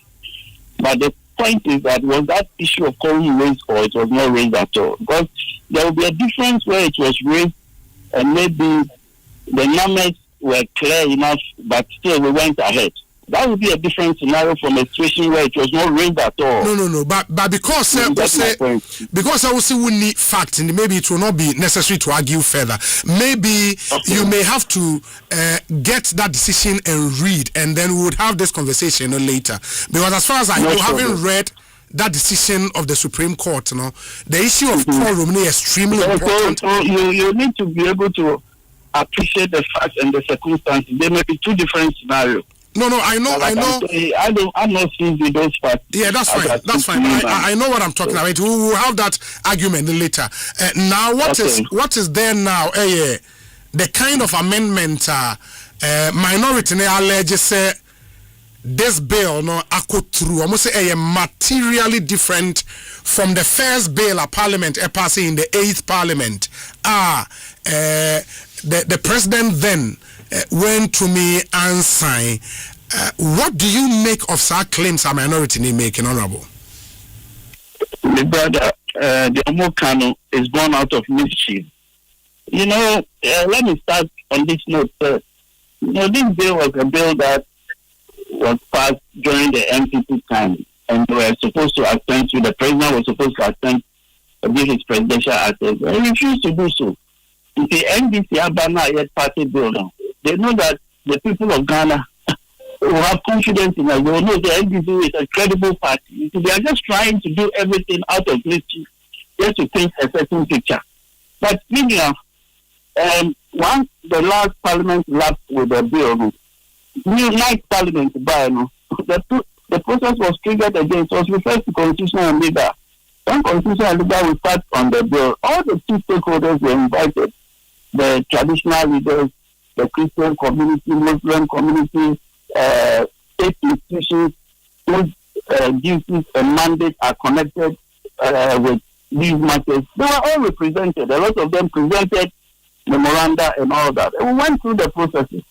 But the point is that was that issue of quorum raised or it was not raised at all? Because there will be a difference where it was raised and maybe the numbers were clear enough, but still we went ahead. That would be a different scenario from a situation where it was not raised at all. No. But because I will say we need facts, and maybe it will not be necessary to argue further. Maybe you may have to get that decision and read, and then we would have this conversation later. Because as far as I know, having read that decision of the Supreme Court, the issue of quorum is extremely important. So you need to be able to appreciate the facts and the circumstances. There may be two different scenarios. No, I know. I'm not seeing those facts. Yeah, that's fine. I know what I'm talking about. We will have that argument later. Now, what is there now? The kind of amendment minority alleges say this bill akko through. I must say materially different from the first bill a parliament passing in the 8th parliament. The president then went to me and signed. What do you make of such claims a minority making, Honorable? The brother, the Omokano is born out of mischief. Let me start on this note first. This bill was a bill that was passed during the MPP time, and we were supposed to attend to, the president was supposed to attend to give his presidential address. He refused to do so. If the NDC Abana yet party bill now, they know that the people of Ghana will have confidence in us. They will know the NDC is a credible party. They are just trying to do everything out of mischief just to paint a certain picture. But meanwhile, once the last parliament left with the bill, new night parliament the process was triggered again. It was referred to constitutional and legal. When constitutional and legal will start on the bill, all the key stakeholders were invited. The traditional leaders, the Christian community, Muslim community, state institutions whose duties and mandates are connected with these matters. They were all represented. A lot of them presented memoranda and all that. And we went through the processes.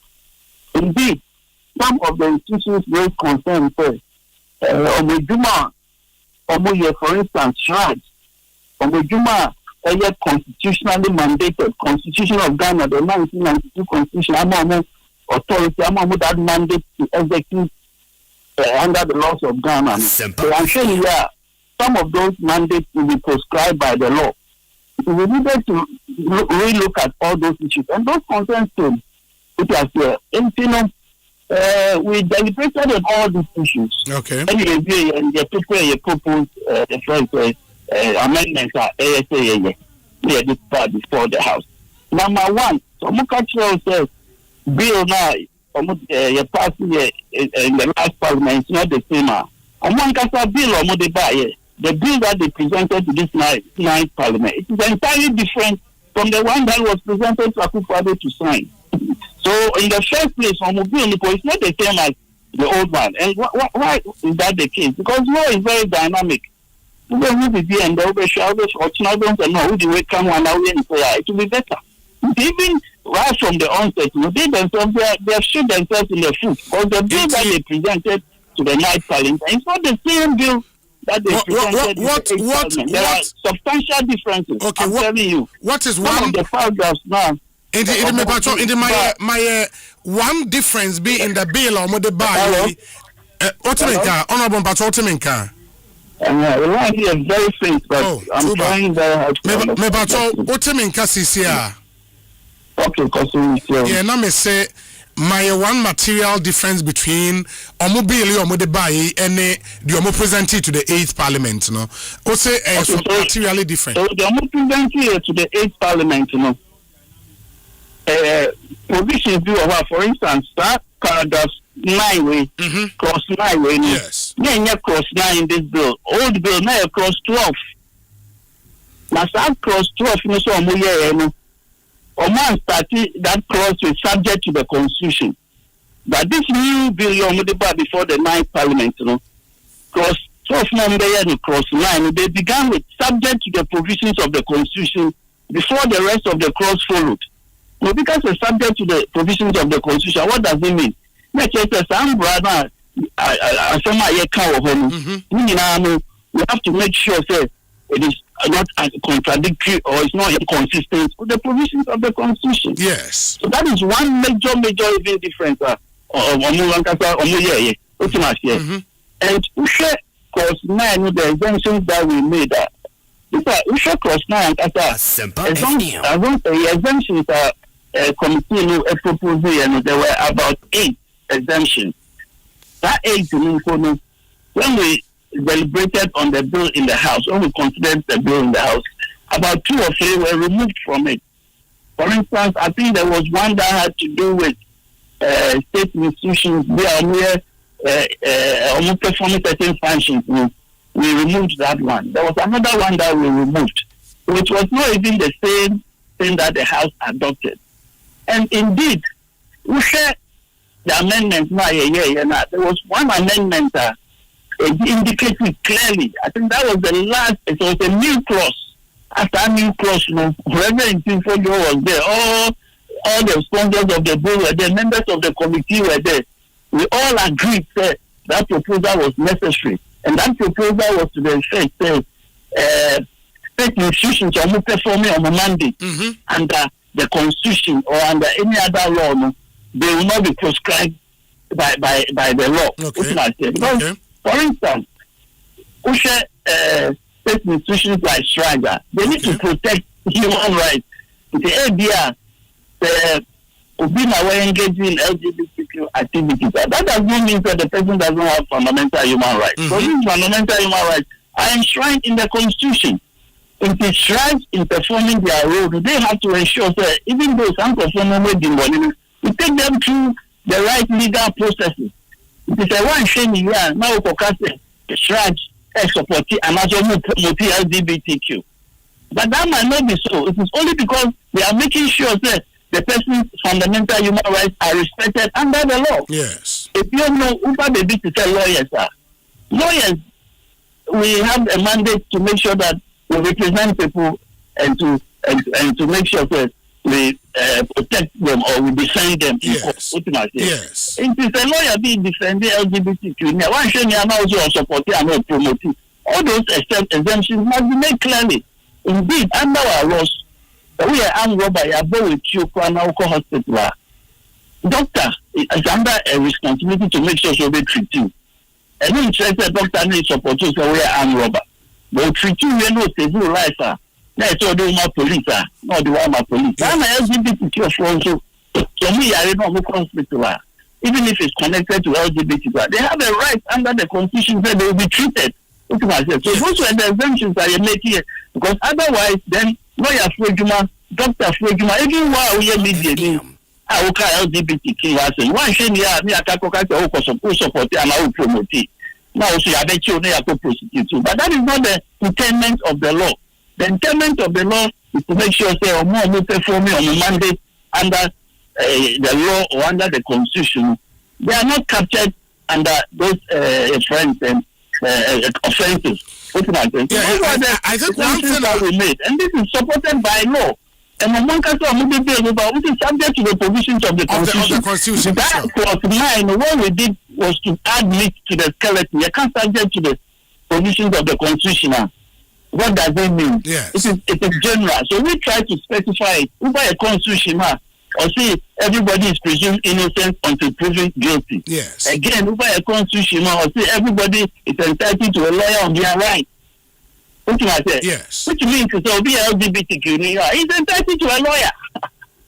Indeed, some of the institutions raised concern first. For instance, shrines. Constitutionally mandated Constitution of Ghana, the 1992 Constitution, authority, that mandate to execute under the laws of Ghana. So I'm saying some of those mandates will be prescribed by the law. So we needed to relook at all those issues, and those concerns came. We deliberated on all these issues. Okay. And the people proposed the first amendments are ASA before the House. Number one, so Mukacho says bill now you passed in the last parliament, it's not the same. Bill the bill that they presented to this ninth parliament, it is entirely different from the one that was presented to Akufo-Addo to sign. So in the first place, it's not the same as the old one. And why is that the case? Because law is very dynamic. It will be better. Even right from the onset, they have shot themselves in the foot. Because the bill that they presented to the night parliament, it's not the same bill that they presented to the parliament. There are substantial differences. Okay, I'm telling you. What is some one of the paragraphs now? My one difference be in the bill or the buy. Honorable Batotiminka. The line here is very faint, but I'm trying very hard. Okay, because yeah, now me say my one material difference between Omobili or Modebai and the Omo presented to the 8th parliament, materially different. So the Omo presented to the 8th parliament, provisions do over, for instance, that paragraph 9 way, cross 9 way. Yes. Yeah, cross 9 in this bill. Old bill, now cross 12. Now, that cross 12, no, so man started that clause is subject to the constitution. But this new bill you before the 9th parliament, clause 12 number and clause 9, they began with subject to the provisions of the constitution before the rest of the clause followed. No, because it's subject to the provisions of the constitution, what does it mean? Let's say some brother we have to make sure that it is not contradictory or it's not inconsistent with the provisions of the constitution. Yes. So that is one major even difference and we share clause 9 with the exemptions that we made. We share clause 9 Asempa exemptions are committee a proposal and there were about 8 exemptions. That 8 when we deliberated on the bill in the House, when we considered the bill in the House, about 2 or 3 were removed from it. For instance, I think there was one that had to do with state institutions. They are almost performing certain functions. We removed that one. There was another one that we removed, which was not even the same thing that the House adopted. And indeed, we share the amendments now. There was one amendment it indicated clearly. I think that was the last. It was a new clause. After a new clause, Reverend Tinfodio was there. All the sponsors of the bill were there. Members of the committee were there. We all agreed that proposal was necessary, and that proposal was to the effect that state institutions are not performing on a mandate under the constitution or under any other law. They will not be prescribed by the law. Okay. For instance, state institutions like Shriver, they need to protect human rights. The ABR, we're engaging in LGBTQ activities. That does not mean that the person doesn't have fundamental human rights. So these fundamental human rights are enshrined in the Constitution. It is enshrined in performing their role. They have to ensure that even though some performers may be money, we take them through the right legal processes. It is a one shame here now for Shraj support and also multi LGBTQ. But that might not be so. It is only because they are making sure that the person's fundamental human rights are respected under the law. Yes. If you know, Uber baby to tell lawyers, lawyers, we have a mandate to make sure that we represent people and to make sure that we protect them or we defend them. Yes. Yes. It is a lawyer being defending LGBTQ. One shame you are not also supporting and not promoting. All those exemptions must be made clearly. Indeed, under our laws, we are armed robber, you are born with you, hospital. Doctor is under a responsibility to make sure they treat you. And when interested doctor needs support you, so we are armed robber. But treat you, we know save your life. That's all the more police, not the one police. I'm a LGBTQ also. So me, I don't know hospital. Even if it's connected to LGBT, they have a right under the constitution that they will be treated. So those were the exemptions that you make here. Because otherwise, then lawyer Frejuma, doctor Frejuma, even while we are media, I will call LGBTQ. One shame here, me a support and I will promote it. Now, so I bet you they are prosecuted too. But that is not the intent of the law. The intent of the law is to make sure say more performing on a mandate under the law or under the constitution. They are not captured under those friends and offenses. I think one thing that we made, and this is supported by law. And among us, which is subject to the provisions of the constitution. That clause 9, what we did was to add meat to the skeleton. You can't subject to the provisions of the constitution. What does it mean? Yes. It is general. So we try to specify it. We buy a constitution, or see everybody is presumed innocent until proven guilty. Yes. Again, we buy a constitution, or see everybody is entitled to a lawyer on their right. What do I say? Yes. Which means to be LGBTQ, he's entitled to a lawyer.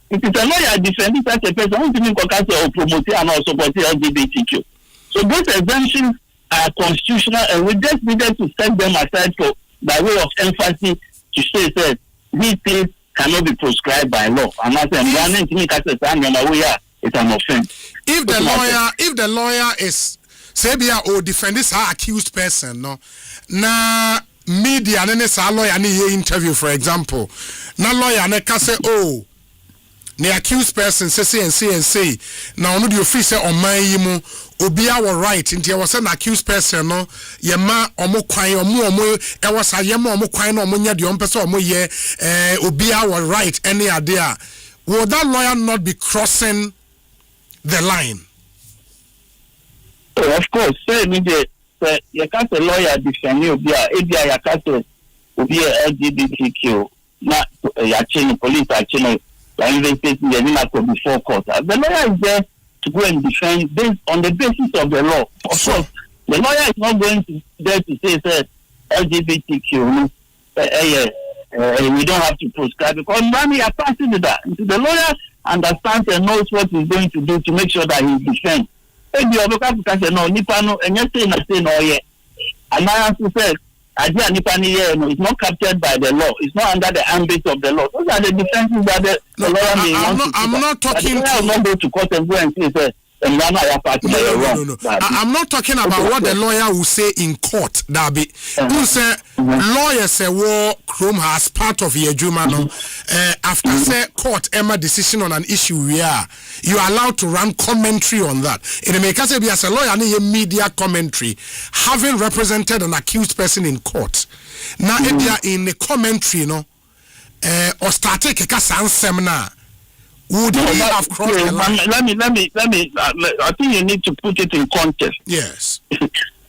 It is a lawyer defending such a person who didn't or promote and also support LGBTQ. So those exemptions are constitutional, and we just needed to set them aside for by way of emphasis to say that these things cannot be prescribed by law. And I said, it's an offense. If the lawyer is say be or defend this accused person, no, na media and a lawyer ni interview, for example, na lawyer ne ka say oh. The accused person say now no the officer on my yimu obi our right nti e was an accused person no ye ma omo kwan omo e was ayema omo kwan no omo nya de ompese omo ye obi our right any idea would that lawyer not be crossing the line? Oh, of course say me the you can't a lawyer defend obi you can't obi LGBTQ na ya change police action investigation before court. The lawyer is there to go and defend based on the basis of the law. Of course, the lawyer is not going to there to say LGBTQ. We don't have to prescribe because money are passing to that. The lawyer understands and knows what he's going to do to make sure that he defends. If the advocate can say no, Nipano, and you're saying no yet. And I have to say, it's not captured by the law. It's not under the ambit of the law. Those are the defenses that the lawyer may want to I'm not talking to not go to court and go and say, no. I'm not talking about what the lawyer will say in court. Darby, who say lawyer say war Chrome has part of your jumano. After say court Emma decision on an issue, you are allowed to run commentary on that. In the make say be as a lawyer, need media commentary, having represented an accused person in court. Now if they are in the commentary, no, or start a seminar. Would you have crossed the line? Let me. I think you need to put it in context. Yes.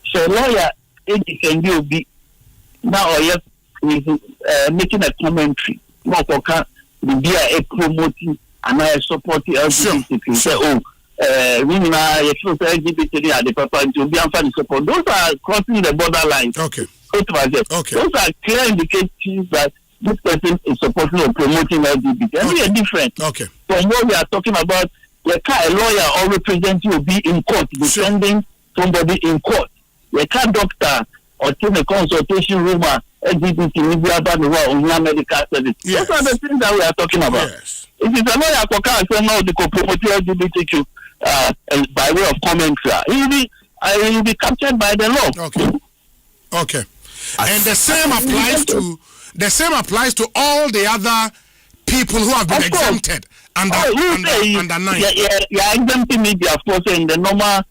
So, lawyer, can you be now or yes, making a commentary? Not for be a promoting and I support the LGBT. Say, women are LGBT are the papa to be unfair support. Those are crossing the borderline. Okay. Okay. Those are clear indications that this person is supporting or promoting LGBT. And we are different. Okay. From what we are talking about, a lawyer or representative will be in court defending somebody in court. A doctor or in a consultation room LGBT media about the world on medical service. Yes. Those are the things that we are talking about. Yes. If it's a lawyer for say no, they could promote LGBTQ by way of commentary, he will be captured by the law. Okay. And the same applies to all the other people who have been exempted under 9. Yeah, exempting media, of course, in the normal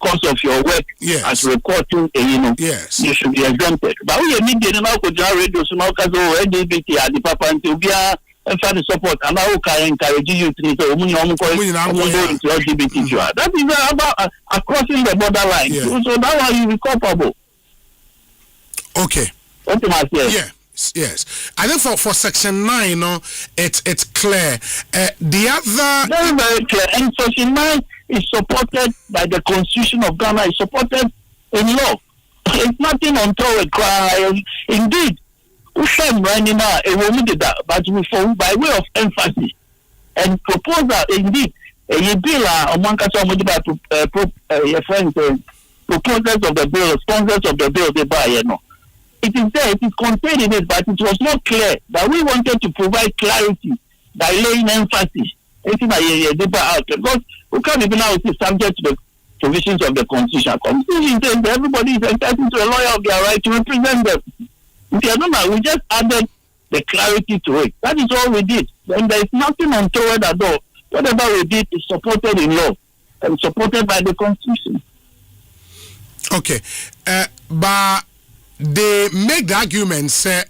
course of your work as recording, you should be exempted. But we need to know radio, so now because LGBT are the papa and to be a support, and I will encourage you to into LGBTQ. That is about crossing the borderline. So that's why you be culpable. Okay. Yes. I think for section 9, it's clear. The other very clear. And section 9 is supported by the Constitution of Ghana. It's supported in law. It's nothing untoward. Indeed, we shall running now. But by way of emphasis and proposal, indeed, a bill among us proposals of the bill, sponsors of the bill, they buy. It is there, it is contained in it, but it was not clear that we wanted to provide clarity by laying emphasis. Because we can't even now see subject to the provisions of the Constitution. Constitution says that everybody is entitled to a lawyer of their right to represent them. We just added the clarity to it. That is all we did. And there is nothing untoward at all. Whatever we did is supported in law and supported by the Constitution. Okay. But they make the argument say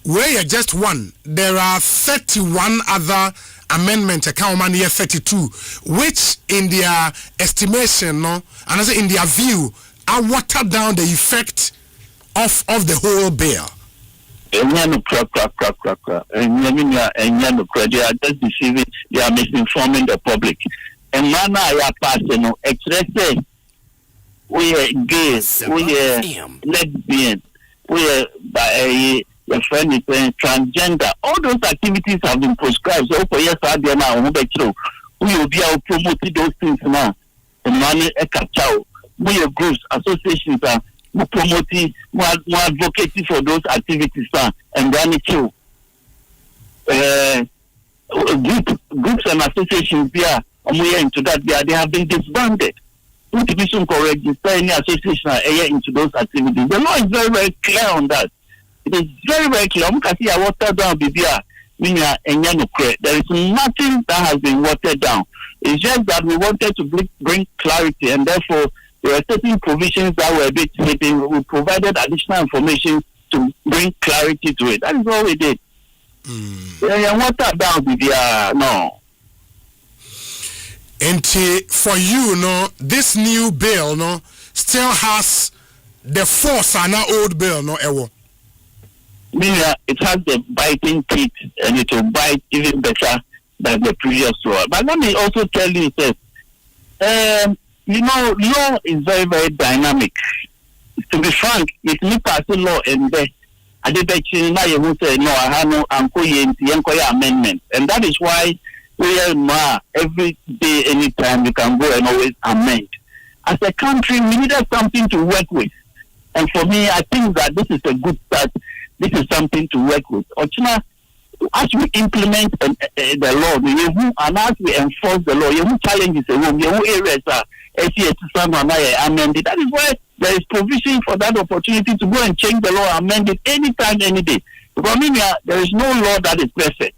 where you're just one, there are 31 other amendments account man year 32, which in their estimation, and also in their view, are watered down the effect of the whole bill. They are just deceiving, they are misinforming the public. And man, I are passing expressing. We are gays, we are lesbian, we are your friend is transgender. All those activities have been prescribed. So for yes, I now we will be able to promote those things now. And money we are groups, associations are promoting, more advocating for those activities and then it too. groups and associations there, into that they have been disbanded. Put the mission correct, any association into those activities. The law is very, very clear on that. It is very, very clear. I watered down Bibia, there is nothing that has been watered down. It's just that we wanted to bring clarity, and therefore there were certain provisions that were a bit hidden. We provided additional information to bring clarity to it. That is all we did. Watered down Bibia, no. And for you, no, this new bill, no, still has the force and an old bill, no, Ewo. It has the biting teeth, and it will bite even better than the previous law. But let me also tell you this: law is very, very dynamic. To be frank, it may pass a law and I did now you will say no, I have no amendment, and that is why we are every day, anytime you can go and always amend. As a country, we needed something to work with, and for me, I think that this is a good start. This is something to work with. Ochina, as we implement the law, and as we enforce the law, you challenges the room, you areas are amended. That is why there is provision for that opportunity to go and change the law, amend it anytime, any day. Because there is no law that is perfect.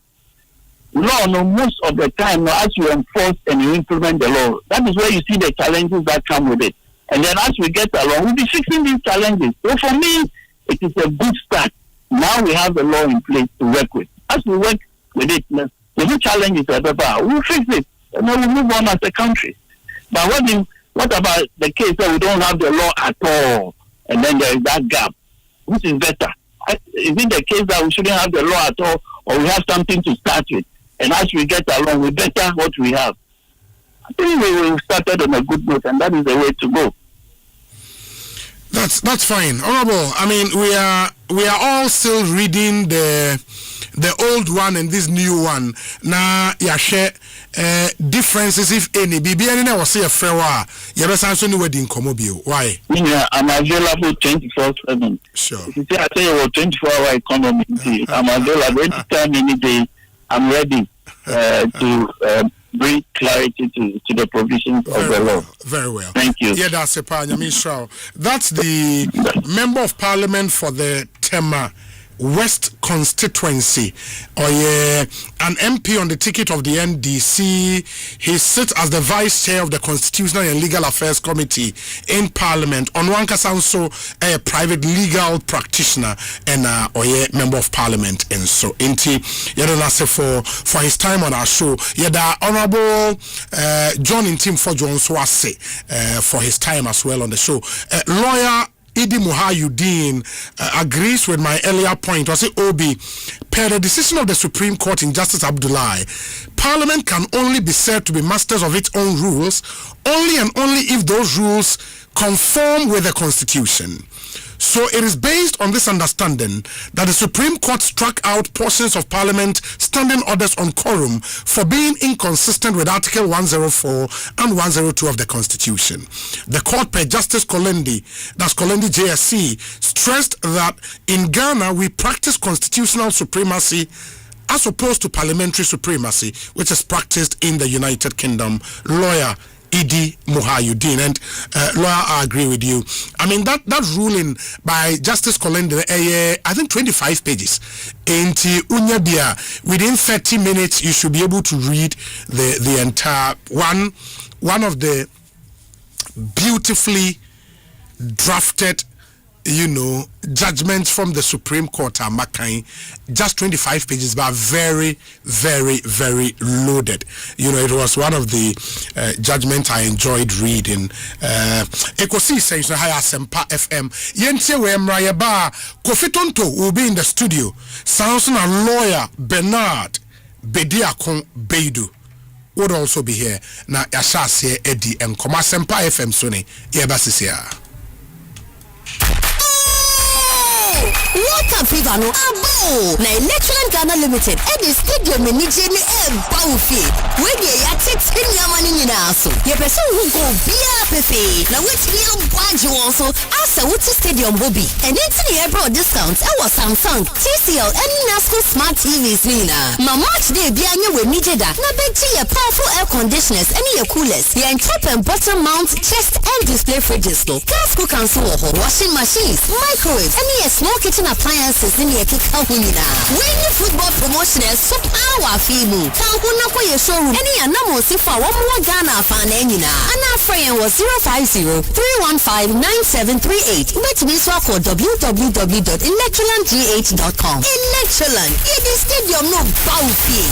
Law, no, most of the time, no, as you enforce and you implement the law, that is where you see the challenges that come with it. And then as we get along, we'll be fixing these challenges. So for me, it is a good start. Now we have the law in place to work with. As we work with it, the new challenges are better. We'll fix it, and then we'll move on as a country. But what about the case that we don't have the law at all, and then there is that gap? Which is better? Is it the case that we shouldn't have the law at all, or we have something to start with? And as we get along, we better what we have. I think we started on a good note, and that is the way to go. That's fine, Honorable. I mean, we are all still reading the old one and this new one. Now, share differences, if any. BBN now was say a fair wa. You better answer the wedding comobio. Why? I'm available 24/7. Sure. If you say I say about 24-hour economy, I'm available anytime, any day. I'm ready to bring clarity to the provisions of the law. Very well. Thank you. Yeah, that's a That's the Member of Parliament for the Tema West constituency, or an MP on the ticket of the NDC. He sits as the vice chair of the Constitutional and Legal Affairs Committee in Parliament. On one case, also a private legal practitioner and member of Parliament. And so, inti for his time on our show, the Honorable John Intim for John Swase for his time as well on the show. Lawyer Idi Muhayuddin agrees with my earlier point. I say, Obi, per the decision of the Supreme Court in Justice Abdullahi, Parliament can only be said to be masters of its own rules, only and only if those rules conform with the Constitution. So it is based on this understanding that the Supreme Court struck out portions of Parliament standing orders on quorum for being inconsistent with Article 104 and 102 of the Constitution. The court, per Justice Kolendi, that's Kolendi JSC, stressed that in Ghana we practice constitutional supremacy as opposed to parliamentary supremacy, which is practiced in the United Kingdom. Lawyer Idi Muhayuddin, and lawyer, I agree with you. I mean that ruling by Justice Kolende, I think 25 pages. Inti Unyabia, within 30 minutes you should be able to read the entire one of the beautifully drafted, judgments from the Supreme Court are Makai, just 25 pages, but very, very, very loaded. It was one of the judgments I enjoyed reading. Ekosiisen On Asempa FM. Yentie we mrayaba Kofi Tonto will be in the studio. Sounds a lawyer Bernard Bediakon Beidu would also be here. Na Yashase Eddie and Asempa FM Sony. Yebasisia. What a December no abo. Na Electric Ghana Limited at the stadium ni jeni baufi. We dey ya tete nyamani nyina so. Ye person who go bia pepe. Na wait me budget also asa wuti stadium bobi. And it's the airport discounts our Samsung, TCL and Nasco Smart TVs nina. Ma March day bia nye we nijeda. Na beti ye powerful air conditioners and ye coolers. Ye top and bottom mount chest and display fridges no. Gas cookers washing machines, microwaves, and ye small kitchen appliances in ye kika hunina. When you football promotioners so power fimu. Tankuna kwa ye showroom and ye anamo sifa wamu Ghana fan enina. And our friend was 050-315-9738. Which means walk on www.electrolandgh.com. Electroland, ye the stadium no baufi.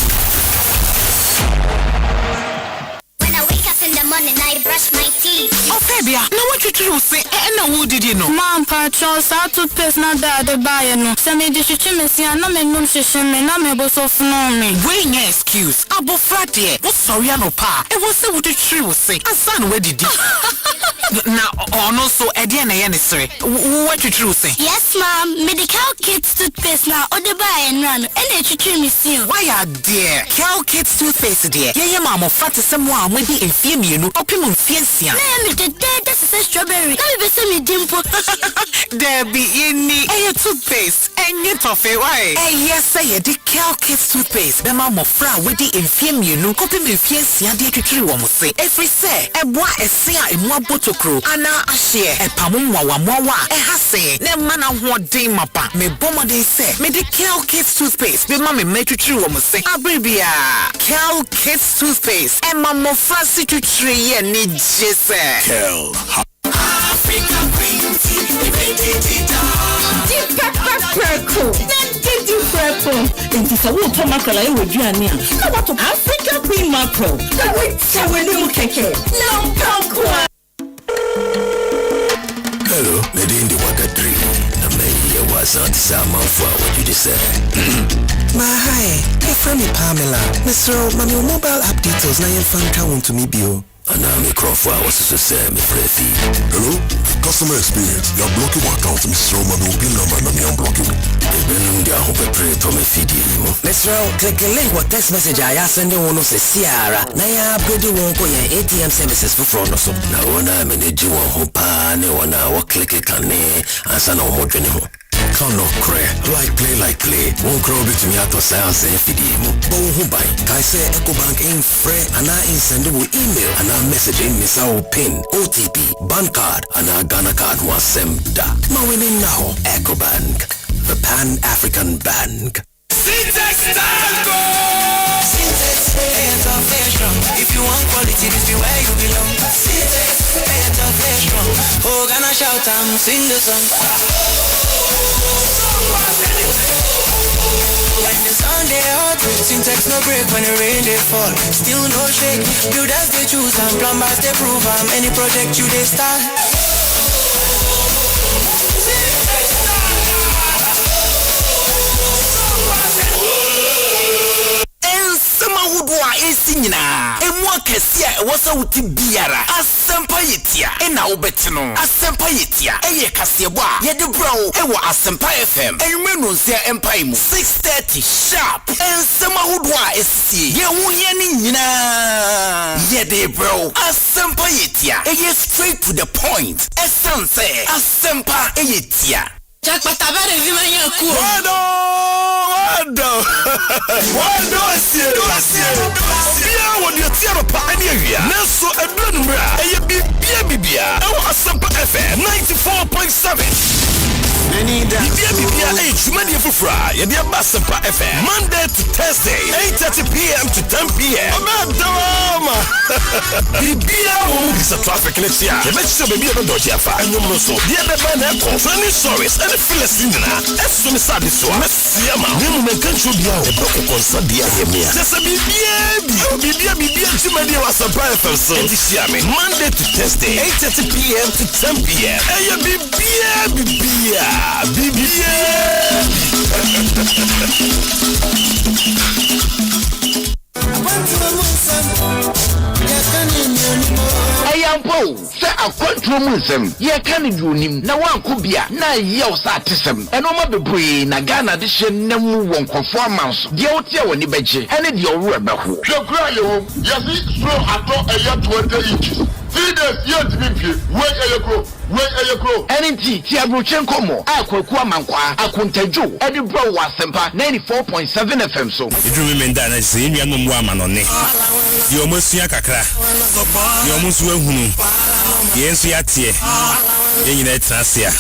When I wake up in the morning, I brush my teeth. Oh, baby, now what you do say? And who did you know? Mom, Patros, I took place not that the buyer no. Some me dish chimney, and no me no shishim, and I'm able to know me. Wait, no excuse. Abo Friday. What's sorry, no pa? It was say what the tree was say. A son, where did you? Now, no, so Ediana, sorry. What you true say? Yes, Mom. Medical kids toothpaste now, or the buy and run. And they treat me still. Why are there? Cow kids toothpaste, dear. Yeah, mama, fat someone with the infirmian, opimum fiancia. Name it, this is a strawberry. Let me see me dimple. There be any toothpaste. And you toffee, why? Yes, say the cow kids toothpaste. The mama fra with the infirmian, opimum fiancia, dear to true almost say. Every say, a boy, a sea, and one bottle crew. Ana a share, a pamumwa, a hase, ne mana what day mapa, me bomber they say, me the cow kids toothpaste. The mammy made to true almost say, Abribia, cow kids toothpaste. And mama fancy to tree and need just Kel. African green tea, Deep pepper purple. Deep purple. It is a water mackerel I would do any. Come on to African green mackerel. The wait so we do keke. No pokwa. Hello, lady in the water tree. I may was on some of what you just said. My hi, hey friend me Pamela. Mr. My mobile app details na your phone count to me bio. And I'm a Crawford was to say me prefi. Hello, customer experience. You're blocking my account, Mr. Romano. Pin number na me unblocking. Even the hope pray to me feed you. Mr. Click a link what text message I send you one of the Sierra. Na ya upgrade won't go your ATM services for front or so. Now when I manage you on hopa, ne wana wa click it can and send no more journey. Come no cray, like play. Won't crow bit me out of science and feed you. But who buy? Can I say EcoBank in free and I send you email and I messaging Miss our PIN, OTP, bank card and our Ghana card was Semda. My winning now, EcoBank, the Pan-African Bank. Syntax Tango! Syntax, if you want quality, this be where you belong. Syntax, strong. Oh, Ghana shout and sing the song. When the sun they hot, Syntax no break when the rain they fall. Still no shake, builders they choose and plumbers they prove any project you they start. Udwa esinyina emwa kesia wosa wuti biara Asempa yetia ena obetino Asempa yetia eye kasebo a yede brawo ewo Asempa FM enwenu nsia empire mu 6:30 sharp ensema udwa esi ye wuye ni nyina yede brawo Asempa yetia eye straight to the point essence Asempa yetia Jakpata bare vi manya ku Wado asie Bia wadi atiara pa ane awia Neso edun mra Eye bibia Ewa Asempa FM 94.7 Bibia jumani ya fufra Yedi aba Asempa FM Monday to Thursday 8:30 p.m. to 10 p.m. Amadama Bibia wumudisa traffic next year Yebechise bebi ebe doji afa Enyomroso Diebe bane eko Training stories Ene Philistine Eso ni sabi so Mesiyama Nimu menkancho biya Eboko konsa diya yemia Sese bibia jumani ya Asempa FM so Edishiyame Monday to Thursday 8:30 p.m. to 10 p.m. Eye bibia Ayampo, say akwantuo mu nsɛm yɛka ne duonim na wanko bia na yɛw sa atesɛm ɛnoma bebree na Ghana de hyɛ nam wɔ nkɔfo amanso deɛ wote wɔ ni bɛgye ɛne deɛ ɔwɔ ɛbɛho hwɛkura yɛ hɔ yɛsi suro atɔ ɛyɛ 20 inches 3 days yɛ ntumi mpie wei ɛyɛ kuro ɛne nti ti aburokye nkɔmmɔ a kwaku amankwa akontadwo ɛde brɛ wɔ Asempa 94.7 FM so eduru me nda na sɛ enua no mu amanɔne deɛ ɔmo sua kakra deɛ ɔmo nso ahunu yɛn nso yɛateɛ yɛn nyinaa ɛtena ase a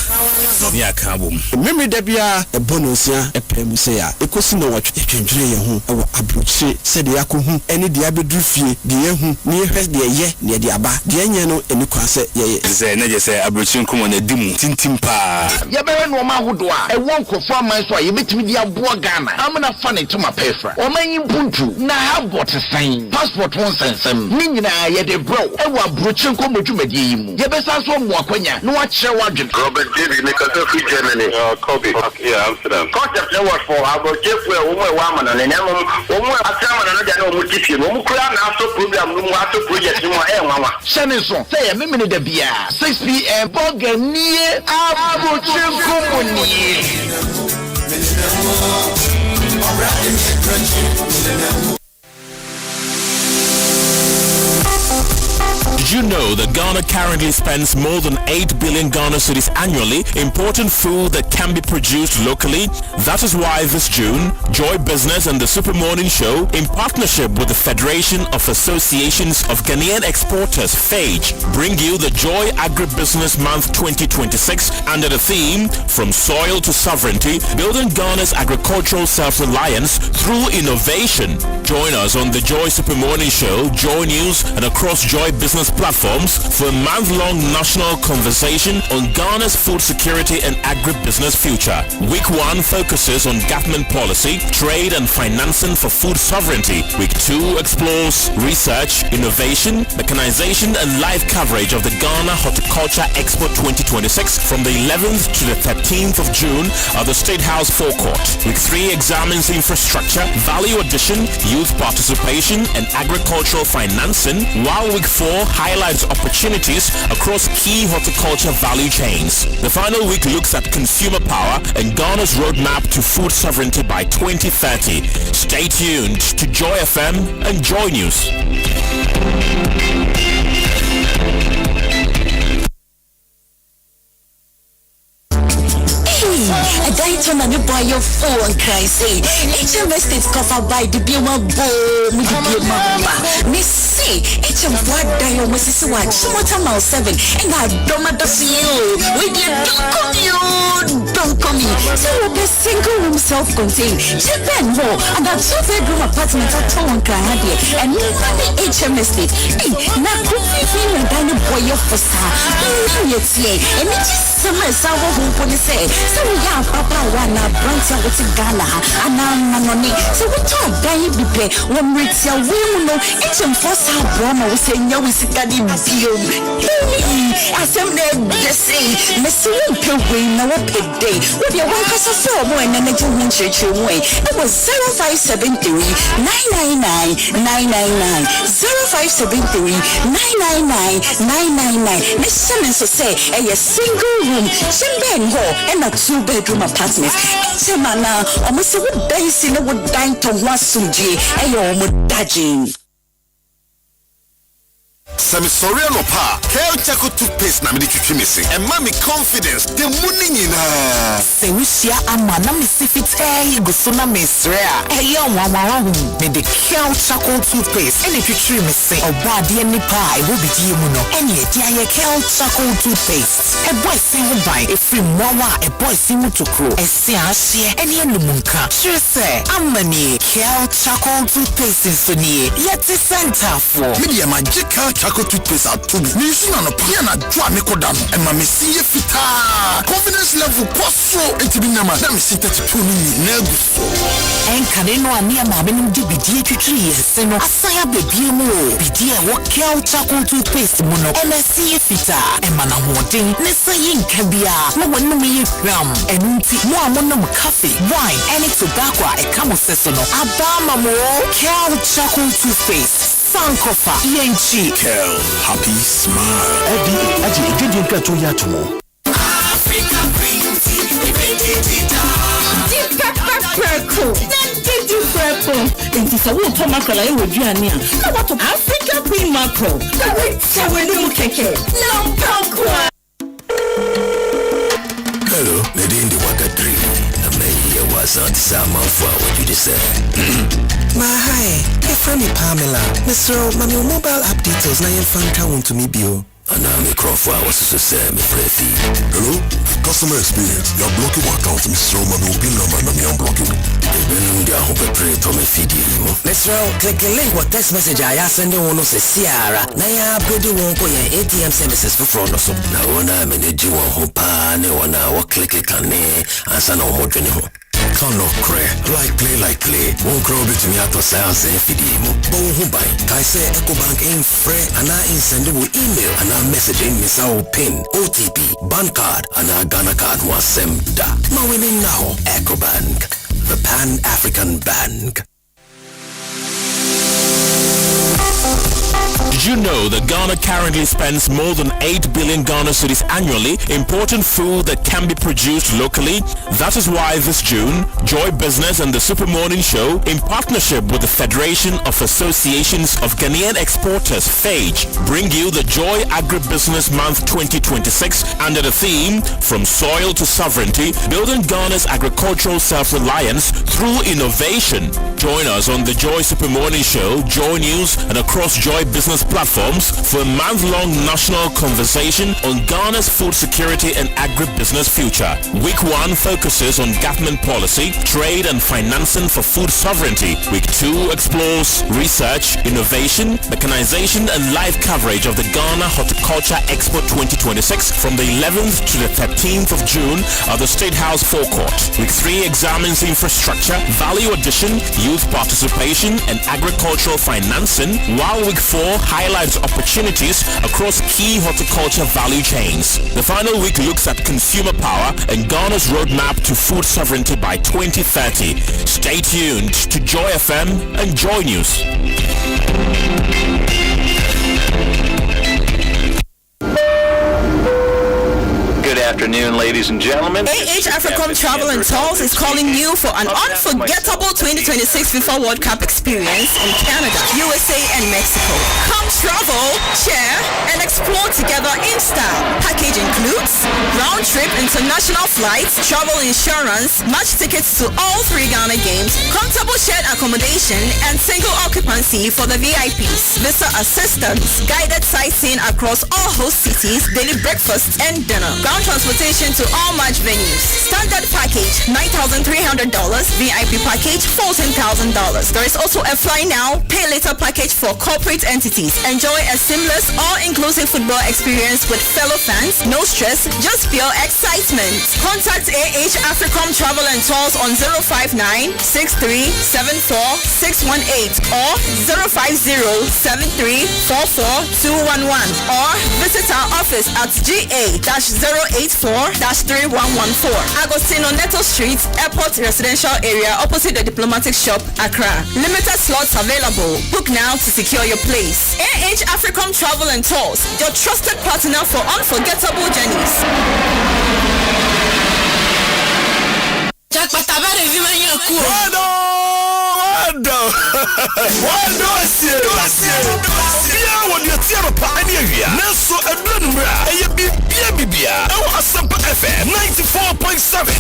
ne aka abom mmemme da bia ɛbɔ no nsia ɛpɛ mu sɛ a ekosi na wɔtwe twentwere yɛn ho ɛwɔ aburokye sɛdeɛ akɔhu ɛne deɛ abɛduru fie deɛ yɛhu ne yɛhwɛ deɛ yɛ ne deɛ aba deɛ nyɛ no ɛni kwan sɛ yɛyɛ sɛ na gye sɛ aburokye nkɔmmɔ na di mu tintim paa yɛbɛhwɛ nneɔma ahodoɔ a ɛwɔ nkɔfo aman so a yɛbɛtumi de aboa Ghana amana fa ne ntoma pɛfra ɔman yi mpuntu na habɔ te sɛn passport ho nsɛnsɛm ne nyinaa yɛde brɛw ɛwɔ aburokye nkɔmmɔ dwumadie yi mu yɛbɛsa so amu akwanya na wakyerɛ wadwene Robert David Nicholson free Germany Kobe yeah Amsterdam concept ne was for aburokye fu wo mo wa amana ne nyam wo mo atrama no dia na wo mo tifie wo mo kura na aso program no mo aso project mo nwanwa hyɛne so sɛ yɛmemene da bia 6 p.m. bɔganie aburokye nkɔmmɔ nie Did you know that Ghana currently spends more than 8 billion Ghana cedis annually importing food that can be produced locally? That is why this June, Joy Business and the Super Morning Show, in partnership with the Federation of Associations of Ghanaian Exporters, FAGE, bring you the Joy Agribusiness Month 2026 under the theme, From Soil to Sovereignty, Building Ghana's Agricultural Self-Reliance Through Innovation. Join us on the Joy Super Morning Show, Joy News, and across Joy Business platforms for a month-long national conversation on Ghana's food security and agribusiness future. Week 1 focuses on government policy, trade and financing for food sovereignty. Week 2 explores research, innovation, mechanization and live coverage of the Ghana Horticulture Expo 2026 from the 11th to the 13th of June at the State House forecourt. Week 3 examines infrastructure, value addition, youth participation and agricultural financing, while Week 4 highlights opportunities across key horticulture value chains. The final week looks at consumer power and Ghana's roadmap to food sovereignty by 2030. Stay tuned to Joy FM and Joy News. A diet on the buy your phone, crazy. HMS is covered by the Bima Boom, the Bima Miss C. HM Black Dial Mrs. Watch, Summertime 7, and I don't see you. We did don't come in. So the single room self-contained, Japan more, and that 2-bedroom apartment at Town Kahadi, and money HMS it. Hey, now could we feel a dining boy of Fossa? And it is summer, sour who would say, so we have Papa Wana, Brancha, what's in Ghana, and now Manoni. So we talk, Diane Bipe, when we tell women, HM Fossa, Brahma was saying, no, we see Gadi Museum. Assembly, just say, Mr. Pilgrim, now a pig day. With your workers of 4 more and energy win church away. It was 0573 999 999 0573 999 999. Miss Simmons will say a single room, Chimben Hall, and a 2-bedroom apartment. Chimana, almost a wood dice in a wood dine to Wasuji, and your mudajin. Sami sorry no pa. Hair Chaco toothpaste na me di twitwi me se. E ma me confidence. The money nyina. Se wusia ama na me se fit go so na me sre a. E ye onwa hu. Me de Hair Chaco toothpaste. E le twitwi me se. Oba de ni pa e wo bi di mu no. E ne di aye Hair Chaco toothpaste. E boy se wo bai e free mwawa e boy se mu tokro. E se ahye e ne numunka. Sure se amani Hair Chaco toothpaste so ni. Yeti center for. Media magic Chaco toothpaste at Toby. Me suna no pa na dwa me kodano. E ma me si ye fita. Confidence level poso. Enti bi na ma na me si 32 ni na gusto. En kane no ani ma be nim di bidie twitwi yese no. Asaya bebie mu o. Bidie wo Hair Chaco toothpaste mu no. E na si ye fita. E ma na hoden. Ne sayi nka bia. Mo wonu me ye gram. Enu nti mo amono mo coffee, wine, any tobacco e kamo seso no. Abama mo Hair Chaco toothpaste. Sankofa Yenchi Kel, happy smile. Eddie, you didn't get to Yatumo. Africa green tea, Deep pepper purple. Then deep purple. And this is a water mackerel I would do. Come on to Africa green mackerel. The way Tawenu Keke. No punk. Hello, Nadine the Water Tree. I may was on some of what you just said. Hi, your friend Pamela. Mr. Mami mobile app details na yen fan town to me bio. Anami Crawford was to say me free. Hello, customer experience. You're blocking my account, Mr. Mami pin number na me unblocking. Even I hope I pray to me feed you. Mr. Click the link what text message I send you on say Sierra. Na ya upgrade won ko yen ATM services for fraud so. Na wana manage won ho pa ne wana wa click it kan ne ansa na omo dwene ho. Can't no cray, like play. Won't grow between me at the science and feed him. But who buy? I say EcoBank ain't free and I ain't sending with email and I messaging me our PIN, OTP, bank card and I Ghana card was SEMDA. Now winning now, EcoBank, the Pan-African Bank. Did you know that Ghana currently spends more than 8 billion Ghana cedis annually importing food that can be produced locally? That is why this June, Joy Business and the Super Morning Show, in partnership with the Federation of Associations of Ghanaian Exporters, FAGE, bring you the Joy Agribusiness Month 2026 under the theme, From Soil to Sovereignty, Building Ghana's Agricultural Self-Reliance Through Innovation. Join us on the Joy Super Morning Show, Joy News, and across Joy Business platforms for a month-long national conversation on Ghana's food security and agribusiness future. Week 1 focuses on government policy, trade and financing for food sovereignty. Week 2 explores research, innovation, mechanization and live coverage of the Ghana Horticulture Expo 2026 from the 11th to the 13th of June at the State House forecourt. Week 3 examines infrastructure, value addition, youth participation and agricultural financing, while Week 4 highlights opportunities across key horticulture value chains. The final week looks at consumer power and Ghana's roadmap to food sovereignty by 2030. Stay tuned to Joy FM and Joy News. Good afternoon, ladies and gentlemen. AH Africom Travel and Tours is calling you for an unforgettable 2026 FIFA World Cup experience in Canada, USA, and Mexico. Come travel, share, and explore together in style. Package includes round-trip international flights, travel insurance, match tickets to all 3 Ghana games, comfortable shared accommodation, and single occupancy for the VIPs. Visa assistance, guided sightseeing across all host cities, daily breakfast and dinner. Ground transportation to all match venues. Standard package $9,300, VIP package $14,000. There is also a fly now, pay later package for corporate entities. Enjoy a seamless, all-inclusive football experience with fellow fans. No stress, just pure excitement. Contact AH Africom Travel and Tours on 059-6374-618 or 050-7344-211 or visit our office at GA-084-3114 Agostino Neto Street, Airport Residential Area opposite the Diplomatic Shop, Accra. Limited slots available. Book now to secure your place. AH Africom Travel and Tours, your trusted partner for unforgettable journeys. Asempa FM 94.7.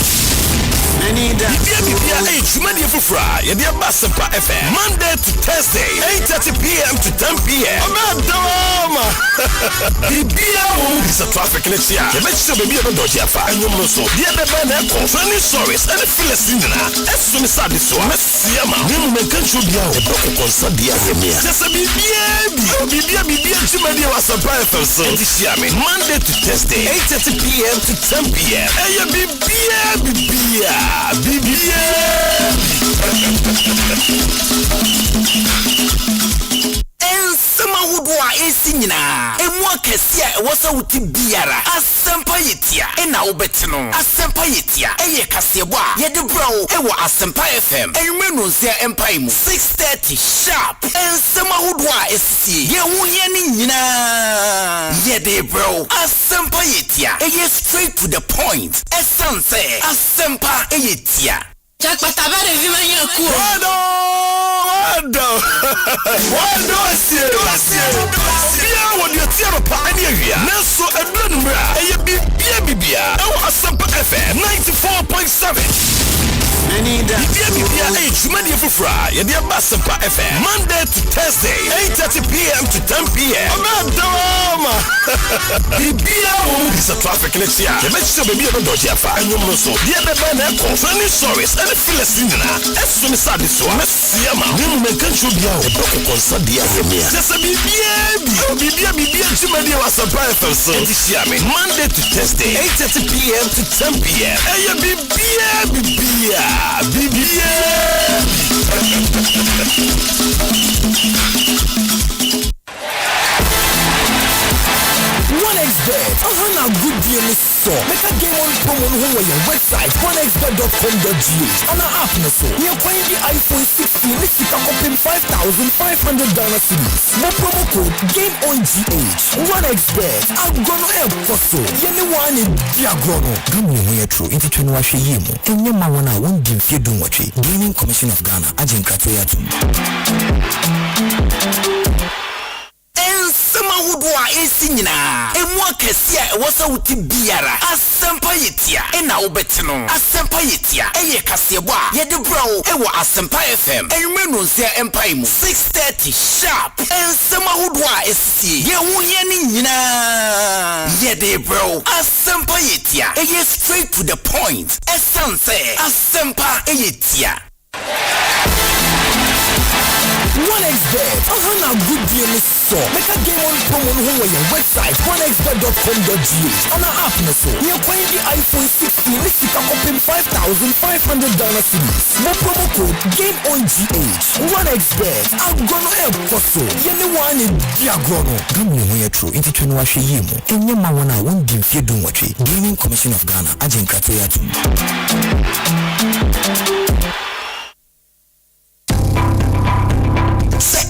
Asempa FM Monday to Thursday 8:30 p.m. to 10 p.m. It's a traffic let's see. You make sure baby don't dodge afa. And you also the other man concerning stories and Philistine na. As soon as I so Messi ma. You make control dia o boko concern dia here. Just a bibia chimadi was a FM so. This year Monday to Thursday 8:30 p.m. to 10 p.m. Hey bibia. Ensema wudwa esi nyina. Emu aka kesia wasa wuti biara Asempa yetia ena obetino Asempa yetia eye kasebo a ye de bro e wo Asempa FM enwenu nsia empire mu 6:30 sharp ensema hodo a esisi ye hu ye ni nyina ye de bro Asempa yetia eye straight to the point essence Asempa yetia Jackpot abere vi manya ku Wado asie Bia wodi atiaro pa ani awia Neso edun mra eye bibia Ewo Asempa FM 94.7 Bibia jumani fufra ye dia Asempa FM Monday to Thursday 8:30 p.m. to 10 p.m. Amadama Bibia wo bisa traffic letia ye mechi bibia no doji afa enwom so dia beba na ko funny stories and Philistine eso mi sadi so mesia ma mu menkancho bia o boko konsa dia yemia sese bibia jumani Asempa FM so me Monday to Thursday 8:30 p.m. to 10 p.m. Eye bibia OneXBet, na good deal is so. Make a game on promo on your website, onexbet.com.gh. On our app, so you find the iPhone 16, this is $5,500 series. No promo code Game on GH. OneXBet, I'm gonna help for so. Anyone in Diagrono. Come on, we're true. Into Chenwashe Yemo. And your man, I won't give you doing what Gaming Commission of Ghana, Ajin Katoyatum. Ensema wudwa esinyina emwa kesia wasa wuti biara Asempa yetia ena obetino Asempa yetia eye kasebo a ye de bro ewo Asempa FM enwenu nsia empire mu 6:30 sharp ensema wudwa esisi ye hu ye ni nyina ye de bro Asempa yetia eye straight to the point essence Asempa yetia OneXBet, na good deal is so. Make a game on promo on your website, onexbet.com.gh. On our app, so you find the iPhone 16, this is $5,500 series. No promo code Game on GH. OneXBet, I'm gonna help for so. Anyone in Diagrono. Come on, we're true. Into Chenwashe Yemo. And your man, I won't give you doing what Gaming Commission of Ghana, Ajin Katoyatum.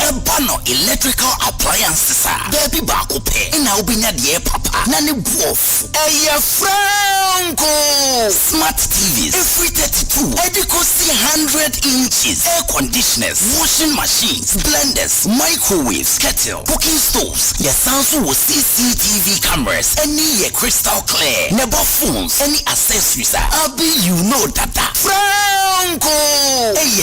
Ebano electrical appliances baby baako pe na obinya de papa na ne buof Franco smart TVs every 32 Ekosiise 100 inches air conditioners washing machines blenders microwaves kettle cooking stoves your Samsung with CCTV cameras any crystal clear never phones any accessories abi you know that Franco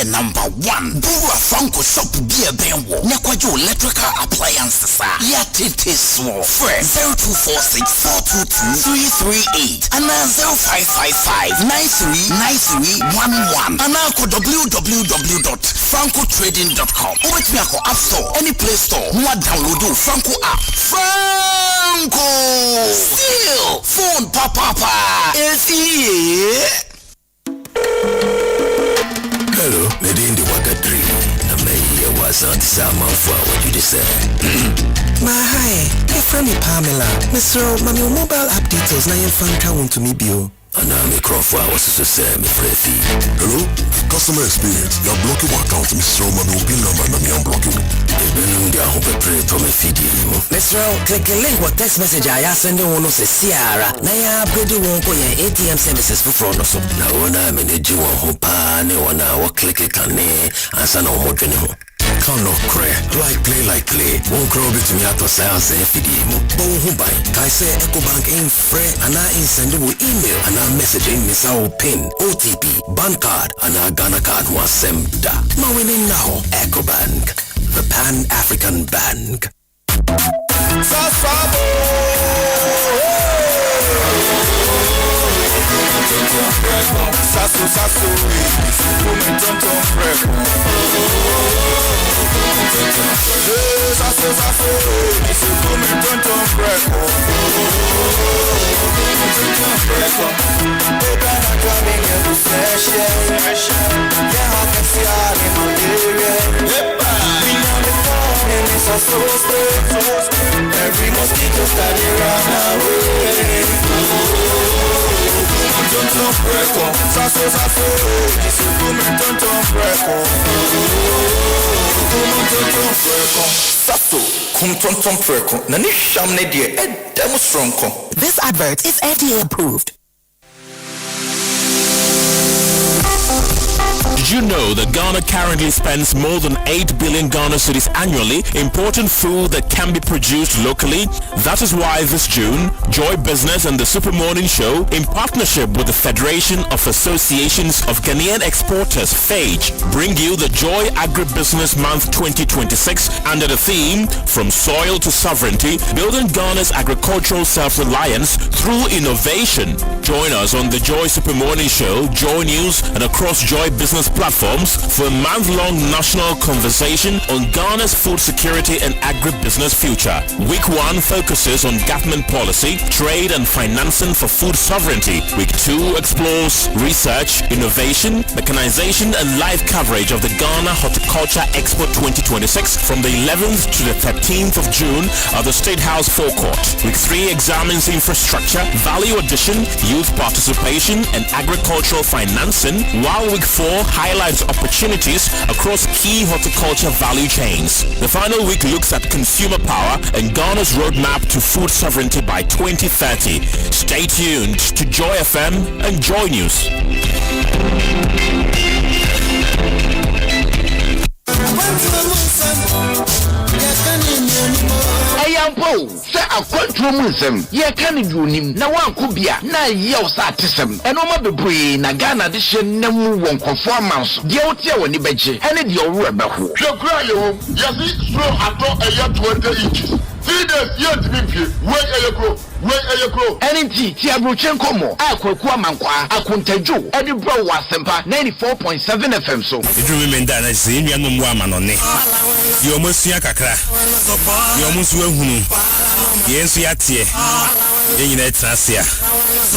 number 1 Bura Franco shop be a benwo Nekwajo electrical appliances ya tete so fresh 0246-422-338 and 0555-939311 and ako www.francotrading.com with me ako app store any play store more download Franco app Franco still phone papa is here. Hello, Nadine the Waka Dream. Was on some of what you say. My hi, your friend Pamela. Mr. Mami mobile app details na your phone count to me bio. And I'm a Crawford was to say me free. Hello, customer experience. You're blocking my account, Mr. Mami pin number na me unblocking. Even I hope I pray to me feed you. Mr. Click a link what text message I send one say Ciara. Na ya upgrade won ko your ATM services for fraud so. Na wona me neji won ho pa ne wona wo click kan ne ansa na wo dwene ho. Can't no cray, like play. Won't crow between me at the sales and FDM. Bon Hubai, I say EcoBank in free and I send you email and I'm messaging Miss our PIN, OTP, bank card, and our Ghana card was SEMDA. Now winning now, EcoBank, the Pan-African Bank. Sasso, come tonton fresco. Sasso, come tonton fresco. Open a coming in the session. Yeah, I can see all in my area. We know the phone and it's a so every mosquito study run away. Tonton freko, saso saso, isukume tonton freko. Tonton freko, saso, kum tonton freko. Nani shamne die, demo stronko. This advert is FDA approved. Did you know that Ghana currently spends more than 8 billion Ghana cedis annually importing food that can be produced locally? That is why this June, Joy Business and the Super Morning Show, in partnership with the Federation of Associations of Ghanaian Exporters, FAGE, bring you the Joy Agribusiness Month 2026 under the theme, From Soil to Sovereignty, Building Ghana's Agricultural Self-Reliance Through Innovation. Join us on the Joy Super Morning Show, Joy News, and across Joy Business platforms for a month-long national conversation on Ghana's food security and agribusiness future. Week 1 focuses on government policy, trade and financing for food sovereignty. Week 2 explores research, innovation, mechanization and live coverage of the Ghana Horticulture Expo 2026 from the 11th to the 13th of June at the State House forecourt. Week 3 examines infrastructure, value addition, youth participation and agricultural financing, while Week 4 highlights opportunities across key horticulture value chains. The final week looks at consumer power and Ghana's roadmap to food sovereignty by 2030. Stay tuned to Joy FM and Joy News. Ayampo, say a quantum ye can do him. Now one could be a 9 years at Tism, and Oma the brain, a Ghana edition, no one conformance, the Otia when you beji, and your rubber. Your cry, yes, slow at a year 20 inches. 3 days yet to be wait a grow. NNT Tiabruchenko mo akwa mankwa akuntejo edi bro wa Asempa 94.7 FM so Idru women da na se nua no mu amanone yo mosua kakra yo musu ehunu yensu yatie yenyina etrasia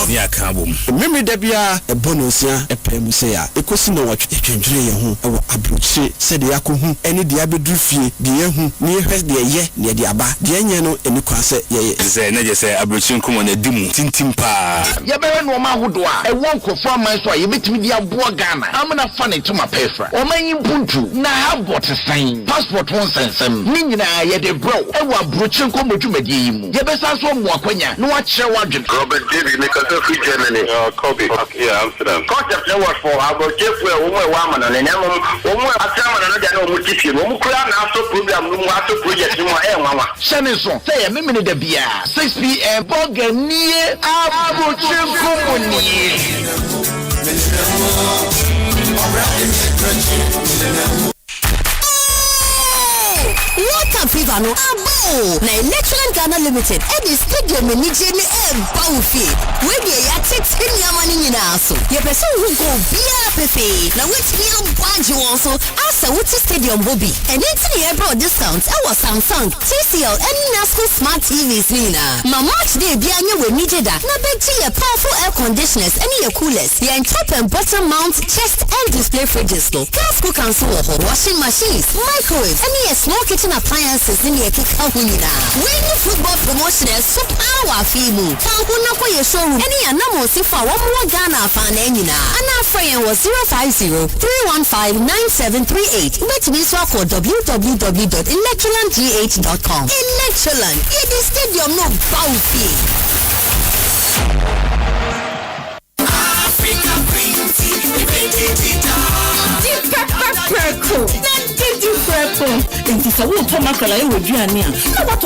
ni akabom mimi da bia ebonosia epem se ya ekosi na watwe twendwere ye ho ewo abrochi se de yakohu eni de abedru fie de yehu ni ehwe de ye ne de aba de enye no eni kwase ye se na je se abrochi nkomo na dimu tintim pa ye be no ma hodo a ewo nkofo aman so a ye betimi de aboa Ghana amna fa ne tuma pefra o manyi mpuntu na habot sign passport won sensem ni nyina ye de bro ewo abrochi nkomo dwumadi yi mu ye be sa so mo akwanya no akere wadwe Robert David Nicholas free Germany Kobe yeah Amsterdam concept no work for about jefu e wo wa ma na ne nyam wo atama na no dia no mo tifie wo kura na aso program no mo aso project no e nwanwa shane so say ye memene da bia 6 p.m. Boganie abrochinku muni Water fever no abo na Electric Ghana Limited Edi Stadium Menije ni Baufi we dey ya tete nyamani nyina so ye person who go bia pepe na wetimi ambaji won so asa wuti stadium bobi and enti ye bro discount e was Samsung TCL and Nasco smart TVs nina ma match dey bia nye we nije da na beji ye powerful air conditioners and ye coolers ye top and bottom mount chest and display fridges no gas cooker so washing machines microwaves and ye small kitchen appliances in your kick out winner. When the football promotion is so power fimu. Tankuna ko ye showroom. Any anamo sifa one more Ghana fan enina. And our friend was 050-315-9738. Let me swap for www.electrolandgh.com. Electroland. It is stadium no bouncy. Africa Green Tea, Purple. Did you purple? It is a wood for mackerel I would you and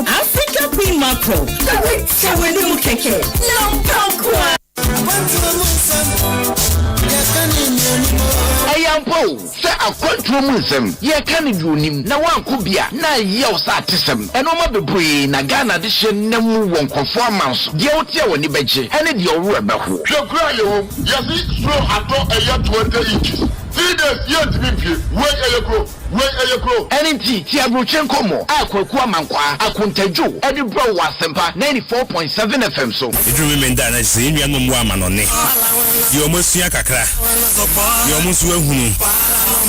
Africa Queen Mackerel. The rich will do keke. No purple. Ayampo say a quantum ye can do him na wan ko bia na ye o sa tesem eno ma bebre na Ghana de hye na mu won conformance de o tie woni beje ene de o wura beho Shokra yo yasi slow ato a year 20 inches 3 days yet to be wait a grow. NNT Tiabruchenko mo akwa mankwa akuntejo edi bro wa Asempa 94.7 FM so Idru women da na se nua no mu amanone yo mosua kakra yo musu ehunu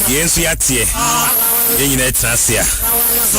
yensu yatie Yenye trasia.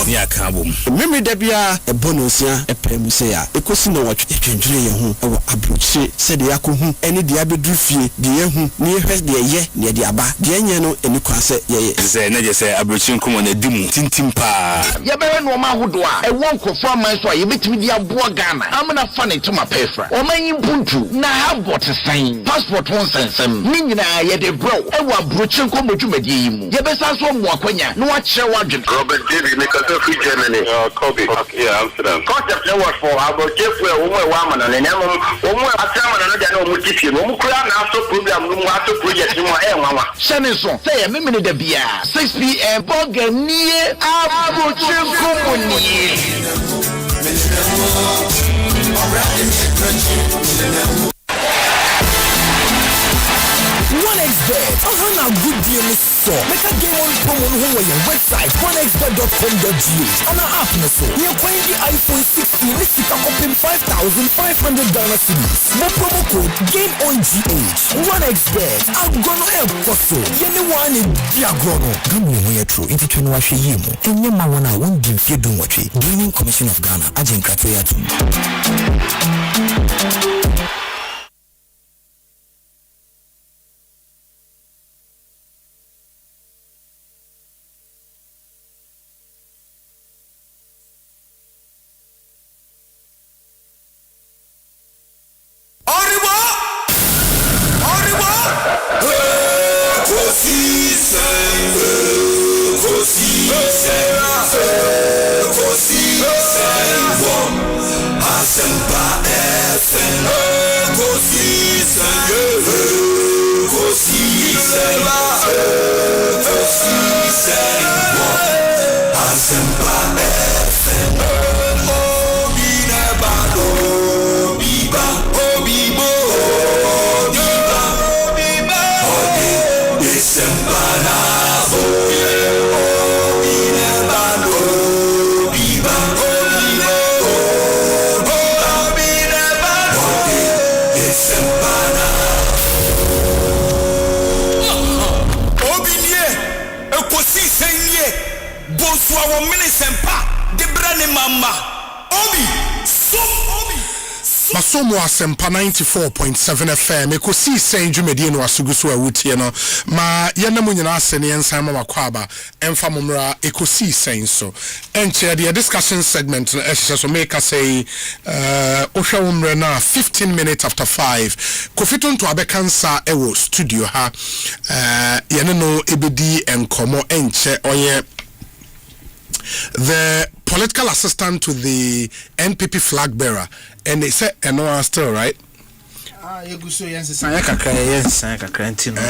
Ni akabum. Memory debia e bonosia e premusia ya. Ekosi na watwe twendwere ye ho e wo abrochi se de yakohu ene de abedru fie de yehu ne yehwe de ye ne de aba de enye no eni kwase ye ze na je se abrochi nkomo na dimu tintim pa. Ye be no ma hodo a e won kofo aman so a ye betimi de aboa Ghana amna fa ne to ma pefra o manyi puntu na habot sign passport won sensem ni nyina ye de bro e wo abrochi nkomo dwumadi yi mu ye be sa so mo akwanya no wa kire wadwen Robert David because of Germany Kobe yeah Amsterdam concept no what for about jefu e wo wa mana ne nyam wo mo atama na no de no mo tifie mo kura na so program no mo aso project mo e nwanwa shane so say ye memene da bia 6 p.m. Boganie abrochi nkomo ni OneXBet, a good deal is so. Make a game on promo on your website, onexbet.com.gh. On our app, so you're playing the iPhone 16, let's see open 5,500 Ghana cedis. More promo code GAMEONGH. OneXBet, I'm gonna help for so. Anyone in Diagrono. Come on, you're true. Into 21 Shimu. And your mawana won't give you do what you. Gaming Commission of Ghana, Agent Kratoyatu. Asempa FM. Asempa FM. Obiba, Obibo, Obiba, Asempa Nabo. Bonsu our Asempa de brane mama Obi Masomo Asempa 94.7 FM Ekosiisen dwumedie no asuguso awutie no ma yenam nyina asene yensan ma makwaba emfa momra Ekosiisen so enche the discussion segment no so make us say ohwa umre na 15 minutes after 5 Kofitun to abekansa ewo studio ha yene no ebedi enkomo enche oye the political assistant to the NPP flag bearer, and they said, and no one still right. You go so yes, kakra ntino.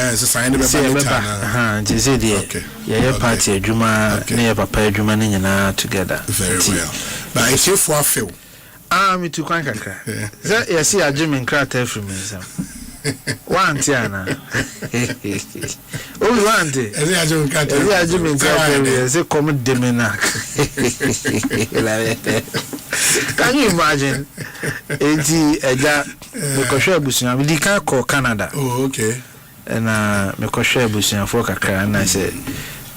Okay. Yeah, party adwuma na papa adwuma ne nyina together. Very well. But if you for feel. Me too kwan kakra. Yes, you adwuma nkrata from me sam. One tiana. Oh, one day. Ezi ajum kata. Ezi ajum kata. Ezi come demina. Can you imagine? Eti eja me kohwe abusunya me di kan ko Canada. Oh, okay. Na me kohwe abusunya for kakra na say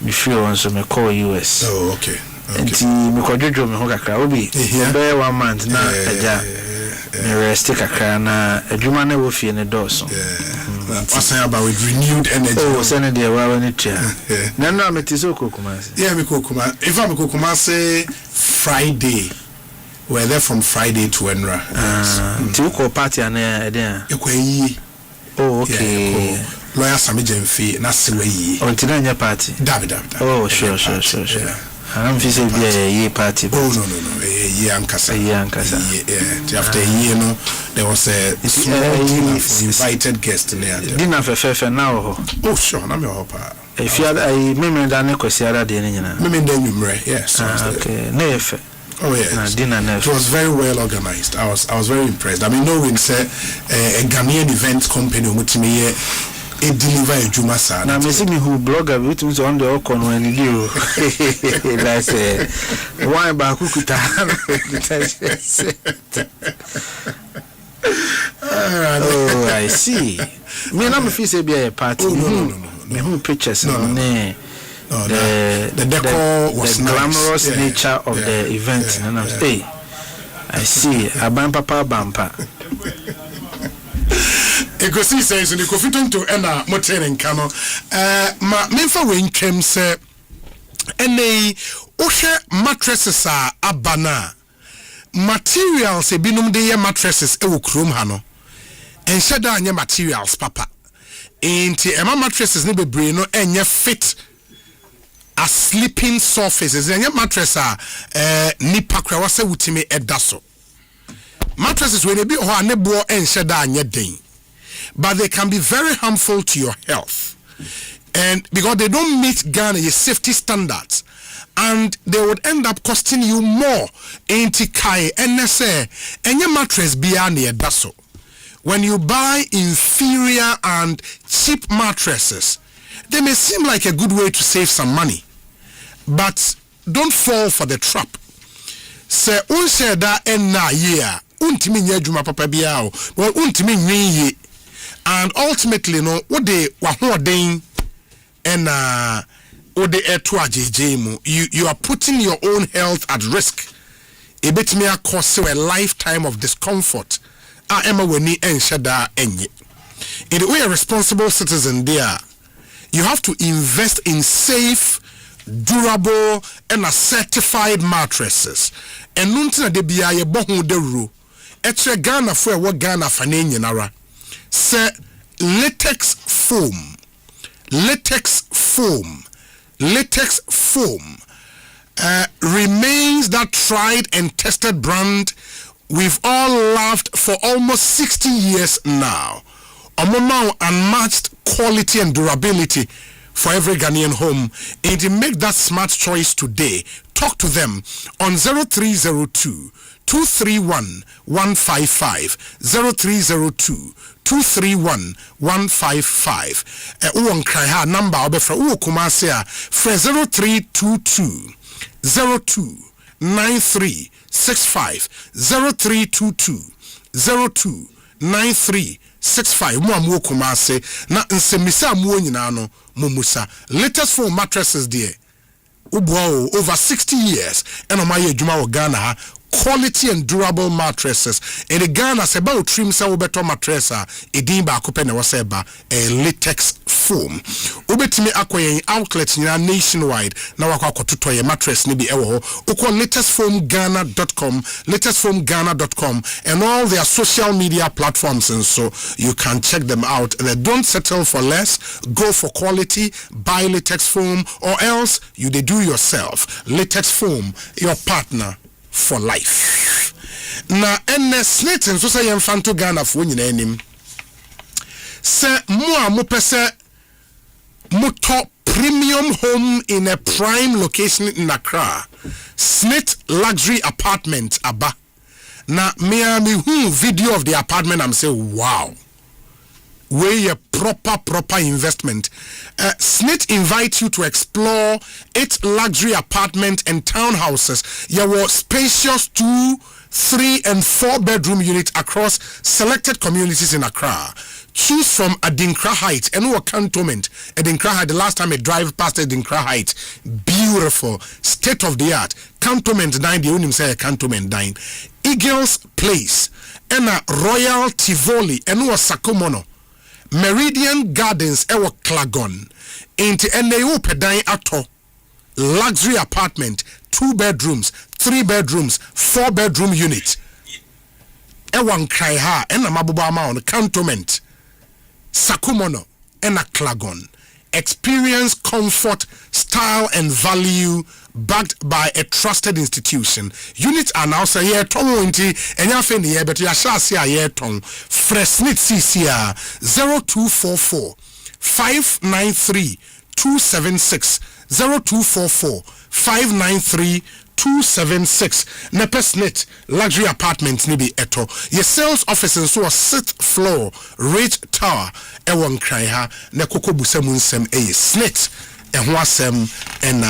me feel on so me call US. Oh, okay. Enti me kodjojo me ho kakra obi. Be 1 month na eja. Me rest kakra na adwuma na wo fie ne doso. Passing about with renewed energy. Oh, send the wa ni tia. Na no ametiso kokumase. Yeah, me kokuma. If I'm kokumase Friday. We're there from Friday to Enra. Ti ko party ana eden. Ekwayi. Oh, okay. Yeah, lawyer Sami Jemfi na sewe. Until anya party. David. Oh, sure. I'm feeling be a year party. Oh no. A year ankasa. Yeah. After a year, no, there was a small dinner for invited guests there. Dinner for now. Oh sure, na me hope. If you had a memory that ne kwasiara de nyina. Memory de numre. Yes. Okay. No efe. Oh yes. It was very well organized. I was very impressed. I mean, knowing say a Ghanaian event company umutimi e deliver a juma sa. Na me see me who blogger with me on the okon when you. That's why ba kukuta. Oh, I see. Me na me feel say be a party. No. Me who pictures no. The decor was the glamorous nature of the event. And I'm saying, I see a bampa. Ekosiisen says in the Kofiton to Ena Moten Kano. Ma Memfa Winkem say, Ene Oshe mattresses are abana. Materials e binum de mattresses e wo krom ha no. Enhye da anya materials papa. Enti ema mattresses ne bebre no enye fit a sleeping surfaces. Enye mattress a nipa kra wase wutimi edaso. Mattresses when be ho ne bo enhye da anya den. But they can be very harmful to your health. And because they don't meet Ghana's safety standards, and they would end up costing you more. Ain't kai NSA and your mattress beyond the daso. When you buy inferior and cheap mattresses, they may seem like a good way to save some money, but don't fall for the trap. Se unse da enna year untimi nya djuma papa bia o, well untimi nwi ye, and ultimately no what they wahoden and you are putting your own health at risk. A bit me a cause a lifetime of discomfort. Emma weni enshada enye. In the way a responsible citizen there, you have to invest in safe, durable, and a certified mattresses. And nuntina de biya ye bohu de ru. Etre Ghana for what Ghana fanenye nara. Se latex foam. Latex foam remains that tried and tested brand we've all loved for almost 60 years now. Among unmatched quality and durability for every Ghanaian home. And to make that smart choice today, talk to them on 0302 231 155 0302 231 155. Uwan kraiha number obefra uwo kumasea fra 0322 02 93 65 0322 02 93 65. Mu kumase na nsemisa mu nyina no mumusa. Latest foam mattresses there. Ubo over 60 years and omaye adwuma wo Ghana. Quality and durable mattresses. In the Ghana, se ba trim sa ubeto mattressa. Edin ba akupe ne waseba latex foam. Ubetimi akwaye outlets nina nationwide. Na wakwa kotuto ye mattress ni bi ewo. Uko latestfoamghana.com, latestfoamghana.com, and all their social media platforms, and so you can check them out. They don't settle for less. Go for quality. Buy latex foam, or else you they do yourself. Latex foam, your partner for life. Na snit and so say Fanto Ghana for nyina anim. Se mo pese mo top premium home in a prime location in Accra. Snit luxury apartment aba. Na me video of the apartment, I'm say wow. Where a proper investment. Snit invites you to explore its luxury apartment and townhouses. Your spacious 2, 3, and 4 bedroom units across selected communities in Accra. Choose from Adinkra Heights and what cantonment. Adinkra Heights, the last time I drive past Adinkra Heights, beautiful, state of the art. Cantonment 9, the only say Cantonment 9. Eagles Place and a Royal Tivoli and what Sakomono. Meridian Gardens ewa Klagon. Inti NAO pedan ato. Luxury apartment, 2 bedrooms, 3 bedrooms, 4 bedroom unit. Ewa Nkraiha ena mabubama on cantonment. Sakumono ena Klagon. Experience, comfort, style, and value backed by a trusted institution. Units are now say here tongue and ya fin here, but ya shall see a year tongue. Fresnit CCR 0244 593 276 0244 593 276. Nepesnet luxury apartments nibi eto. Your sales office and so a 6th floor Ridge Tower ewon kraiha ne koko busemunsem snit ehwasem and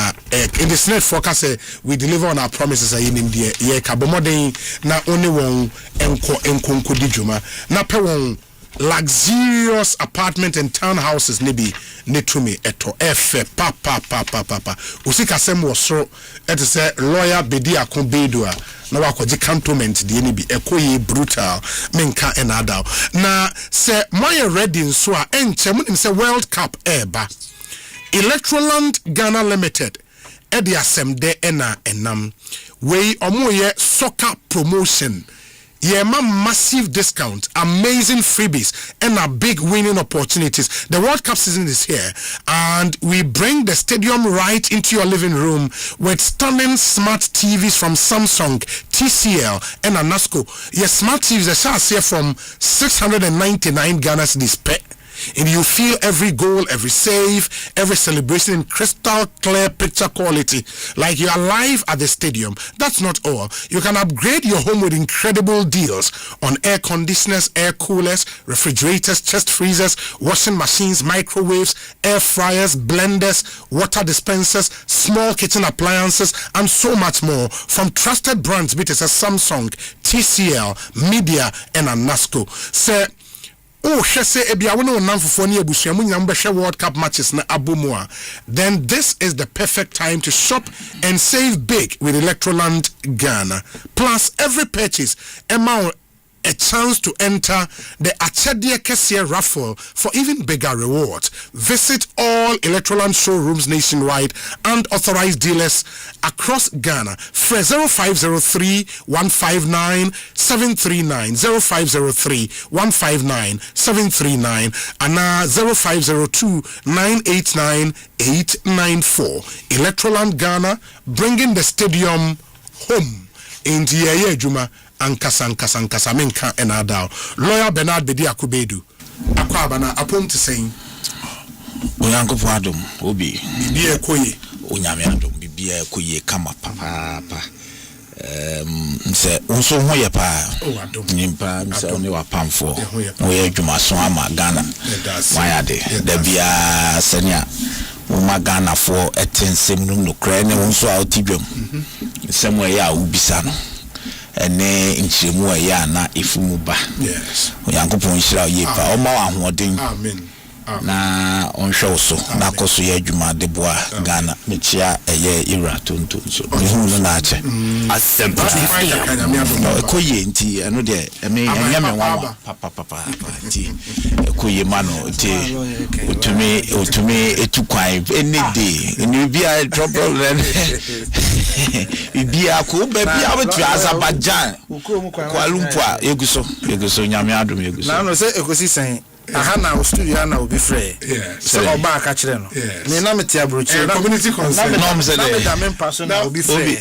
in the snit forecast we deliver on our promises in India ye kabomoden na only one enko dijuma na pe won luxurious apartment and townhouses nibi netumi eto efe papa usika sem wosoro ete se lawyer bedi akobedo a na wakoje cantonment de nibi ekoye brutal menka enada na se moye ready nso a enche munim se World Cup eba Electroland Ghana Limited edi asemde ena enam we omoye soccer promotion. Massive discount, amazing freebies, and a big winning opportunities. The World Cup season is here, and we bring the stadium right into your living room with stunning smart TVs from Samsung, TCL, and Anasco. Your smart TVs are here from 699 Ghana cedis per. And you feel every goal, every save, every celebration in crystal clear picture quality, like you are live at the stadium. That's not all. You can upgrade your home with incredible deals on air conditioners, air coolers, refrigerators, chest freezers, washing machines, microwaves, air fryers, blenders, water dispensers, small kitchen appliances, and so much more from trusted brands such as Samsung, TCL, Media, and Anasco. Sir, oh, say ebia wona wonam fofo ne abusuamu nyam behwe World Cup matches na abomua. Then this is the perfect time to shop and save big with Electroland Ghana. Plus every purchase amount a chance to enter the Achedia Kessie raffle for even bigger rewards. Visit all Electroland showrooms nationwide and authorized dealers across Ghana. For 0503 159 739 0503 159 739 and 0502 989 894. Electroland Ghana, bringing the stadium home into Yeye Juma. Ankasa menka enada lawyer Bernard Bedi Akubedu akwaba na apom te sen Onyankopon adom obi bibia ekoye onyame adom bibia ekoye kama papa nse unso ho ye pa nimpa nse oni wa pamfo wo ye adwuma so ama Ghana wayade da bia senia wo Ghana for etensem num no kra ne unso a otidwam semwe ya ubisa no ene nchiremu a ya na ifumu ba Onyankopon hira ye pa o ma ahoden amen na onhwe so na koso ye adwuma de boa Ghana mechia eye ira tonto so ehunu na ache Asempa ekoye nti eno de eme nyame wa papa nti ekoye mano nti utumi etukwan ene de ni bia trouble bia ko ba bia wetu Azerbaijan Kuala Lumpur eguso nyame adom eguso na no se ekosisen aha na studio na obi frɛ so oba aka kyerɛ no me na meti abrochi na community concern na me da me paso na obi frɛ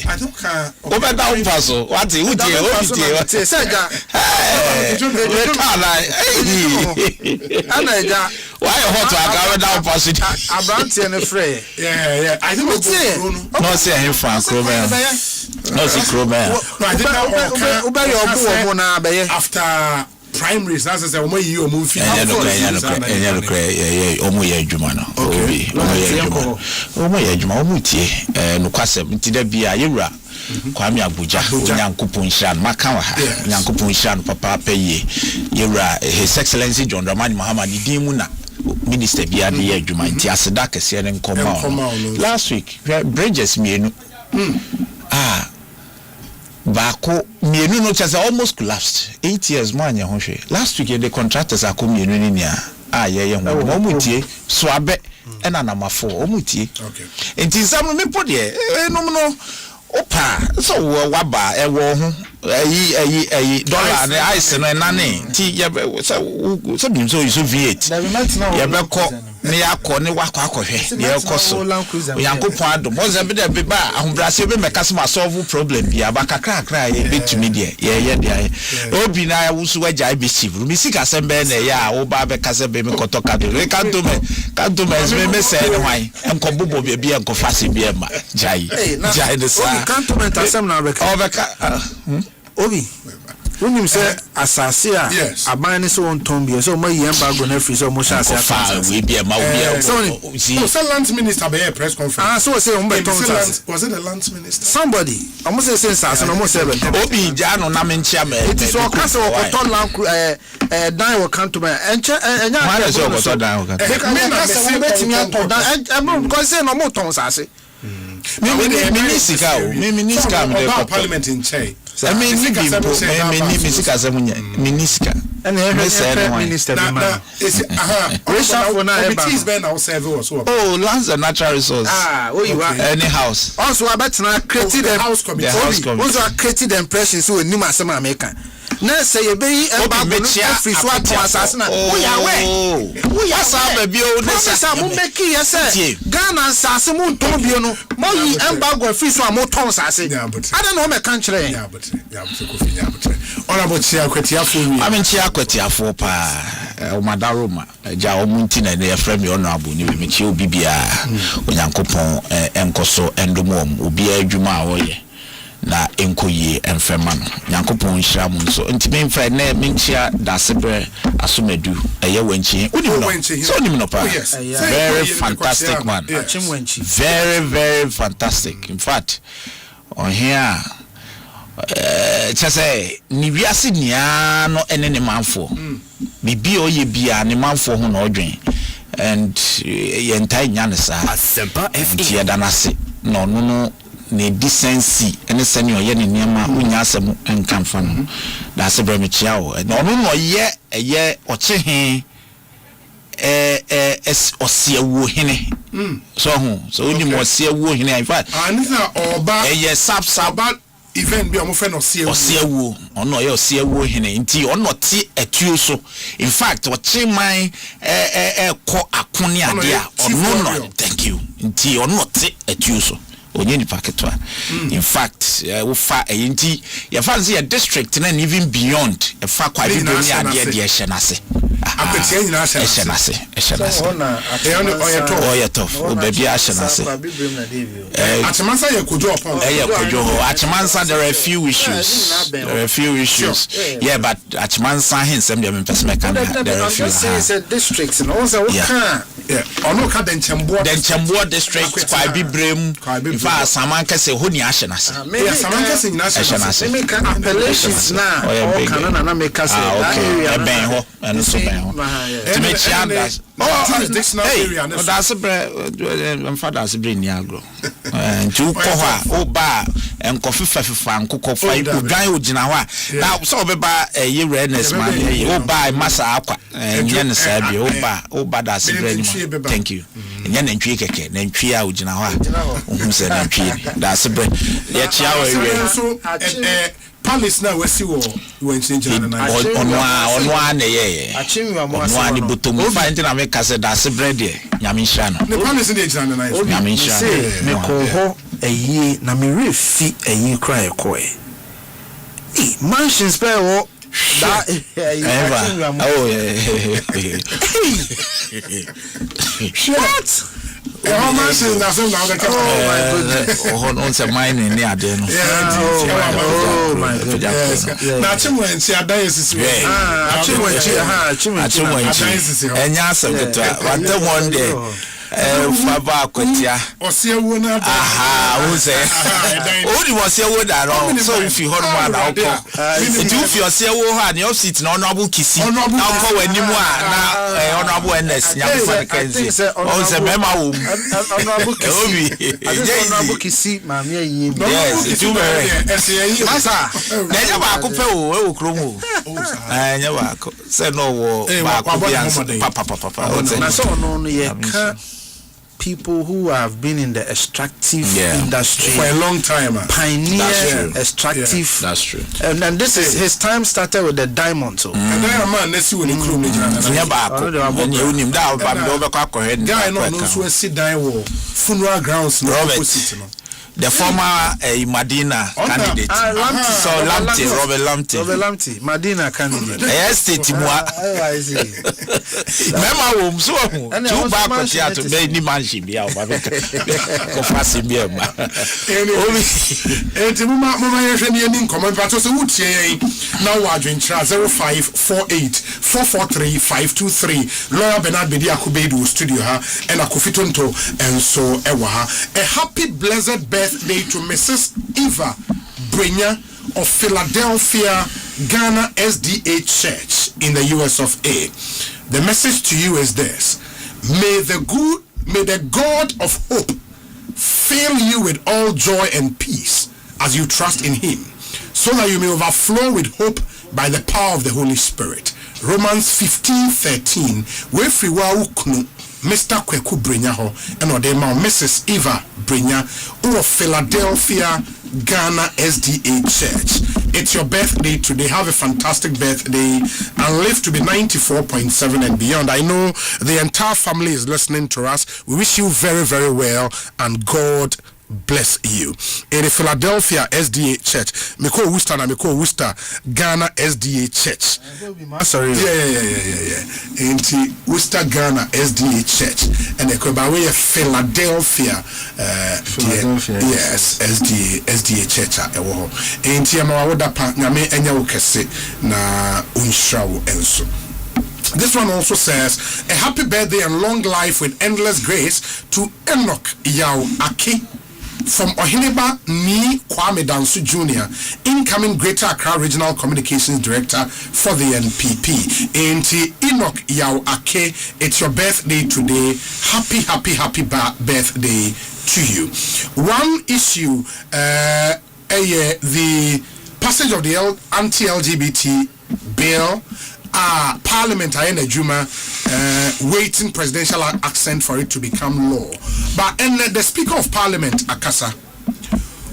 oba da un paso what you dey say ja ana ja why hot aka da un paso abrantie ne frɛ I think no say him Frank Roman no see Roman no I think oba yo obo na abaye after primaries as I say omo yi omo fi enya lokre omo ye adwuma no obi omo ye adwuma omo tie no kwasem nti da bia yewura kwame abuja Onyankopon hira no maka wa ha Onyankopon hira no papa paye yewura His Excellency John Dramani Mahama ni din mu na minister bia de ye adwuma nti aseda kese ne nkoma last week bridges mienu Bako mienu no chase almost collapsed 8 years man ya hwe last week the contractors are come mienu ni nia ye ho omutie so abe ena namafo omutie okay enti sam me pode no opa so waba ewo ho ayi dollar ne ice no nane ti ye so bi so V8 ye be ko ne yakọ ne wakọ ne ekoso Onyankopon adom o ze be de be ba ahombrase be meka se ma solve problem bia ba kakra ye betumi de ye de obi na wusu waja be chief mi sika se be na ya wo ba be ka se be me koto kado re kanto me me se ne hwan enko bobo bia enko fase bia ma jai de sa kanto me tasem na be ka obi Unim say asase a aban ne so on tombie so mo yi embargo na free so mo sha asase we be ma we so land minister be press conference so say on be ton was it the land minister somebody almost say asase no mo say be obi ja no na me nchia me it is okase okoton land dan wo kan to me enche enya ma say okoton dan wo kan me na say betimi aton dan because say no mo ton asase Minisika me parliament in Che. I mean, Minisika Samunya, Minisika. And minister. Oh, lands and natural resource. You are any house. Also, I bet now created the house committee. Also, created the impression so in Nima American. Na say you be embargo free so to assassinate. We are baby o na say mo make you say Ghana assassin mo ton bio no mo yi embargo free so mo ton assassin. I don't know me kan kire. Yeah but Kofi yeah but all about chia kwetiafo wi. I mean chia kwetiafo pa o madaroma ja o munti na e frame me honorable ni me chia obi bia onyankopon enkoso endomom obi adwuma a wo ye na enkoyie enfema no nyankopon hira mu nso ntime mfa na menchia dasebre asomedu eye wanchi so nim no pa very fantastic man very fantastic in fact on here chese ni wiase nia no ene ne manfo bibi oye bia ne manfo ho na odwen and ye ntai nya ne sa Asempa FM ye danase no ne decency ene senior ye ne niam unya asem enkamfa no da se bre me chia wo no ye ochehe osiewo hene so oni mo osiewo hene in fact anisa oba sab event bi omo fe no osiewo ono ye osiewo hene nti ono ti atuo so in fact ocheman ko akoni ade a ono no thank you nti ono ti atuo so onye ni paketwa in fact we fa enti ya fa say district na even beyond e fa kwa bi do ni ade de ehye nase apetia nyina ehye nase oye tof o baby ehye nase achemansa ye kojo upon achemansa there are a few issues yeah but achemansa hensem de me person can there are a few districts and also ono ka denchembo district kwa bibrem fa samanka se honi ahye nase samanka se nyina ahye me ka appellations na o kana na me ka se that ben ho and so ben ho to me chianda that's my father's brain ni agro ntu ko ho o ba enkofi fafifa nkoko fa odwan ogina ho a na so obeba ye redness man o ba masa akwa nye ne sa bi o ba that's brain thank you nye na ntwi keke na ntwi a ogina ho a ohun se na ntwi that's brain ye chia we palace na wasi wo wenchinja na onwa na ye onwa ni botom fa ntina me kase that's bread ye nyamisha no the palace dey jina na nyamisha me ko ho eyi na me refi eyi kra ekoe mansions pe wo da oh shit how much is na so na ga oh my goodness on se mine ni ade no oh my goodness na chimwenchi adayesisi chimwenchi enya asebeta wante one day faba akotia osiewo na wo say o di osiewo da ro so if you hold man na oko if you osiewo ha ni opposite na honorable kisi na oko wanimu a na honorable ns nya fa kenzi o say mema wo honorable kisi honorable kisi ma me yi yes tu mere masa na nya ba ko pe o e kro mu nya ba ko say no wo ba ko bi answer papa na so no ye ka people who have been in the extractive industry for a long time, pioneer extractive. That's true. And this is his time started with the diamond. So, man, let's see when the crew make guy no sit down funeral grounds. the former Madina candidate. Robert Lamptey, Madina candidate. Estate Moa. Mema wom so two back to be ni mansion bia o ba be ko fasi bia ma. Enti mama yehwe ne ani comment but so wutie yen na wo adwentra 0548443523 Lawyer Bernard Bedi Akubedu studio ha and Akofitonto and so ewa ha. A happy blessed birthday to Mrs. Eva Brenya of Philadelphia, Ghana SDA Church in the US of A. The message to you is this: may the God of hope fill you with all joy and peace as you trust in him, so that you may overflow with hope by the power of the Holy Spirit. Romans 15:13. We free wa ukunu Mr. Kweku Brenya ho and odema Mrs. Eva Brenya of Philadelphia, Ghana SDA Church. It's your birthday today. Have a fantastic birthday and live to be 94.7 and beyond. I know the entire family is listening to us. We wish you very, very well and God bless you. In the Philadelphia SDA Church, Miko Worcester na Miko Worcester Ghana SDA Church. Sorry. Yeah. In the Worcester Ghana SDA Church, and the Kobawe Philadelphia. Yes, SDA Church. In the Amawoda Pa Nyame Enya Ukese na Unshawo Enso. This one also says, a happy birthday and long life with endless grace to Enoch Yao Aki from Ohineba Ni Kwame Dansu Jr., incoming Greater Accra Regional Communications Director for the NPP. Enti Enoch Yao Ake, it's your birthday today. Happy birthday to you. One issue, the passage of the anti-LGBT bill. Parliament in Juma waiting presidential accent for it to become law. But the Speaker of Parliament, Akasa,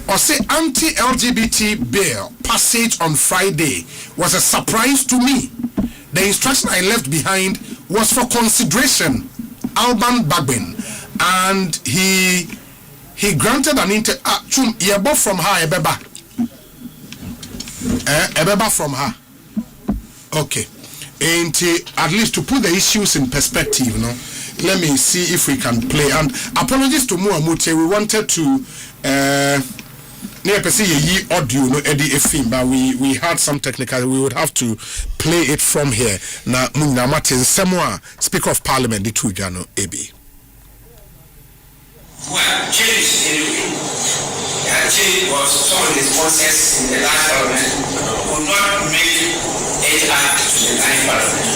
or say anti-LGBT bill passage on Friday was a surprise to me. The instruction I left behind was for consideration. Alban Bagbin, and he granted an yebo from her ebeba from her. Okay. And at least to put the issues in perspective, let me see if we can play. And apologies to Muamute, we wanted to audio but we had some technical. We would have to play it from here. Na Martin Semwa, Speaker of Parliament, the Tujano AB. Well, change anyway. Change was some of the sponsors in the last parliament could not make it up to the current parliament.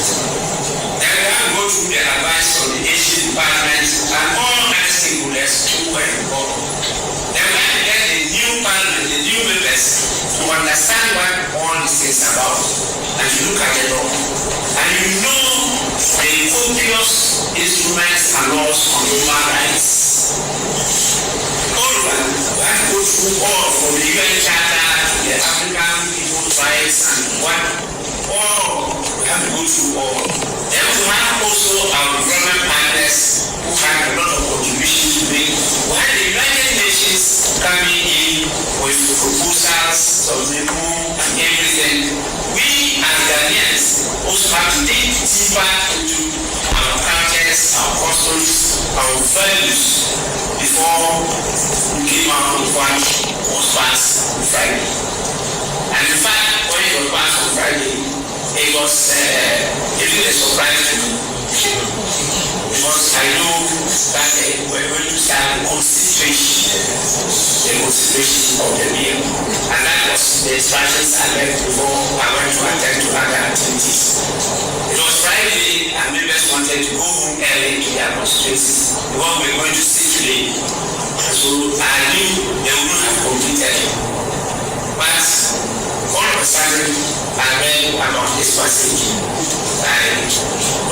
Then we have to go through the advice of the Asian department and all other stakeholders who were involved. Then we have to get the new parliament, the new members, to understand what all this is about. And you look at the law, and you know the obvious instruments and laws on human rights. All of them, we have to go through all from the UN Charter to the African People's Rights and what all. We have to go through all. Then we have also our government partners who have a lot of contributions to make. We have the United Nations coming in with proposals, submitting and everything. We as Ghanaians also have to dig deeper into our cultures, our customs, our values before we came out with what was passed on Friday. And in fact, when it was passed on Friday, it was even a surprise to me. Because I know that we're going to start the consideration of the bill. And that was the instructions I left before I went to attend to other activities. It was Friday and members wanted to go home early to their constituencies because we were going to sit late. So I knew they wouldn't have completed it. But all of a sudden, I read about this passage and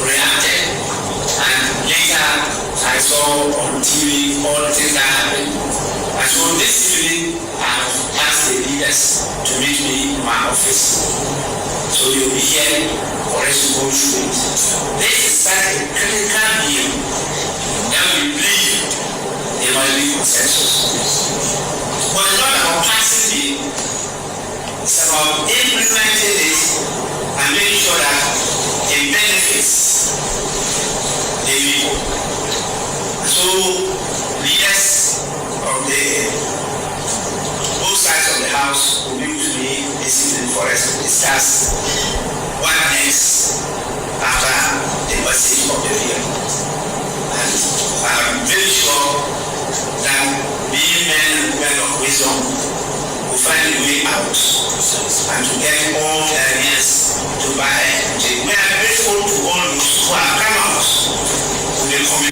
reacted. And later, I saw on TV all the things that happened. And so this evening, I have asked the leaders to meet me in my office. So you'll be here for us to go through it. This is such a critical bill that we believe there must be consensus. But it's not about passing it. It's about implementing it and making sure that it benefits the people. So leaders of both sides of the house will be with me this evening for us to discuss what next after the passage of the bill. And I'm very sure that being men and women of wisdom will find a way out and to get all the ideas to buy. We are grateful to all those who have come out to the community.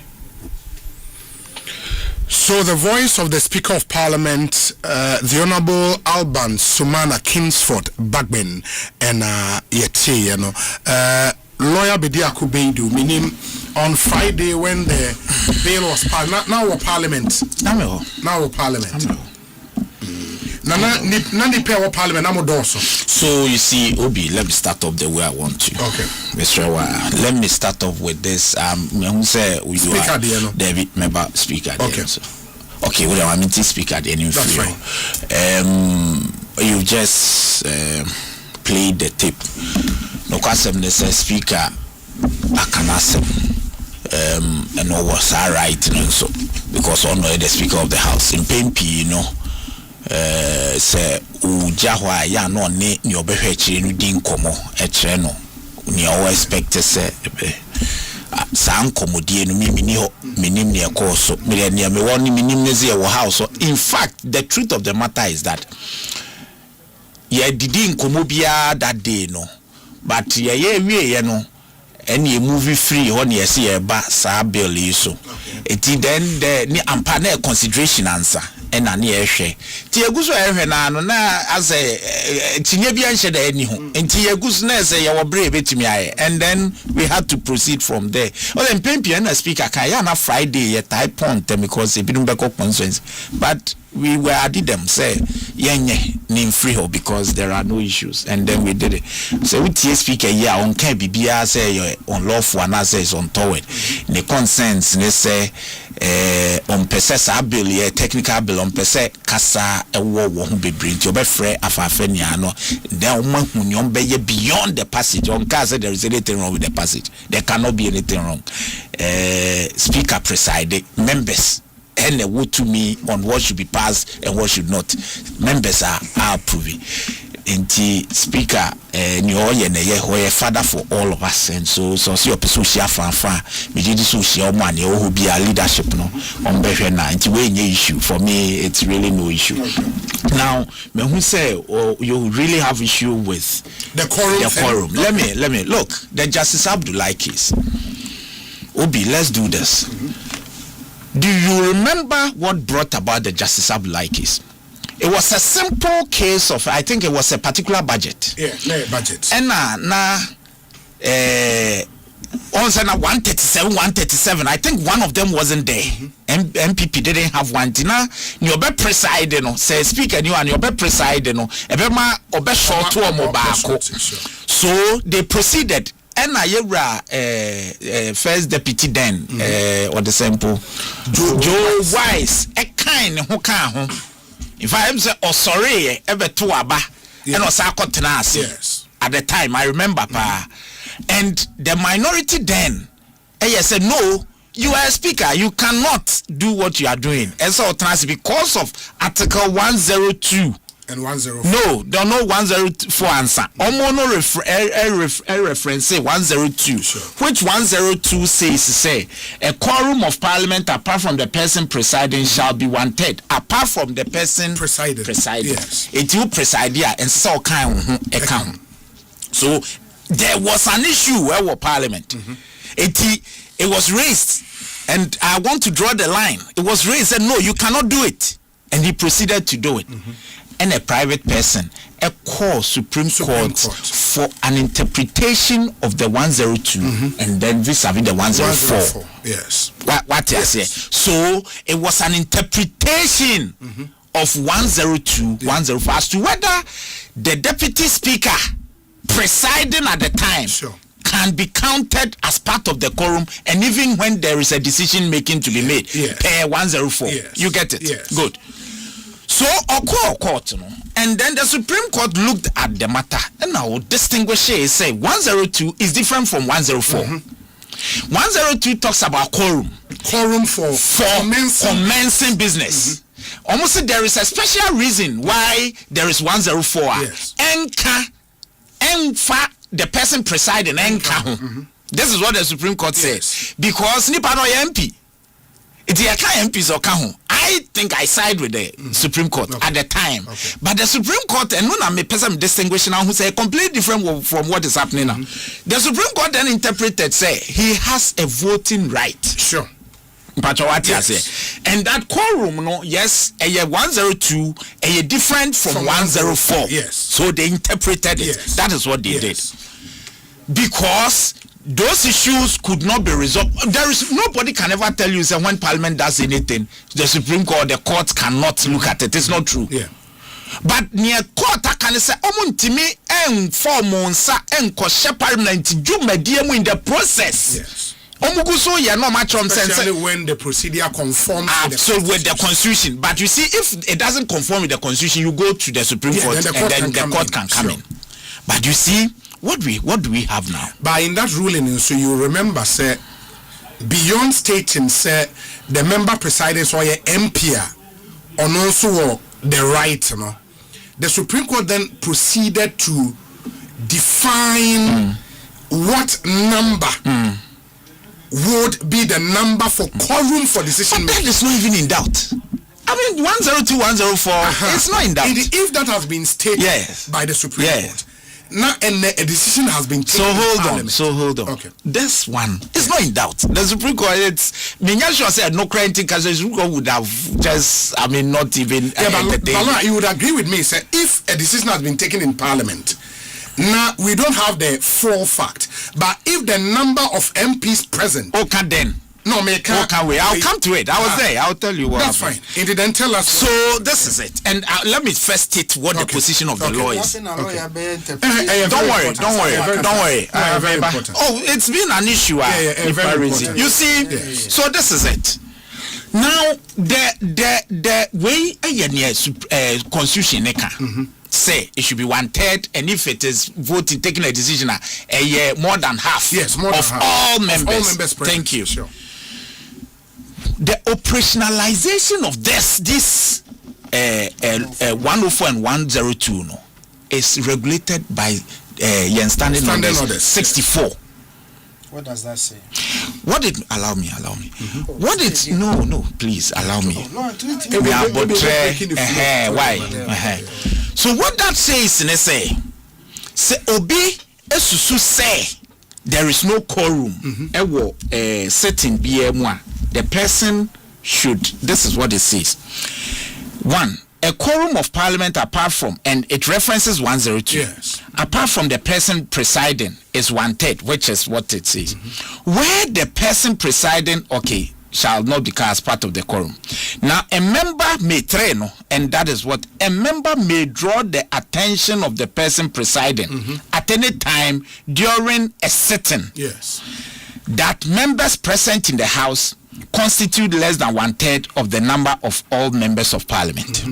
So the voice of the Speaker of Parliament, the Honourable Alban Sumana Kingsford Bagben, and Yeti, lawyer Bediako Beidu, meaning on Friday when the bill was passed. Now Parliament. Now Parliament. Nani pay our Parliament. So you see, Obi, let me start off the way I want to. Okay. Mr. Let me start off with this. Speaker, David, member speaker. Okay. Okay, well, I'm speaker at the end. That's right. You just played the tape. No question, says speaker, I can ask him. And no was right, so because I know the speaker of the house in Pempi, say Ujahwa ya no ne ni obehwechi no din komo ekire no ni o expect say san komodie no mimi ho minim ne ekoso me ne me won minim ne ze wo house. In fact, the truth of the matter is that ye didi nkomo bia that day no, but ye wie no any movie free when you see a sa bill so it then the ni ampa na consideration answer and na ne ehwe ti eguso ehwe na no na as tinye bia nhye da ani ho enti eguso na say ye wo bre betimi aye, and then we had to proceed from there. Well, then pempia na speaker kan ya na Friday ye type point because e bidum be conference, but we were added them say yenye nim free ho because there are no issues, and then we did it. So we speaker here on can bibia say on lawful and say is on toward the consents ne say on pesa bill ye technical bill on pesa kasa ewo wo ho bebre nti obefre afafania no then man hunyom be beyond the passage on case there is anything wrong with the passage. There cannot be anything wrong. Speaker preside members and what to me on what should be passed and what should not. Members are approving. Inti speaker ni oye na ye hoye father for all of us, and so your person share fanfa me did so share man ye who be a leadership no on behwe na inti we nye issue. For me it's really no issue. Now me who say you really have issue with the quorum. Let me look, the Justice Abdullahi case. Obi, let's do this. Do you remember what brought about the Justice Abdullahi case? It was a simple case of, I think it was a particular budget. Yeah, budget. And on 137, I think one of them wasn't there. MPP didn't have one. Tina, you be preside no. Say speaker you and you be preside no. Ebema obe short to mobile. So they proceeded. And first deputy then or the sample Joe Wise a kind who can if I am say sorry ever to aba and was yes at the time I remember and the minority then said no, you are a speaker, you cannot do what you are doing, and so because of Article 102 and 104. No, there are no 104 answer. No reference say 102. Sure. Which 102 say a quorum of parliament apart from the person presiding shall be 1/3 apart from the person presiding. Yes. It you preside here and so kind account. So there was an issue where parliament. It was raised, and I want to draw the line. It was raised and no, you cannot do it, and he proceeded to do it. And a private person a call Supreme Court for an interpretation of the 102 and then vis-a-vis the 104. Yes. What I say. So it was an interpretation of 102, 104 as to whether the deputy speaker presiding at the time can be counted as part of the quorum, and even when there is a decision making to be made, per 104. You get it? Good. So, court, and then the Supreme Court looked at the matter, and now distinguish it, say 102 is different from 104. 102 talks about quorum for commencing business. Almost there is a special reason why there is 104. The person presiding This is what the Supreme Court says. Because nipa no MP. It's a MPs or kahu. I think I side with the Supreme Court at the time. But the Supreme Court, and when I'm person distinguishing now who say completely different from what is happening now. The Supreme Court then interpreted, say, he has a voting right. Sure. And that quorum, no, yes, a 102, a different from 104. Yes. So they interpreted it. That is what they did. Because those issues could not be resolved. There is nobody can ever tell you that when Parliament does anything, the Supreme Court, the court cannot look at it. It's not true. But near court, I can say, "Omuntimi en formonsa en koshe Parliament jumediemu in the process." Especially when the procedure conforms with the Constitution. But you see, if it doesn't conform with the Constitution, you go to the Supreme Court, and then the court can come in. But you see, what do we have now? But in that ruling, so you remember, say, beyond stating, say, the member presiding so your MP on also the right, you know, the Supreme Court then proceeded to define what number would be the number for quorum for decision making. That is not even in doubt. I mean, 102, 104, it's not in doubt. If that has been stated by the Supreme Court, now and a decision has been taken. So hold on. Okay. This one is not in doubt. The Supreme Court, Minyasho said no credit because the Supreme Court would have just, I mean, not even. But you would agree with me, sir, if a decision has been taken in Parliament. Now, we don't have the full fact, but if the number of MPs present... Okay, then. No, I'll come to it. I was there. I'll tell you what. That's fine. It didn't tell us. So, this is it. And let me first state what the position of the law is. Don't worry. Very important. Oh, it's been an issue. Very important. You see, so this is it. Now, the way Constitution say it should be 1/3, and if it is voting, taking a decision, more than half of all members. Thank you. Sure. The operationalization of this 104 and 102 is regulated by standing orders 64. What does that say? What did allow me? What did no, please allow me. Why? So what that says, say obi esusu say there is no quorum. Sitting BM1. The person should. This is what it says. 1. A quorum of Parliament apart from, and it references 102. Yes. Apart from the person presiding is 1/3, which is what it says. Where the person presiding, shall not become as part of the quorum. Now, a member may train, and that is what a member may draw the attention of the person presiding at any time during a sitting. Yes. That members present in the House constitute less than 1/3 of the number of all members of Parliament.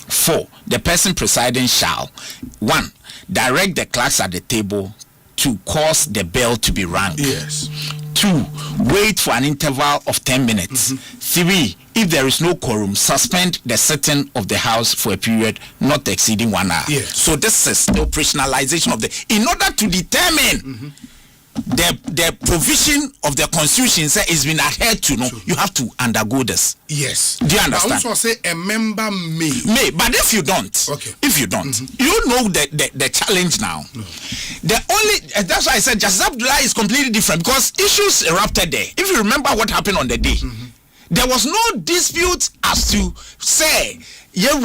4. The person presiding shall 1. Direct the clerks at the table to cause the bell to be rung. Yes. 2. Wait for an interval of 10 minutes. 3. If there is no quorum, suspend the sitting of the House for a period not exceeding 1 hour. Yes. So this is the operationalization of in order to determine the provision of the Constitution is being adhered to. You have to undergo this. Yes. Do you understand? I also say a member may. But if you don't, you know the challenge now. No. The only that's why I said Justice Abdullah is completely different because issues erupted there. If you remember what happened on the day, there was no dispute as to say Joe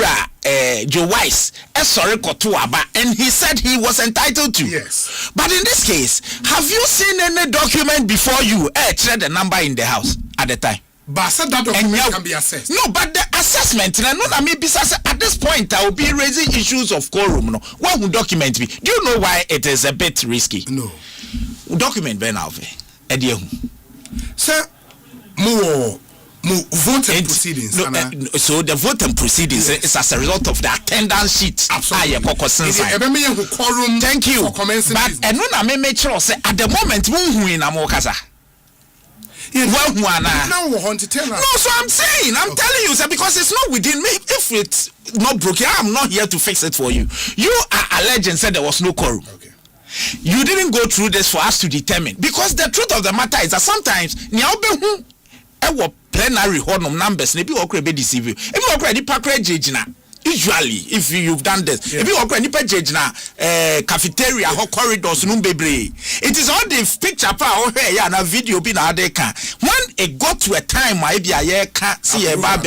Weiss and he said he was entitled to. Yes. But in this case, have you seen any document before you check the number in the House at the time? But said that document can be assessed. No, but the assessment, at this point I will be raising issues of quorum. What would document be? Do you know why it is a bit risky? No. document be na ove e de hu sir mo voting proceedings so the voting proceedings is as a result of the attendance sheet. Absolutely. Thank you. But and no na me make sure say at the moment hu na mo kasa. Well, now we want to tell us. No, so I'm telling you, sir, because it's not within me. If it's not broken, I'm not here to fix it for you. You are alleged and said there was no quorum. Okay. You didn't go through this for us to determine, because the truth of the matter is that sometimes plenary honum numbers maybe okre be deceive you. If you okre di pakre jejina, usually if you've done this, if you okre di pa jejina cafeteria or corridors num bebre, it is all the picture pa o here ya na video bi na ade kan. When it got to a time where bia ye can see ye ba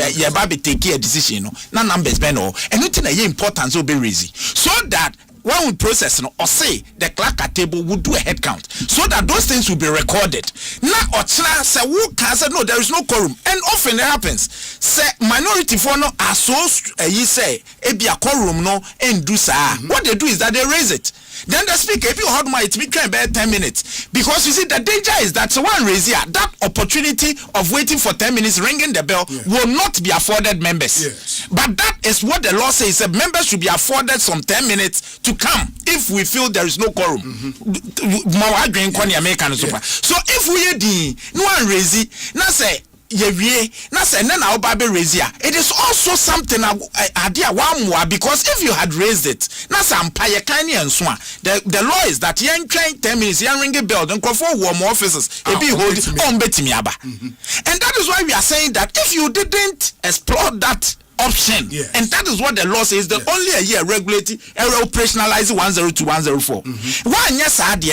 be take a decision no, na numbers be no, and nothing na importance will be raised so that when we process no, or say the clerk at table would do a head count so that those things will be recorded. Now or say who can say no, there is no quorum, and often it happens. Say minority for no are so you say be a quorum no and do sa. What they do is that they raise it. Then the speaker, if you hold my, it be 10 minutes. Because you see, the danger is that one raise here, that opportunity of waiting for 10 minutes, ringing the bell, will not be afforded members. Yes. But that is what the law says. Members should be afforded some 10 minutes to come if we feel there is no quorum. So if we no one raise it, now say, it is also something because if you had raised it, the law is that 10 minutes, ring a bell, then call for warm officers, and that is why we are saying that if you didn't explore that option, and that is what the law says, the only a year regulate operationalize 102 104 one yes and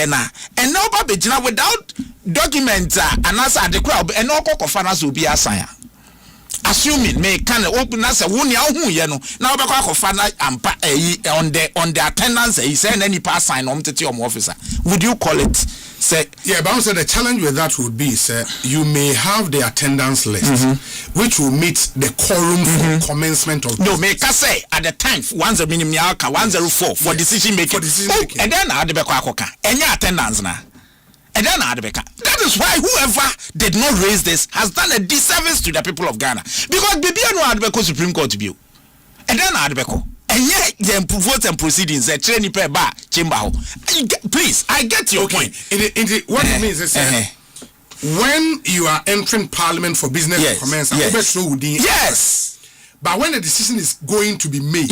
nobody without documents and answer the crowd and no finance will be assigned. Assuming may can open us a wound now on the attendance he said any pass sign on to your officer. Would you call it? Say but also the challenge with that would be you may have the attendance list which will meet the quorum for commencement of no make us say at the time 104 for decision making and then I the any attendance now. And then that is why whoever did not raise this has done a disservice to the people of Ghana. Because BBN no Supreme Court view. And then and yet the vote and proceedings the training per bar chamber. Please, I get your point. What it means is when you are entering parliament for business and commerce, yes. But when the decision is going to be made,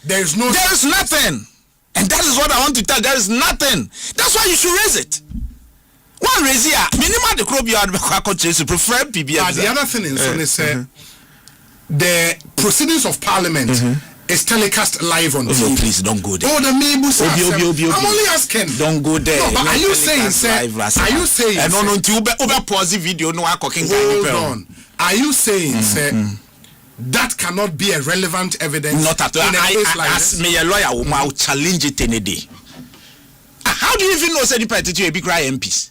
there is nothing. And that is what I want to tell. There is nothing. That's why you should raise it. One raise here, minimum the crop yard prefer PBS. The other thing is the proceedings of parliament is telecast live on TV. Please don't go there. Oh, the Mebus. I'm only asking. Don't go there. No, but are you saying, and no pause video no hold on. Are you saying, that cannot be a relevant evidence? Not at all. As me a lawyer, I'll challenge it any day. How do you even know any party to a big MPs?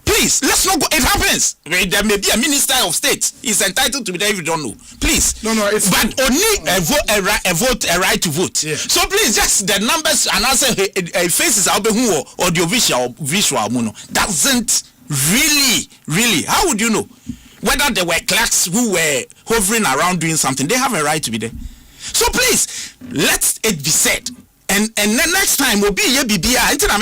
Please, let's not go. It happens. There may be a minister of state. He's entitled to be there if you don't know. Please. No, it's but only a right to vote. Yeah. So please, just the numbers and answer faces or visual doesn't really. How would you know whether there were clerks who were hovering around doing something? They have a right to be there. So please, let it be said. And then next time will be if I'm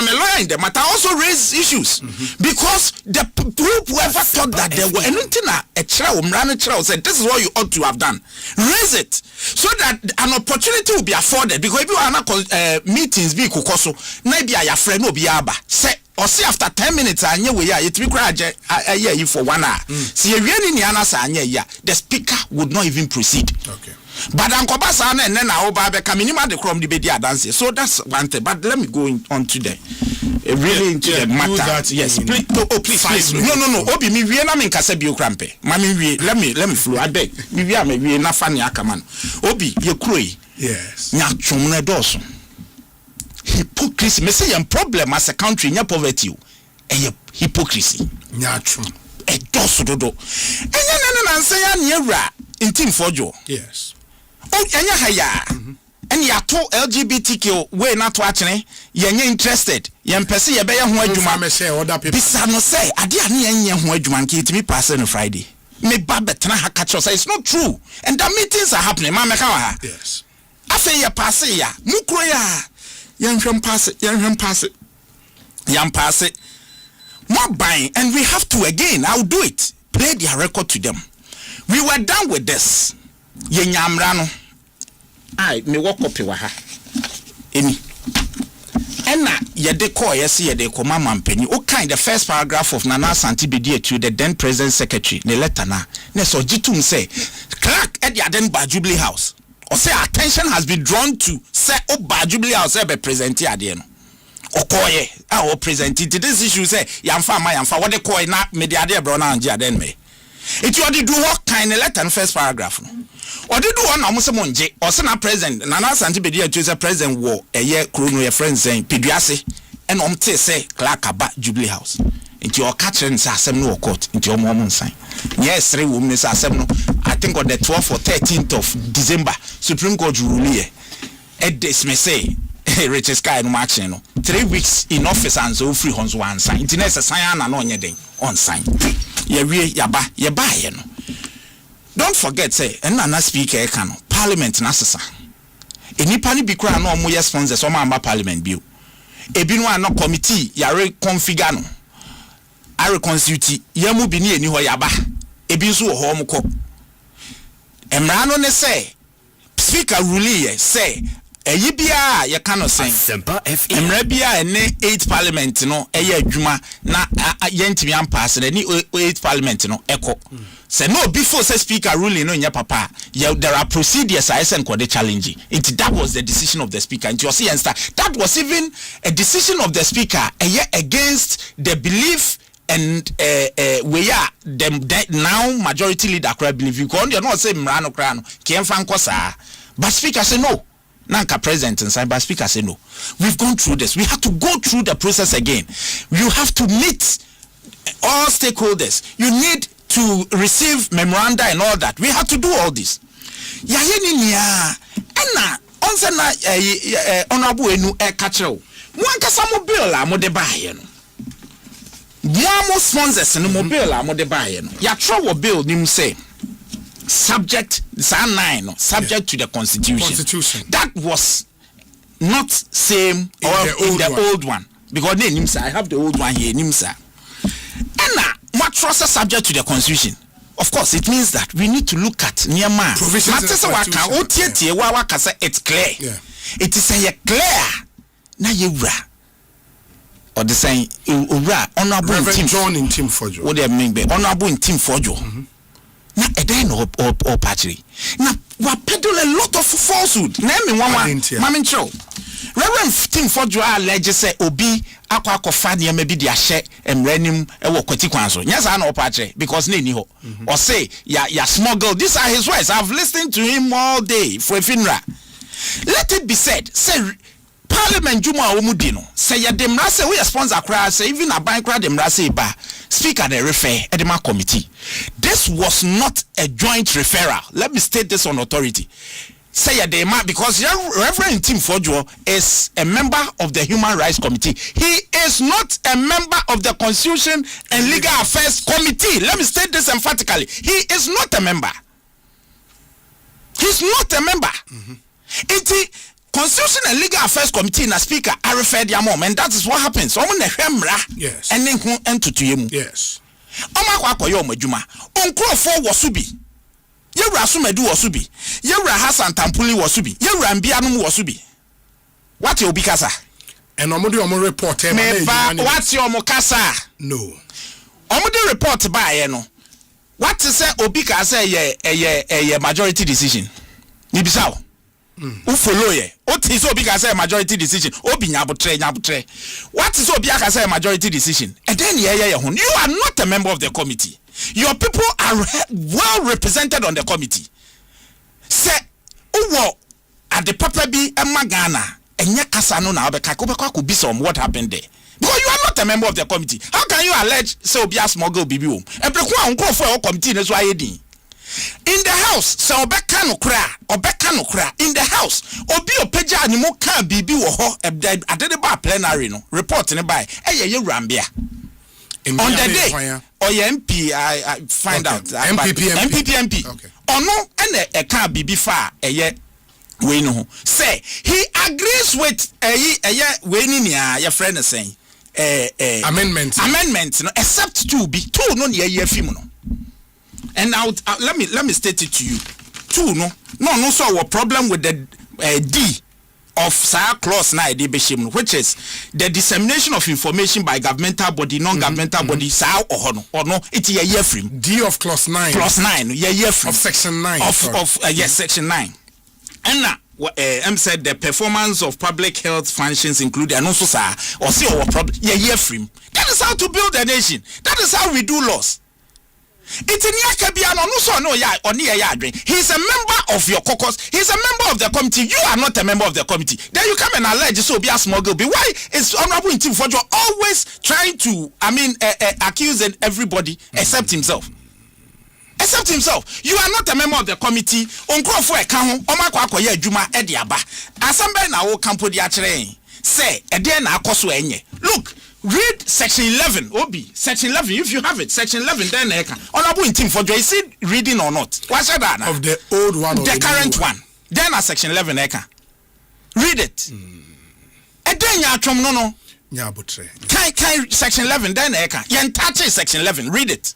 a lawyer in the matter, also raise issues because the group whoever thought that there were anything a child said this is what you ought to have done. Raise it so that an opportunity will be afforded because if you are not meetings be kukoso maybe I friend no be aba say or see after 10 minutes anye we ya it be cry you for 1 hour. See you really the speaker would not even proceed. Okay. But Ankobasa and then I over the minimum the crumb debate dance. So that's one thing. But let me go on to the really into the matter. Yes, please. Please. No. Obi mi we na me nkase bi okrampe. Mami we let me flow. I beg. Mi we am we na fa ne akaman. Obi ye kroi. Yes. Nya twom na doso. Hypocrisy. Me say your problem as a country nya poverty. Hypocrisy. Nya twom. E doso dodo. Enya na say ya ne ewra intim fojo. Yes. Oh, enya haya. and ya to LGBTQ way not watching yenye interested yen pese ye be ye ho adwuma bisa no say ade ane yenye ho adwuma nke itimi pass on Friday me ba betena ha catch us it's not true and the meetings are happening ma me ka wa ha yes afa ye pass ya mukro ya yen hwem pass more buying and we have to again I'll do it play their record to them. We were done with this yenyamra no I me work up wa ha eni ena yede call yes yede ko mama mpani o kind the first paragraph of Nana Asante Bedi to the then president secretary ne letter na so gitum say clerk at the Aden Bar Jubilee House or say attention has been drawn to say o Bar Jubilee House e be present ade no okoye o present to this issue say yamfa what they call na me the ade bro na anje Aden me it you do what kind of letter in first paragraph no or did do one almost monje or sena president Nana Asante Bedi to say president war a year krono your friends saying Piduase and say clerk aba Jubilee House into your catching asem no court into your mom sign yes 3 women asem no I think on the 12th or 13th of December Supreme Court rule here at this me say Richard Sky no action no 3 weeks in office and so free on one sign it is a sign and on your day on sign yaba no don't forget say and Nana speaker can parliament nasasa enipa ni bi kra na omo yes sponsors o ma parliament bill ebi no an committee yare configure no are constitute yamu bi ni eni ho yaba ebi nso ho omo ko emra no ne say speaker rule say eyi bia ye kan no sen emra bia ene 8 parliament no eye adwuma na yentimi ampass na ni 8 parliament no eko say no before say speaker ruling no nya papa there are procedures I send for the challenge that was the decision of the speaker and you see that was even a decision of the speaker against the belief and we are them now majority leader crowd believe you can not say mrano krano kiemfa nkosa but speaker say no Nanka president and sign, but speaker say no. We've gone through this. We have to go through the process again. You have to meet all stakeholders. You need to receive memoranda and all that. We have to do all this. Ena onse na honorable enu kachero. Mwanka samo bill la mo de baye no. Mo sponsors no mo bill la mo de baye no. Ya travel bill nim say subject subject to the constitution. That was not same in the old one because they nimsa I have the old one here nimsa and what trust subject to the constitution. Of course it means that we need to look at Niama it's clear it is a clear na yewra or the saying honorable team Fojo what they mean by honorable team Fojo na eden or patchery na wa peddle a lot of falsehood na me one mama show Reverend team Fojo allege say obi akwa ne ma bi de ahye emranim e wo kwati kwan so nyasa na opatche because na ni ho or say ya smuggle these are his words I've listened to him all day for a funeral. Let it be said say parliament juma omudi no say ya demra say we sponsor cry say even a bank cry demra say ba speaker the refer edema committee. This was not a joint referral. Let me state this on authority. Say ya dema because Reverend Tim Fojo is a member of the Human Rights Committee. He is not a member of the Constitution and Legal Affairs Committee. Let me state this emphatically. He is not a member. He's not a member. Constitution and Legal Affairs Committee na speaker I refer their mom and that is what happens. Yes. And then who enter to you. Yes. Omakwa adwuma. Onkrofo wosubi. Yewra Sumedu wosubi. Yewra Hassan Tampuli wosubi. Yewra Mbianum wosubi. What you bikasa? And omo report what you kasa? No. Omo report by no. What to say obika say a majority decision. Nibisao. Who follow ye? What is obika say majority decision? Obi nyabutre. What is obika say majority decision? And then you are not a member of the committee. Your people are well represented on the committee. Say uwo at the papa bi emagana enye kasa no na obeka could be some what happened there. Because you are not a member of the committee. How can you allege say obi a smuggle bibi wom? Ebreku an nkofo e committee na so ayedin. In the house, so obeka no kra. In the house, obi opeja ni mo kan bibi wo ho adede ba plenary no report ni by ye rambia. On the day, MP, I find out. MP. Okay. Ono ene e kan bibi fa eye we no say he agrees with we ni your friend is saying amendment no except two no near film no. And now let me state it to you. Two no so a problem with the D of SAR clause 9 which is the dissemination of information by governmental body, non-governmental body, SAR or no, it's a year frame. D of clause 9. Clause 9, year frame. Of section 9. Yes, section 9. And now, said the performance of public health functions included and also SAR or see our problem, year frame. That is how to build a nation. That is how we do laws. It's in Yakabiano, no so no ya on the he's a member of your caucus, he's a member of the committee, you are not a member of the committee. Then you come and allege so be a smuggle. Why is Honorable Intim Fojo always trying to accuse everybody except himself? Except himself. You are not a member of the committee. Uncle for a can Omakwa Juma Ediaba. Asemba na o campo di achre. Say, na akoso enye. Look. Read section 11, Obi. Section 11, if you have it. Section 11, then Honorable Intim for is it reading or not? What's that? Of the old one or the current one. Then section 11, read it. And then you are no. Yeah, but Kai section 11, then you touch section 11, read it.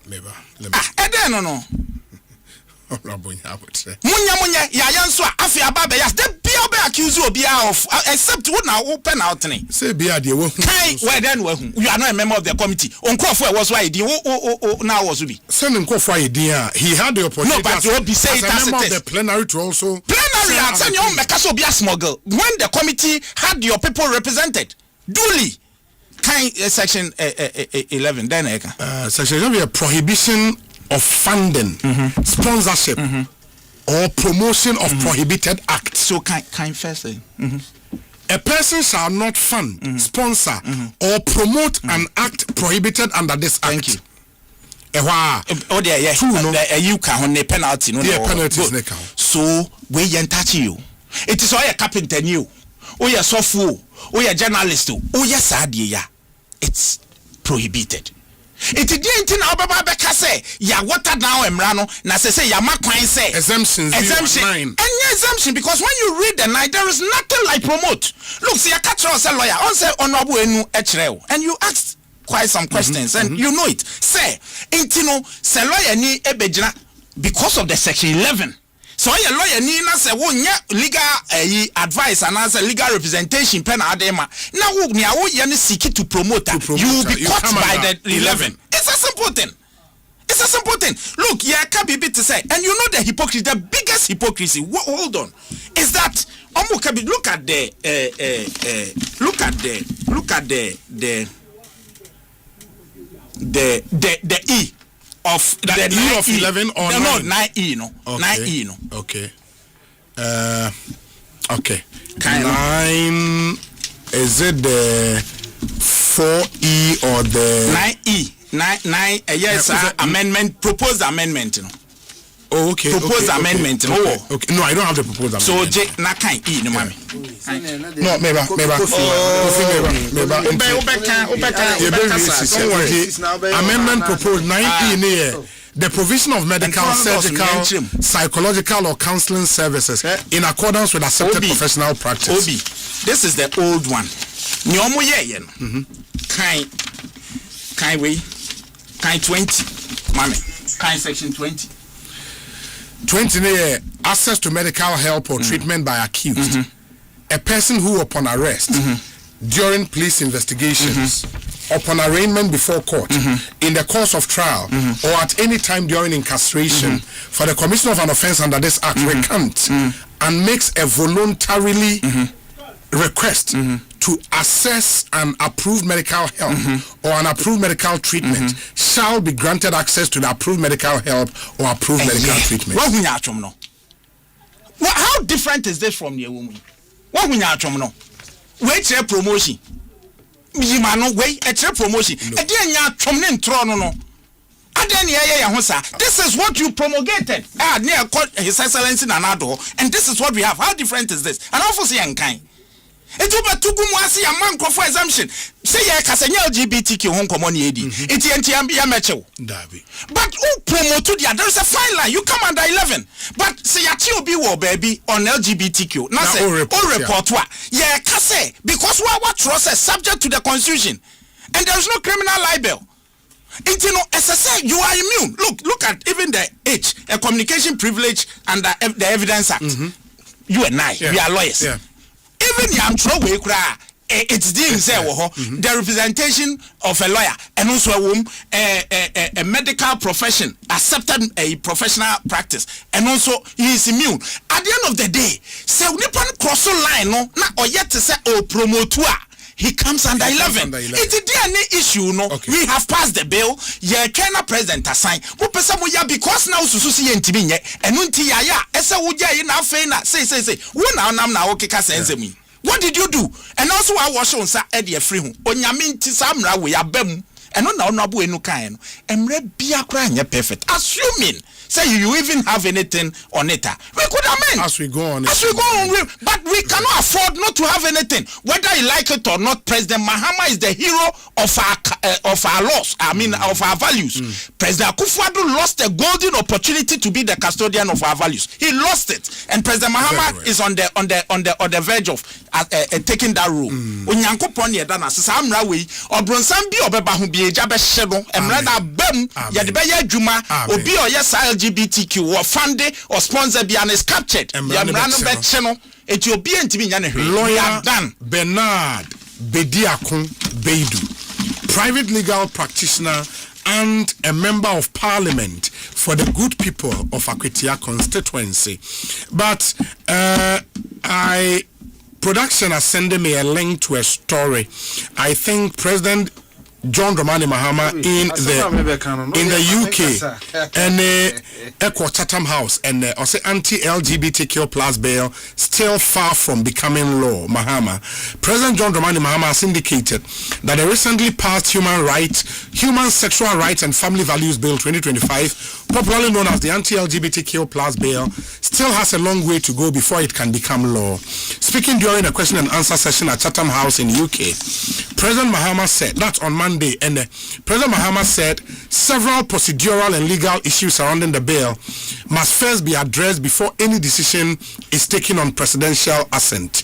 Maybe. And then no. Munya ya yanso afi ababa ya the bia accuse obi of except what now open out ni say bia de wo kai where then we you are not a member of the committee onkofo was why di now was be say nkofo idea he had the opportunity no but you be say it as member of the plenary to also plenary say you make so be a smuggle when the committee had your people represented duly kai section 11 then section 11 a prohibition of funding, sponsorship, or promotion of prohibited acts. So can first say, a person shall not fund, sponsor, or promote an act prohibited under this act. Thank you. Oh there, you can the penalty. No, penalties. So we touch you. It is all a carpenter new. Oh yeah, software. Oh yeah, journalist. Oh yes, it's prohibited. It didn't now Baba say ya water now emrano na say ya makwan say exemption and exemption because when you read the night there is nothing like promote. Look, see a catch us a lawyer on say honorable enu echreo and you asked quite some questions and you know it. Say intino say lawyer ni ebejina because of the section 11. So a lawyer ni na say wonya legal advice and answer legal representation pen adema. Now ni awo ye seek to promote you will be caught by the 11. It's a simple thing. It's a simple thing. Look, yeah, can't be bit to say. And you know the hypocrisy, the biggest hypocrisy. Hold on. Is that look at the E of the E of 11 or no 9E no okay. 9E no okay okay 9 is it the 4E or the 9E 9 yes amendment proposed amendment no oh okay proposed amendment okay. no okay no I don't have the proposed amendment so J na kind E no mami no meba amendment proposed 9E the provision of medical, surgical, psychological or counseling services in accordance with accepted professional practice. Obi, this is the old one. Nyomo ye Kind 20 mami kind section 20 access to medical help or treatment by accused. A person who upon arrest during police investigations upon arraignment before court in the course of trial or at any time during incarceration for the commission of an offense under this act recant and makes a voluntarily request to assess an approved medical help or an approved medical treatment shall be granted access to the approved medical help or approved medical treatment. How different is this from the woman? What we are no? Wait a promotion. You man no wait a promotion. A dear ya from no. This is what you promulgated. Near His Excellency Nanado, and this is what we have. How different is this? And also say kind. It will be a man for exemption. Say ya kasanya LGBTQ home common AD. It's anti-mecho. But who promote the there is a fine line. You come under 11. But say ya TOB baby on LGBTQ. Now say report what? Yeah, kase because what trust is subject to the Constitution, and there is no criminal libel. It's as I say, you are immune. Look at even the age, a communication privilege and the Evidence Act. You and I, we are lawyers. Even yam throw we cry. It's the representation of a lawyer and also a medical profession accepted a professional practice and also he is immune. At the end of the day, say we cross the line no na or yet to say promoter. He comes under 11. It's any issue, no. Okay. We have passed the bill. Yeah, Kenya president assign. Because now Sususi and Tibinye and Unti ya Esa Uja in Afena say. Now okay me. What did you do? And also I was on sa Eddie free. Onyamin Tisamra we are bem. And no nabu enukain. And red be a crying perfect. Assuming say you even have anything on it. We could amend as we go on. But we cannot afford not to have anything. Whether you like it or not, President Mahama is the hero of our laws. Of our values. President Akufo-Addo lost a golden opportunity to be the custodian of our values. He lost it, and President Mahama is on the verge of taking that role. Onyankopon ye dana samra we obronsan bi obeba ho bi eja be hye no emra da bam ye de be ye adwuma obi o yes LGBTQ or funded or sponsored and is captured. Lawyer Bernard Bediakun Beidu, private legal practitioner and a member of parliament for the good people of Akwetia constituency. But production has sent me a link to a story. I think President John Dramani Mahama in the UK and Echo Chatham House and also anti-LGBTQ plus bill still far from becoming law. President John Dramani Mahama has indicated that the recently passed Human Sexual Rights and Family Values Bill 2025, popularly known as the anti-LGBTQ plus bill, still has a long way to go before it can become law. Speaking during a question and answer session at Chatham House in UK, President Mahama said that on Monday, and President Mahama said several procedural and legal issues surrounding the bill must first be addressed before any decision is taken on presidential assent.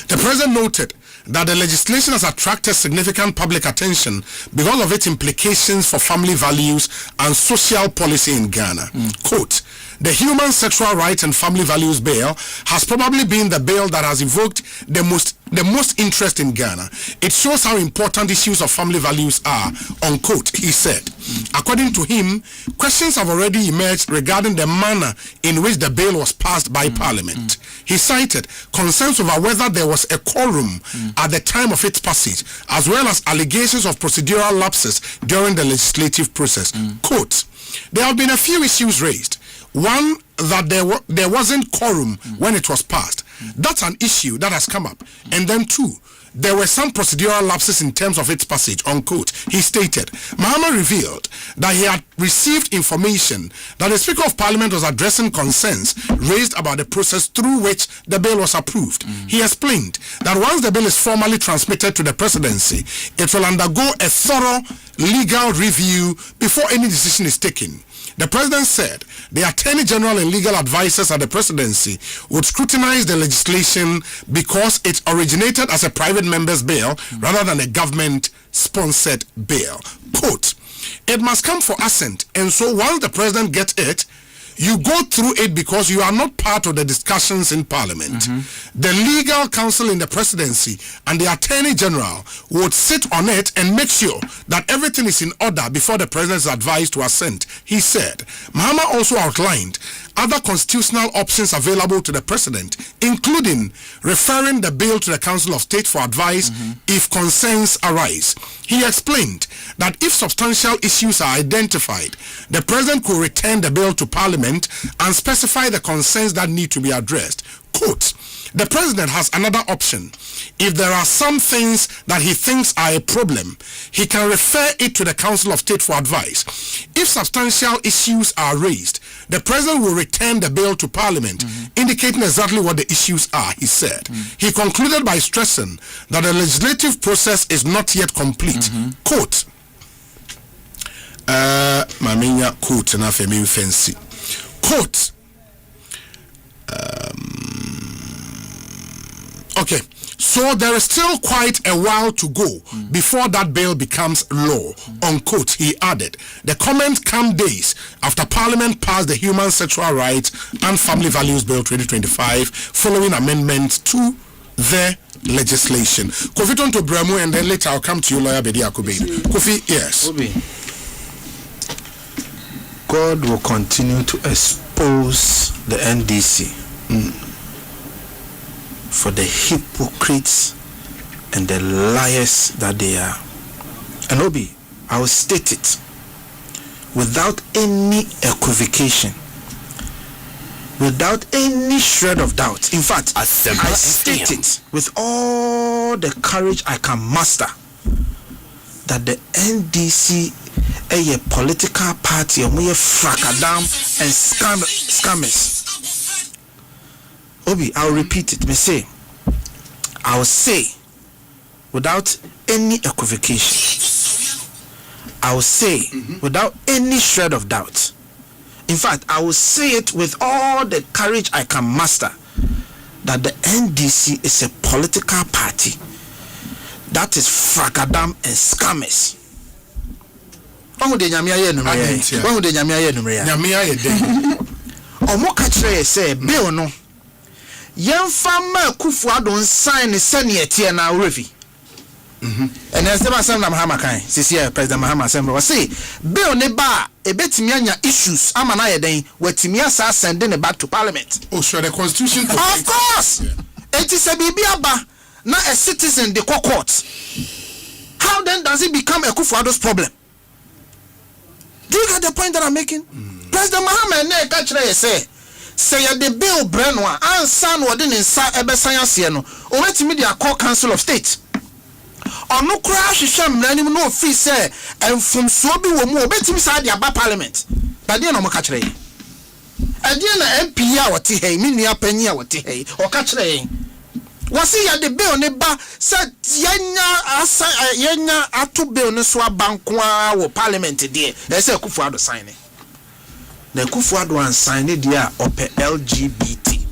The president noted that the legislation has attracted significant public attention because of its implications for family values and social policy in Ghana. Quote, the Human Sexual Rights and Family Values Bill has probably been the bill that has evoked the most interest in Ghana. It shows how important issues of family values are, unquote, he said. According to him, questions have already emerged regarding the manner in which the bill was passed by Parliament. He cited concerns over whether there was a quorum at the time of its passage, as well as allegations of procedural lapses during the legislative process. Quote, there have been a few issues raised. One, that there wasn't quorum when it was passed. That's an issue that has come up. And then two, there were some procedural lapses in terms of its passage, unquote. He stated, Mahama revealed that he had received information that the Speaker of Parliament was addressing concerns raised about the process through which the bill was approved. He explained that once the bill is formally transmitted to the presidency, it will undergo a thorough legal review before any decision is taken. The president said the Attorney General and legal advisors at the presidency would scrutinize the legislation because it originated as a private member's bill rather than a government-sponsored bill. Quote, it must come for assent, and so once the president gets it, you go through it because you are not part of the discussions in Parliament. The legal counsel in the presidency and the Attorney General would sit on it and make sure that everything is in order before the president is advised to assent, he said. Mahama also outlined other constitutional options available to the president, including referring the bill to the Council of State for advice if concerns arise. He explained that if substantial issues are identified, the president could return the bill to Parliament and specify the concerns that need to be addressed. Quote, the president has another option. If there are some things that he thinks are a problem, he can refer it to the Council of State for advice. If substantial issues are raised, the president will return the bill to Parliament, indicating exactly what the issues are, he said. He concluded by stressing that the legislative process is not yet complete. Quote, Maminya quote na femi fancy. Quote, okay, so there is still quite a while to go before that bill becomes law, unquote, he added. The comment come days after Parliament passed the Human Sexual Rights and Family Values Bill 2025 following amendments to the legislation. Kofi Tonto Bremu, and then later I'll come to you, Lawyer Bedi Akube. Kofi, yes. Obi, God will continue to expose the NDC for the hypocrites and the liars that they are. And Obi, I will state it without any equivocation, without any shred of doubt. In fact, I state it with all the courage I can muster that the NDC a political party and we fracadam and scammers. Obi, I'll repeat it. I'll say without any equivocation, I will say without any shred of doubt. In fact, I will say it with all the courage I can muster that the NDC is a political party that is fracadam and scammers. Omo de nyamia ye numre. Omo de nyamia ye numre. Nyamia ye de. Omo ka kire say bill no. Yemfa ma Kufuado sign sene etie na refi. And as the Sam Mahama kan, sisi President Mahama Assembly was say bill ne ba ebetimi anya issues ama na ye den wetimi asa send ne back to Parliament. Oh, sure, the Constitution. Of course. It is a bibi aba na a citizen the court. How then does it become a Kufuado's problem? Do you get the point that I'm making? President Mahama ne ka kire say the bill Brenwa and son within inside Ebesan no wetimi the call Council of State. Ono crash sham nanim no free say and from so bi wo mu obetimi sa dia ba Parliament. But dey no mo ka kire yi. E dey na MP a wote hey mi nua panyi a wote hey o ka kire yi. Wasi ya the bill ne ba say yenya atu bill ne so abanko a wo Parliament dey. E say Kufuado sign it. The Kufuado and sign it there up LGBT.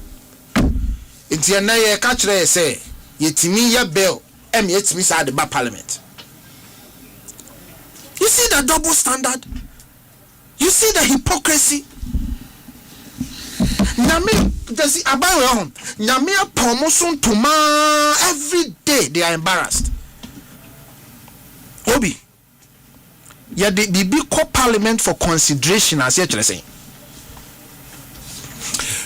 It's a na ye ka kire say yetimi ya bill yetimi sa the Parliament. You see the double standard? You see the hypocrisy? Nyame does it about home. Nyame promotion to ma every day they are embarrassed. Obi. Yeah, the big call Parliament for consideration as you're saying.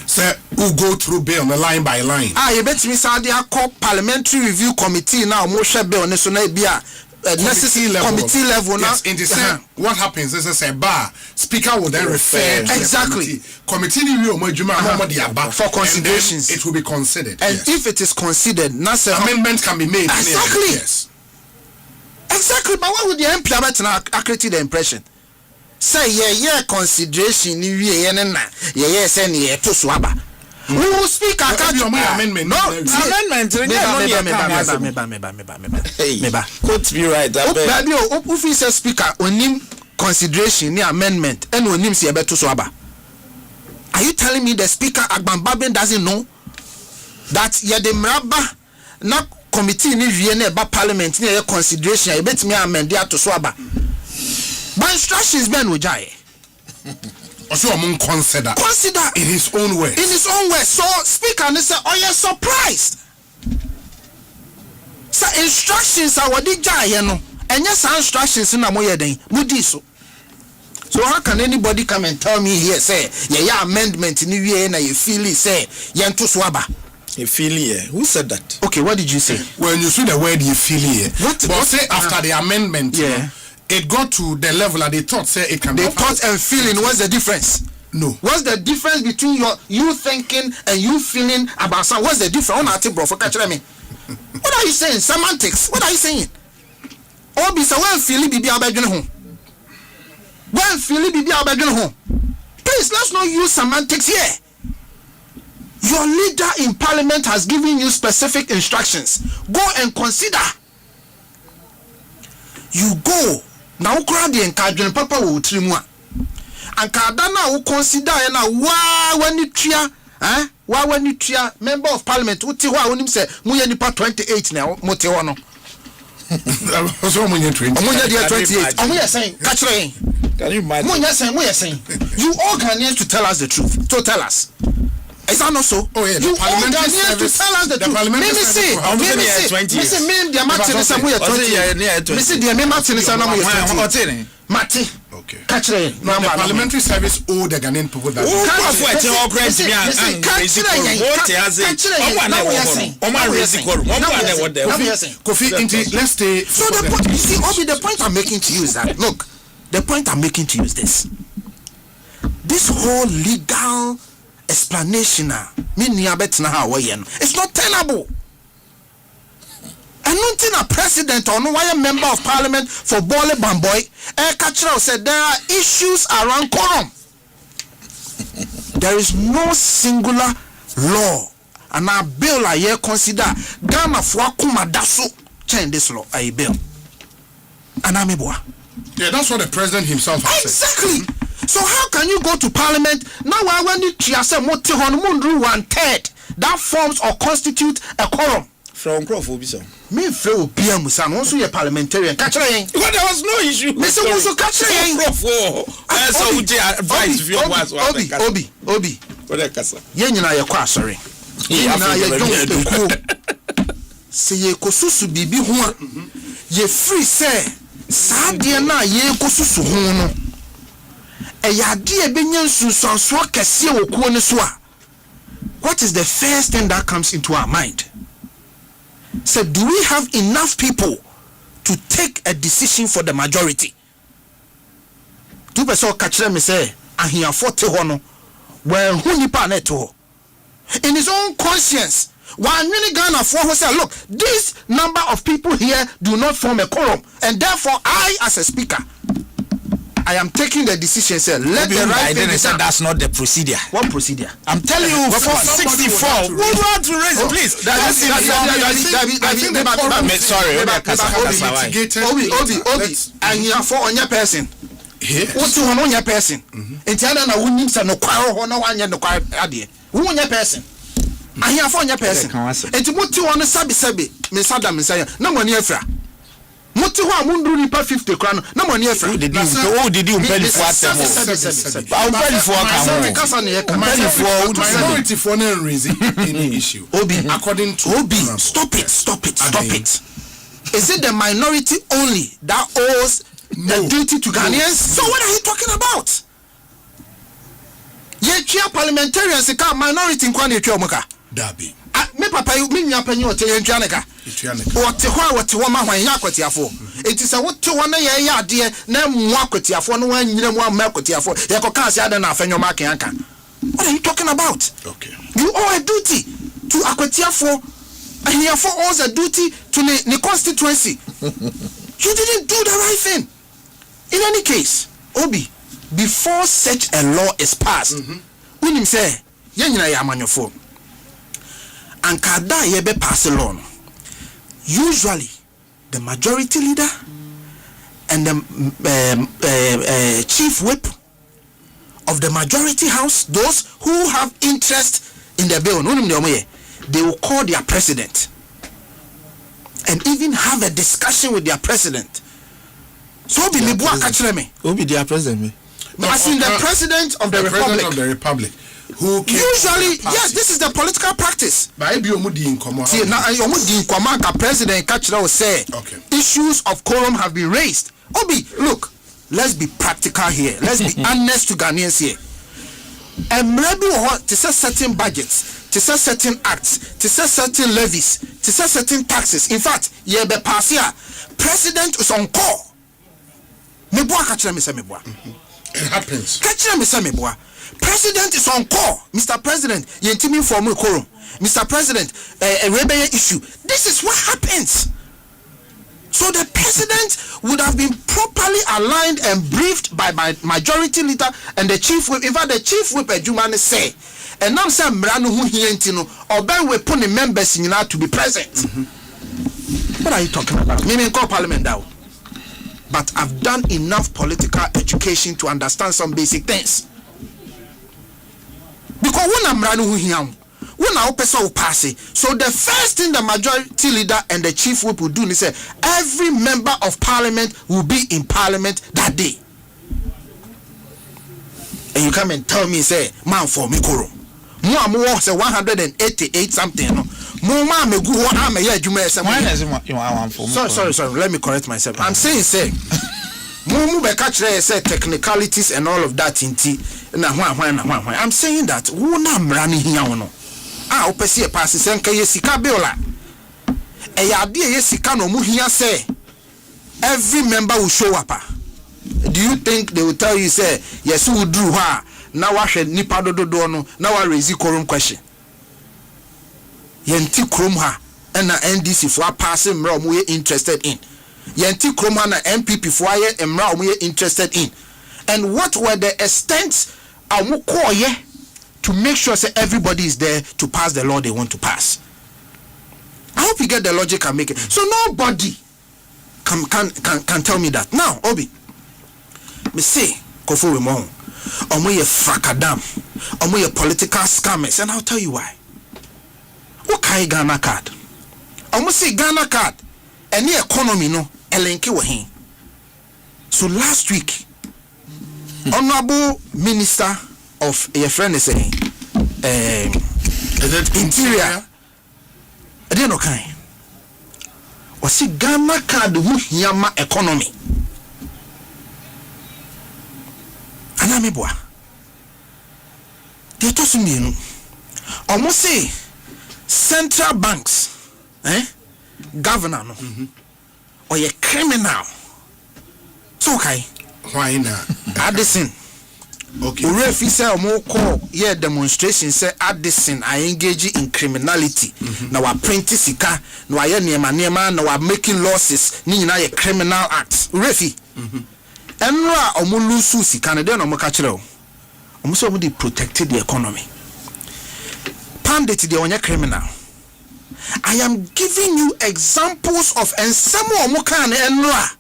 Sir, who go through bill line by line. You bet me say they call parliamentary review committee now mo share bill ne so na bia necessary committee level now. Yes, in the same what happens is a bar speaker will then refer exactly committee review for considerations. It will be considered. And yes, if it is considered, amendments can be made. Exactly. Yes. Exactly. But what would the MP create the impression? Say consideration ni wie na say ni to swaba. We will speak account amendment. No amendment. Meba. Quote me right. Baby, if say speaker onim consideration ni amendment and onim say be to swaba. Are you telling me the speaker Agbambaben doesn't know that ye the mraba na committee ni wie na ba Parliament ni consideration e betimi amend dia to swaba? By instructions, Ben Wujai. Also, among consider in his own way. In his own way. So, speaker, and say, oh, you're surprised. So, instructions are what they jai, no. And yes, instructions in a moya day. Mudiso. So, how can anybody come and tell me here, say, yeah, amendment in the year, and you feel it, say, Yanto Swaba? You feel here? Who said that? Okay, what did you say? When you see the word you feel here, what say after the amendment? Yeah. It got to the level that they thought say it can. They thought and feeling what's the difference? No. What's the difference between you thinking and you feeling about something? What's the difference? On ati bro for catch me. What are you saying? Semantics. What are you saying? Obi say when feeling bibi abedwene ho. When feeling bibi abedwene ho. Please, let's not use semantics here. Your leader in parliament has given you specific instructions. Go and consider. You go. Now crowd the encouragement papa will trimwa. And Kadana will consider when you tria, when you tria member of parliament, Utiwa when him say Muyanipa 28 now, Moteono. So Munya 28. And we are saying, catch rain. Can you imagine? We are saying, you all Ghanaians to tell us the truth. So tell us. Is that not so? Oh yeah, you all Ghanaians to tell us the truth. Let me see. Mati. Okay. Catch it. No, the parliamentary service owe the Ghanaian people that. Kofi, let's stay. So the point, you see, Obi, the point I'm making to you is that look, the point I'm making to you is this. This whole legal explanation, it's not tenable. And not a president or no member of parliament for Bole Bamboy, Kachira said there are issues around quorum. There is no singular law. And a bill I here consider Ghana for Kumadasu change this law a bill. And I'm yeah, that's what the president himself has exactly. Said. So how can you go to parliament now when you say 1/3 that forms or constitute a quorum? From Crawford, me feel PM Musan also a parliamentarian. Catch it. But there was no issue. Mr. Also catch it. So would advise if you was Obi. What a casa. Yenina yakwa sorry. Say ye kosusu bibi ho ye free say saa de na ye kosusu ho no. Eyade ebenya nsunsanso kese okuo ne so a. What is the first thing that comes into our mind? So do we have enough people to take a decision for the majority? Two person catch me say ahia 40 ho no when who nipa na to in his own conscience one really Ghana for who say look, this number of people here do not form a quorum and therefore I as a speaker I am taking the decision, sir. Let the right thing be done. That's not the procedure. What procedure? I'm telling you, for 64. We want to raise it, please. Obi. And you are for on your person. What's on your person? And tell them I wouldn't need no quarrel, no one, no quarrel. Who on your person? I hear for your person. And to put you on a sabi, Miss Adam, no one here. Muti ho amundu nipa 50 kra no na mo ne afra. Who did you pay for atem? I'll pay for minority for no reason any issue. Obi, according to Obi, stop it. Is it the minority only that owes the duty to Ghanaians? So what are you talking about? Ye chia parliamentarians ka minority nkwa na etwa omuka. Dabi. Me papa me nya panyi o te yentwa ne ka. Wote ho ma hwan ya akwatiafo. Enti se wote ho na ye ya ade na mu akwatiafo no wan nyina mu am akwatiafo. Ye ko kan se ade na afenyo ma kan aka. What are you talking about? Okay. You owe a duty to akwatiafo. And he owes a duty to the constituency. You didn't do the right thing. In any case, Obi, before such a law is passed, when him say, "Yenina ya manyofo," and kada yebe pass a law. Usually, the majority leader and the chief whip of the majority house, those who have interest in the bill, they will call their president and even have a discussion with their president. So be their president. As in the president of the Republic. Who usually, yes, this is the political practice. See, now president will say issues of quorum have been raised. Obi, look, let's be practical here. Let's be honest to Ghanaians here. And maybe to set certain budgets, to set certain acts, to set certain levies, to set certain taxes. In fact, president is on call. It happens. President is on call. Mr. President, yentimi for me quorum. Mr. President, a rebellion issue. This is what happens. So the president would have been properly aligned and briefed by majority leader and the chief whip. In fact, the chief whip Ejumane say, and now say Mrano who hientino or ben we put the members in to be present. What are you talking about? Me call parliament now. But I've done enough political education to understand some basic things. Because when I'm Mrano who hiam, when our person will pass it. So the first thing the majority leader and the chief whip will do is say every member of parliament will be in parliament that day. And you come and tell me, say, man for me koro. More say 188 something. No. More me go on me yeah juma sorry, let me correct myself. I'm saying say Mumu be catch say technicalities and all of that inti na hwan. I'm saying that who na mrani hiya no. Opesi e pass senka ye sika biola. E ya de ye sika no mu hia say every member will show up. Do you think they will tell you say yes we drew ha na wa hwe nipa dododo no na wa raise quorum question. Yenti krom ha na NDC for pass mra mo ye interested in. Yenti krom ha na MPP for ye mra mo ye interested in. And what were the extents amuko ye to make sure say everybody is there to pass the law they want to pass. I hope you get the logic and make it. So nobody can tell me that. Now, Obi, me say, Kofu Remon, omo ye fracadam, omo ye political scammers, and I'll tell you why. Okay, Ghana card. Omo say Ghana card, any economy no, elenke wahin. So last week, Honorable Minister of your friend is saying interior I didn't know kind or see Ghana card who yama economy anamibwa they told me almost say central banks governor no or a criminal so okay why na Addison. Okay. Urefi say omo call yeah demonstration say Addison I engage in criminality. Now we print sika, now we niema now we making losses. Ni nyina ye criminal acts. Urefi. Enra omo lusu sika na den omo ka kire o. Omo so omo dey protected the economy. Pandit dey onye criminal. I am giving you examples of ensemo omo kan enra.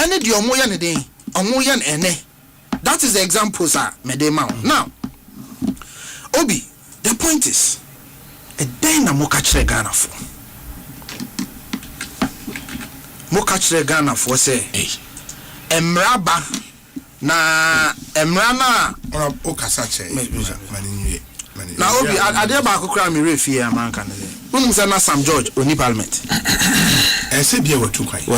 Ene di omo ye ne den. Omo ye ene. That is the example, sir. Now, Obi, the point is, a day na mokachre Ghana for. Mokachre Ghana for say, Emraba na Emrana or Okasache. Now, Obi, I dare back cry me refi a man can say. Na Sam George, Oni Parliament. I said, you were too kind.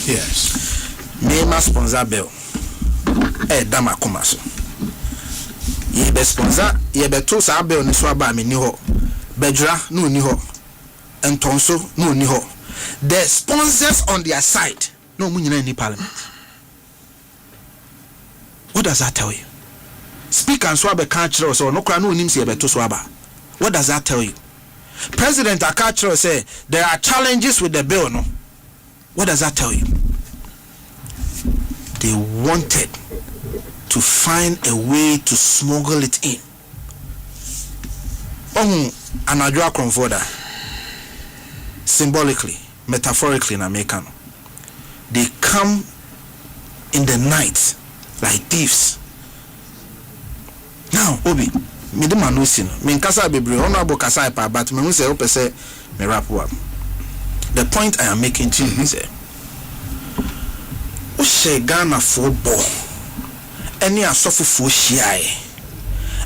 Yes. Me ma sponsor bill. Dama kumaso ye be sponsor ye be to sa be oni so aba me ni ho bedra no ni ho entonso no ni ho the sponsors on their side no mu nyina ni parliament. What does that tell you? Speaker and so aba kan kire so no kra no nim se ye be to so aba. What does that tell you? President Akachiro say there are challenges with the bill no. What does that tell you? They wanted to find a way to smuggle it in. Anadwa Kronfoda, symbolically, metaphorically in American, they come in the night like thieves. Now, Obi, me de manusin, me nkasa bebre, honorable kasa pa, but me say ope say me rap up. The point I am making to you is Osei Ghana football. Any asofo hyiae.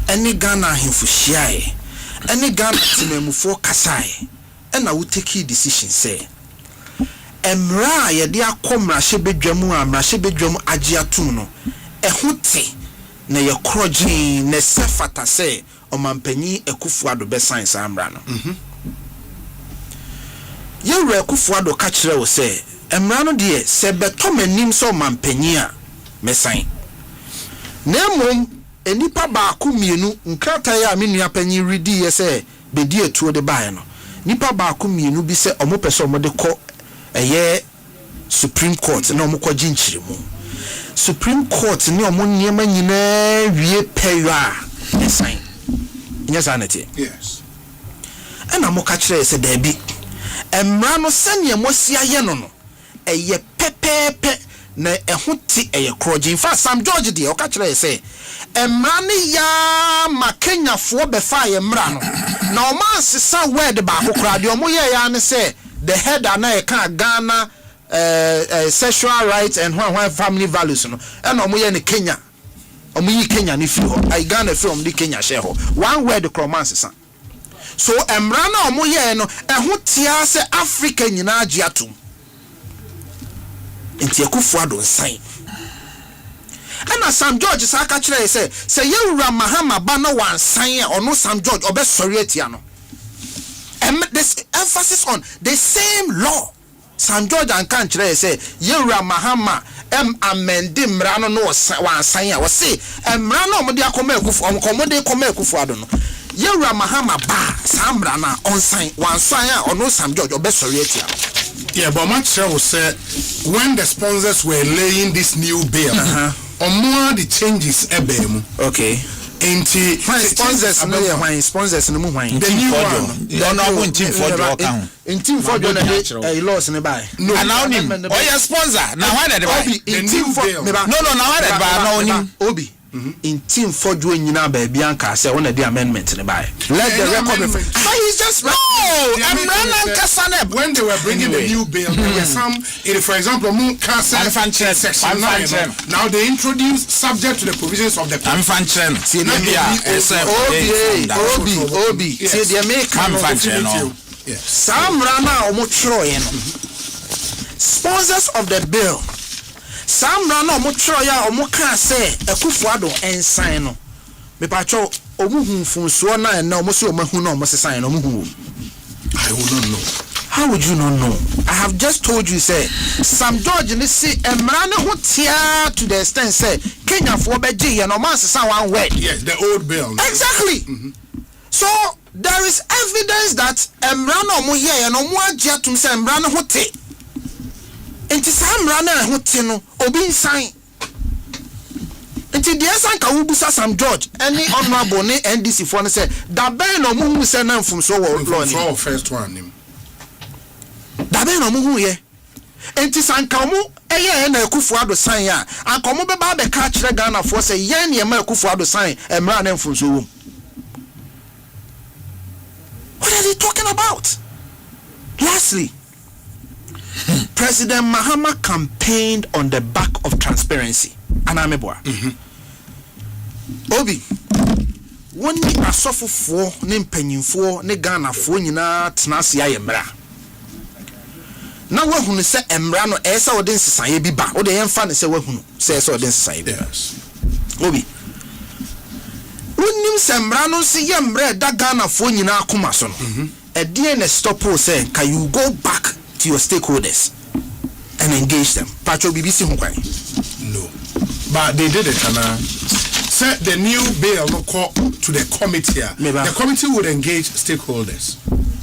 Any Ghana ahemfo hyiae. Any Ghana timemufo kasae. And I will take a decision say. Emra ye de akomra hyebedwamu amra hyebedwamu agiatu no. Ehote na ye krogin na sefata say omampanyi Ekufuado be science amra no. Ye re Ekufuado ka kire wo say emra no de se beto manim so omampanyi a mesan. Nemom enipa baako mienu nkrata ya me nua panyin redi ye se bedi etuo de bae no nipa baako mienu bi se omo pese omo de kɔ eye Supreme Court na omo kɔ ginchiremu Supreme Court ni omo niema nyina wie pewa esan nya sanete yes ana mo ka kire se da bi emra no sane mo sia ye no eye pepepe na eho ti eye kroje in fact Sam George de o ka kire se emra ne ya ma Kenya fo be fa ye mra no na o ma sesa word ba ko kra de o mo ye ya ne se the head na e ka Ghana sexual rights and one family values no and o mo ye ne Kenya o mo yi Kenya ni fi ho I Ghana film di Kenya share ho one word croman sesa so emra na o mo ye no eho tia se Africa nyina agi atum enti Akufo Addo nsan ana Sam George sa ka kire say yewura Mahama ba no wansan ono Sam George obesori atia no this emphasis on the same law Sam George and kan kire say yewura Mahama amende mra no wansan a wo say mra no omode akoma Akufo omkomode koma Akufo Addo no yewura Mahama ba Sam mra na onsan wansan a ono Sam George obesori atia yeah but much will say when the sponsors were laying this new bill more the changes ebemu okay enti sponsors no yeah sponsors no mu hwan the new one don't know when team for your account team for your loss ne buy no anonymous oh yeah sponsor now why the buy the new bill no now why the buy anonymous obi in team for you nyina ba bia nka say one the amendment ne buy let the record reflect but he's just no I'm running kasane when they were bringing the new bill there were some for example mu section 9 now they introduced subject to the provisions of the Amfanchren see obi see the make some rana omo chiro ye no sponsors of the bill some rana omo chiro ya omo ka say Akufo Addo ensan no me pa cho omo hunfunso na omo se omo hu na omo se san no omo hu I will not know. How would you not know? I have just told you, say, Sam George, and say, a man who tear to the extent, say, Kenya for Beji, and no man says one word. Yes, the old bill. Exactly. So, there is evidence that a man or more, and no more jet to say, Mrana Hote. And to Sam Rana Hotino, or being signed. Until the Asanka Ubusa Sam George, any honorable ne NDC for say that ben no mu say na from so law first one that ben no mu ye enti sanka mu eye na Akufo Addo sign ya ankomo be ba be ka kire Ghana for say yen ne ma Akufo Addo sign emra na from so wom. What are they talking about? Lastly, President Mahama campaigned on the back of transparency. Anameboa. Obi woni asofofo ne mpanyimfo ne Ghanafoɔ nyina tena se ayemra na wahunu se emra no esa wode nsesaye bi ba wode yemfa ne se wahunu se esa wode nsesaye bi Obi wonim se emra no se yemra da Ghanafoɔ nyina akoma so no edie ne stop say can you go back to your stakeholders and engage them patro BBC ho kwan no but they did it and said the new bill will call to the committee here. The committee would engage stakeholders.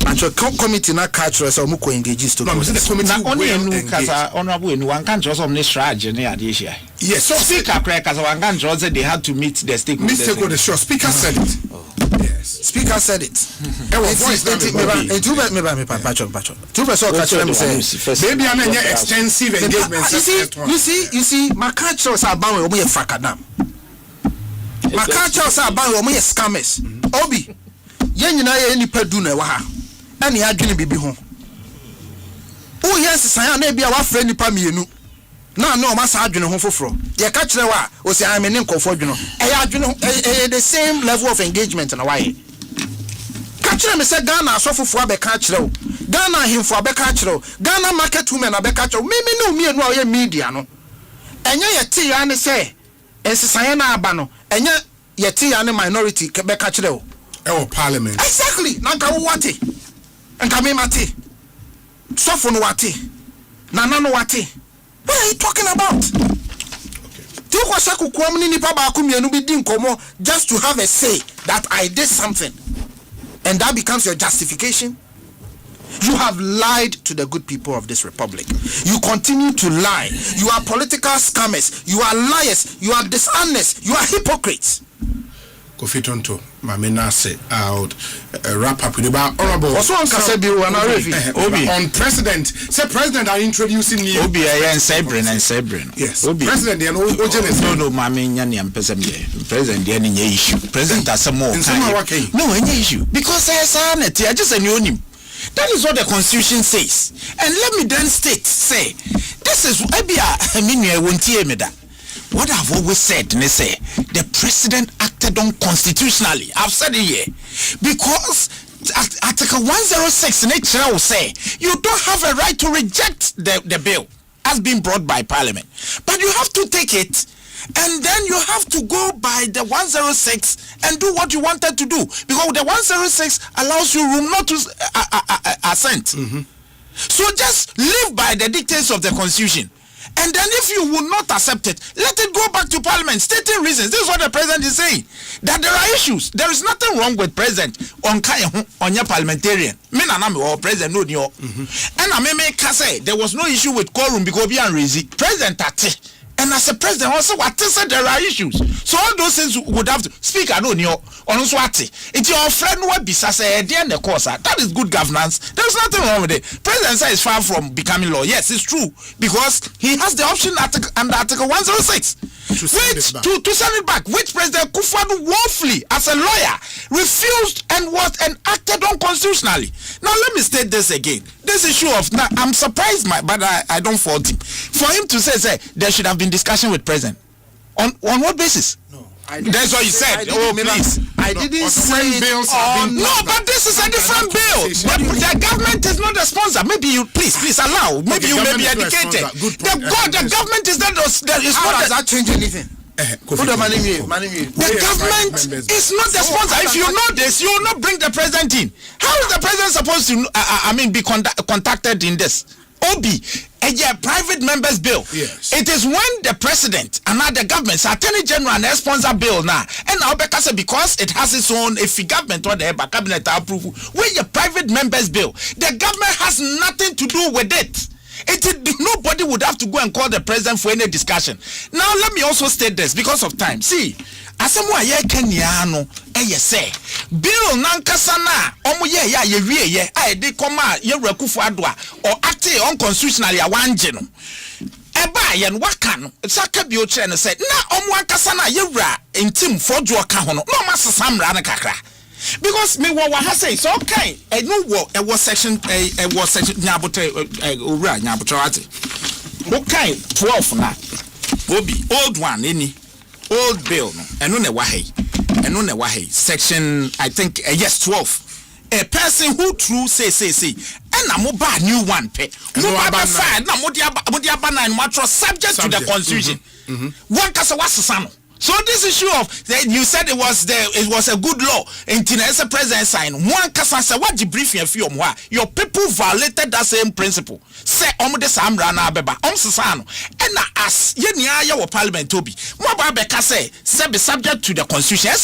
And your committee not catch us or muko engage stakeholders. The committee will engage. Honorable in one country some strategy near this year. Yes, so speaker crack as one country said they had to meet the stakeholders. Stakeholders, sure. Speaker said it. Yes. Speaker said it. Maybe I'm an extensive engagement. You see, my culture is about we are fakadam. My culture is about we are scammers. Obi, yen na ye ni peduna wa ha. Ani adwene bibi ho. Oh yes, san na bia wa frɛ nipa mienu. Na no ma sa adwene ho foforo. Ye ka kire wa o si am ne nkofo adwene. Adwene the same level of engagement na why. Ka kire me say Ghana asofofo abeka kire o. Ghana himfo abeka kire o. Ghana market women abeka kire o. Me no mienu a ye media no. Enye ye ti ya ne say ensesan na aba no. Enye ye ti ya ne minority beka kire o. Parliament. Exactly. Nanka wate. Nka me mate. Sofo no wate. Nana no wate. What are you talking about? ti ko sha kukuam ni nipa ba ko mienu bi di nkomo just to have a say that I did something, and that becomes your justification. You have lied to the good people of this republic. You continue to lie. You are political scammers. You are liars. You are dishonest. You are hypocrites. Kofi Tonto, Mamina say out wrap up with about honorable. Also on Obi on president. Say president are introducing you. Obi and Sabrin. Yes. Obi. President and no, Mammy Yanni and President any issue. President has some more. No, any issue. Because there's sanity. I just knew him. That is what the Constitution says. And let me then say, this is what I've always said, the president acted unconstitutionally. I've said it here. Because Article 106 nature will say, you don't have a right to reject the bill as being brought by Parliament. But you have to take it, and then you have to go by the 106 and do what you wanted to do. Because the 106 allows you room not to assent. So just live by the dictates of the Constitution. And then if you will not accept it, let it go back to Parliament, stating reasons. This is what the President is saying. That there are issues. There is nothing wrong with President on your parliamentarian. Or President no. And I may say there was no issue with quorum because we are President Tate. And as a president, also what said there are issues. So all those things would have to speak. I don't know. On Swati, it's your friend who be say the course. That is good governance. There's nothing wrong with it. President is far from becoming law. Yes, it's true because he has the option under Article 106 to send it back. Which President Kufuor woefully, as a lawyer, refused and acted unconstitutionally. Now let me state this again. This issue of now, I'm surprised, but I don't fault him. For him to say there should have been discussion with President. On what basis? No. That's what you said. Please. I didn't say bills no, but this is a different bill. The government is not the sponsor. Maybe you please allow. Maybe you may be educated. The government is not how does that change anything? The government is not the sponsor. If you know this, you will not bring the president in. How is the president supposed to be contacted in this? Obi, a private members bill. Yes. It is when the president and now the government, Attorney General and sponsor bill now, and now because it has its own government or the cabinet approval, with a private members bill, the government has nothing to do with it. Nobody would have to go and call the president for any discussion. Now let me also state this because of time. See, Asemwa ye Kenyano say bill nankasana ye de koma ye Kufuor Adua or acting unconstitutionally awanjeno. Eba yen waka no saka bi o kire no say na ankasana ye wura intim fojo ka ho no masasamra na kakra. Because me what has say so okay and no what it was section nyabotre owura nyabotrate okay 12 na obi old one any old bill no eno na wa hey section I think yes 12 a person who true say and na mo ba new one pe mo ba fine na mo dia ba na matro subject to the Constitution one kasa wasesa no. So this issue of you said it was a good law until the president signed. One kasa what the briefing for your people violated that same principle. Say the samra na beba sasano and as your parliament tobi. Mo ba beka say be subject to the Constitution.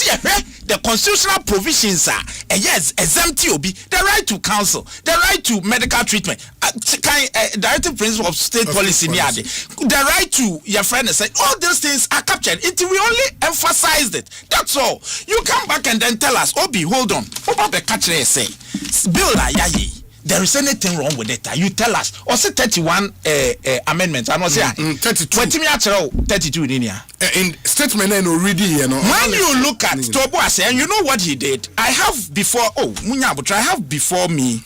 The constitutional provisions are yes exempt obi the right to counsel, the right to medical treatment, directive principle of state policy the right to your friend say all these things are captured. It will only emphasized it. That's all. You come back and then tell us, Obi, hold on. Bill, there is anything wrong with it. You tell us. Or say 31 amendments. I must say 32. 32 in statement already, when you look at Tobo and you know what he did. I have before me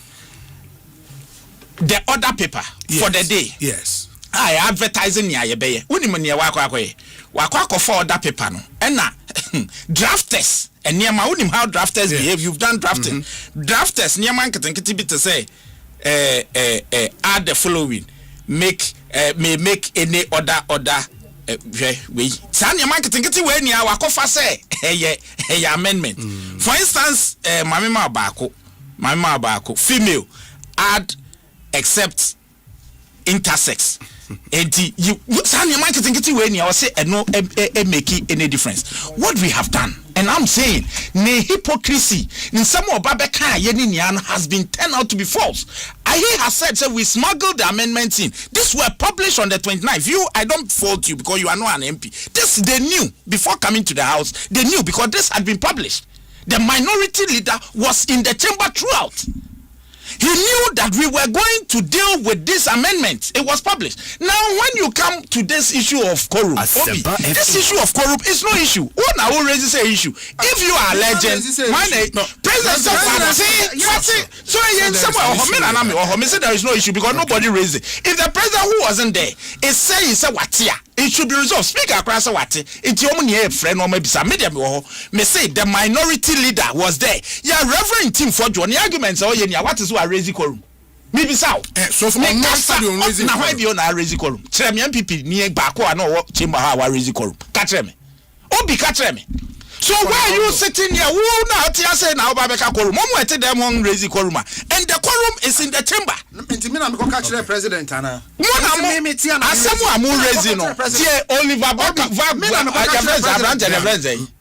the other paper for the day. Yes. I advertising near Yebe. Wako for that paper no. And na drafters and near my how drafters behave. You've done drafting. Drafters near man kiti to say add the following. May make any other way. San your man kiti we near wako for say amendment. For instance, Mamima Bako female add except intersex. enti you say marketing kiti we nia say no make any difference. What we have done, and I'm saying ne hypocrisy in some of Babeka Yeninian has been turned out to be false. I have said so we smuggled the amendments in. This were published on the 29th. I don't fault you because you are not an MP. This they knew before coming to the house. They knew because this had been published. The minority leader was in the chamber throughout. He knew that we were going to deal with this amendment. It was published. Now, when you come to this issue of quorum, this issue of quorum is no issue. What now raises an issue? If you are a legend, there is no issue because nobody raised it. If the president who wasn't there is saying it should be resolved. Speaker across what it friend or maybe some media may say the minority leader was there. Yeah, Reverend Tim for Johnny arguments. Oh, yeah, what is what raising quorum? Maybe so. So for now, why be on a raising quorum? Tell me, MPP near Bako and no chamber how I raise quorum. Catch me. Obi catch me. So why are you sitting here? Who now say now Babeka quorum? Mom went to them on raising quorum, and the quorum is in the chamber. Intimina me catch the president ana. Asempa amu raising no. Tie Oliver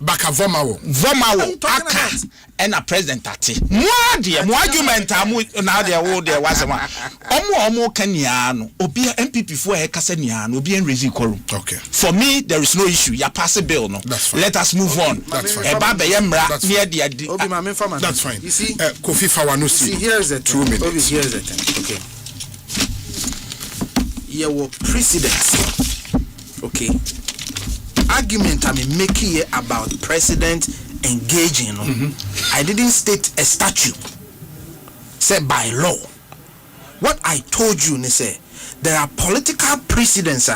Bakavomawo aka and a president ati. Mo argument amu na dey wo dey wasema. Omo kania no. Obi MPP for e kasa nia no. Obi en raising quorum. Okay. For me there is no issue. Ya pass a bill no. Let us move on. That's fine. That's fine. You see, Kofi Fawanusi. Here's the 2 minutes. Obi, here's the thing. Okay. Your precedents. Okay. Argument I'm making here about president engaging. I didn't state a statute said by law. What I told you, say there are political precedents.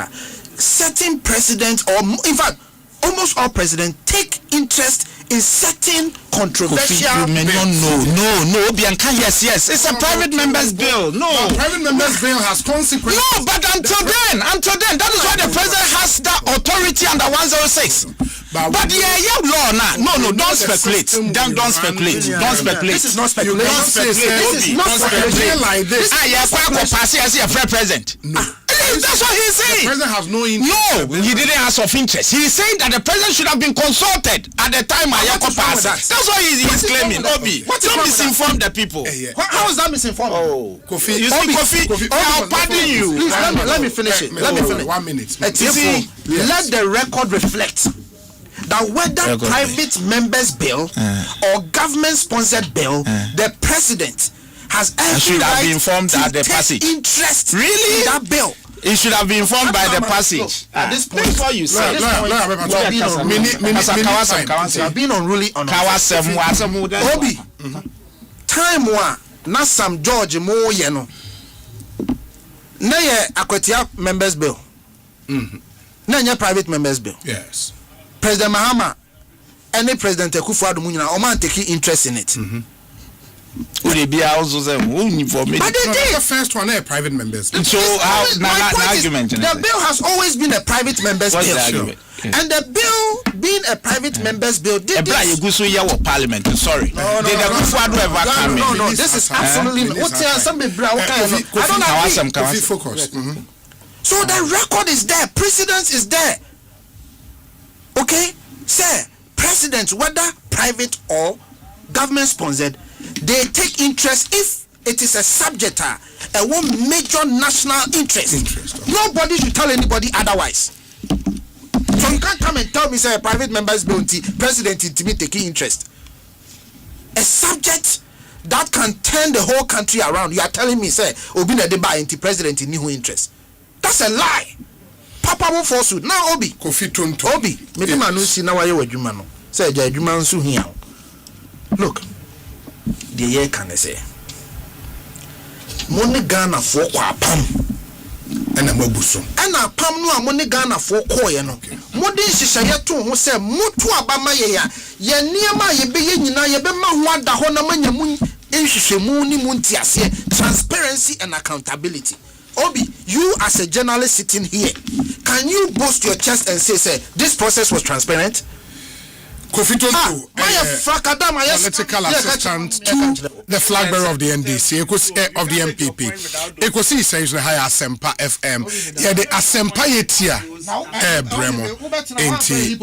Certain presidents, or in fact, almost all presidents take interest in certain controversial bills. No, Bianca, yes. It's a private member's bill. No. Private member's bill has consequences. No, but until then, that is why the president has that authority under 106. But yeah, law now. No, don't speculate. Don't speculate. This is not speculation. This is not speculation like this. President. No. That's what he's saying. The president has no interest. No, he didn't ask of interest. He's saying that the president should have been consulted at the time Ayako passed. That's what he's claiming. Obi, don't misinform the people. How is that misinformed? Oh, Kofi. You see, Kofi, I'll pardon you. Please, let me finish it. Let me finish. 1 minute. Let the record reflect that whether private members bill or government sponsored bill, the president has every right been informed to at the take passage. interest in that bill. It should have been informed by the passage. At this point, before you say, we are being unruly on Obi. Time wa na Sam George mo ye no. Na ye Akwatia members bill. Na nye private members bill. Yes. President Mahama and the President Akufo-Addo munyina o man take interest in it. But they did. The first one, private members. So my point is, the bill has always been a private members bill. Sure. And the bill being a private members bill did this. Parliament. Sorry. No, this is absolutely not. I don't agree. Focus. So the record is there. Precedence is there. Okay? Sir, precedence, whether private or government sponsored, they take interest if it is a subject, a one major national interest. Nobody should tell anybody otherwise. So you can't come and tell me, say, a private member's bill, president intimate taking interest. A subject that can turn the whole country around. You are telling me, say, Obina Deba anti-president in new interest. That's a lie. Papa won't force you. Now, Obi. Kofi Tonto. Obi. Maybe Manu see now why you were Jumano. Say, Juman su here. Look. The year can say money Ghana for pam and a mobuso and a pam no money Ghana for koye no modern shishaye to ho say mutu abama ye ya niema ye be ye nyina ye be ma ho ada ho na manya mu enhwehwemu ni mu ntiase transparency and accountability. Obi, you as a journalist sitting here, can you boast your chest and say this process was transparent? Kofi Tonto, political assistant to the flag bearer of the NDC, of the MPP. Ekosiisen is the high Asempa FM. Yeah, the Asempa yetia, Bremo, Enti,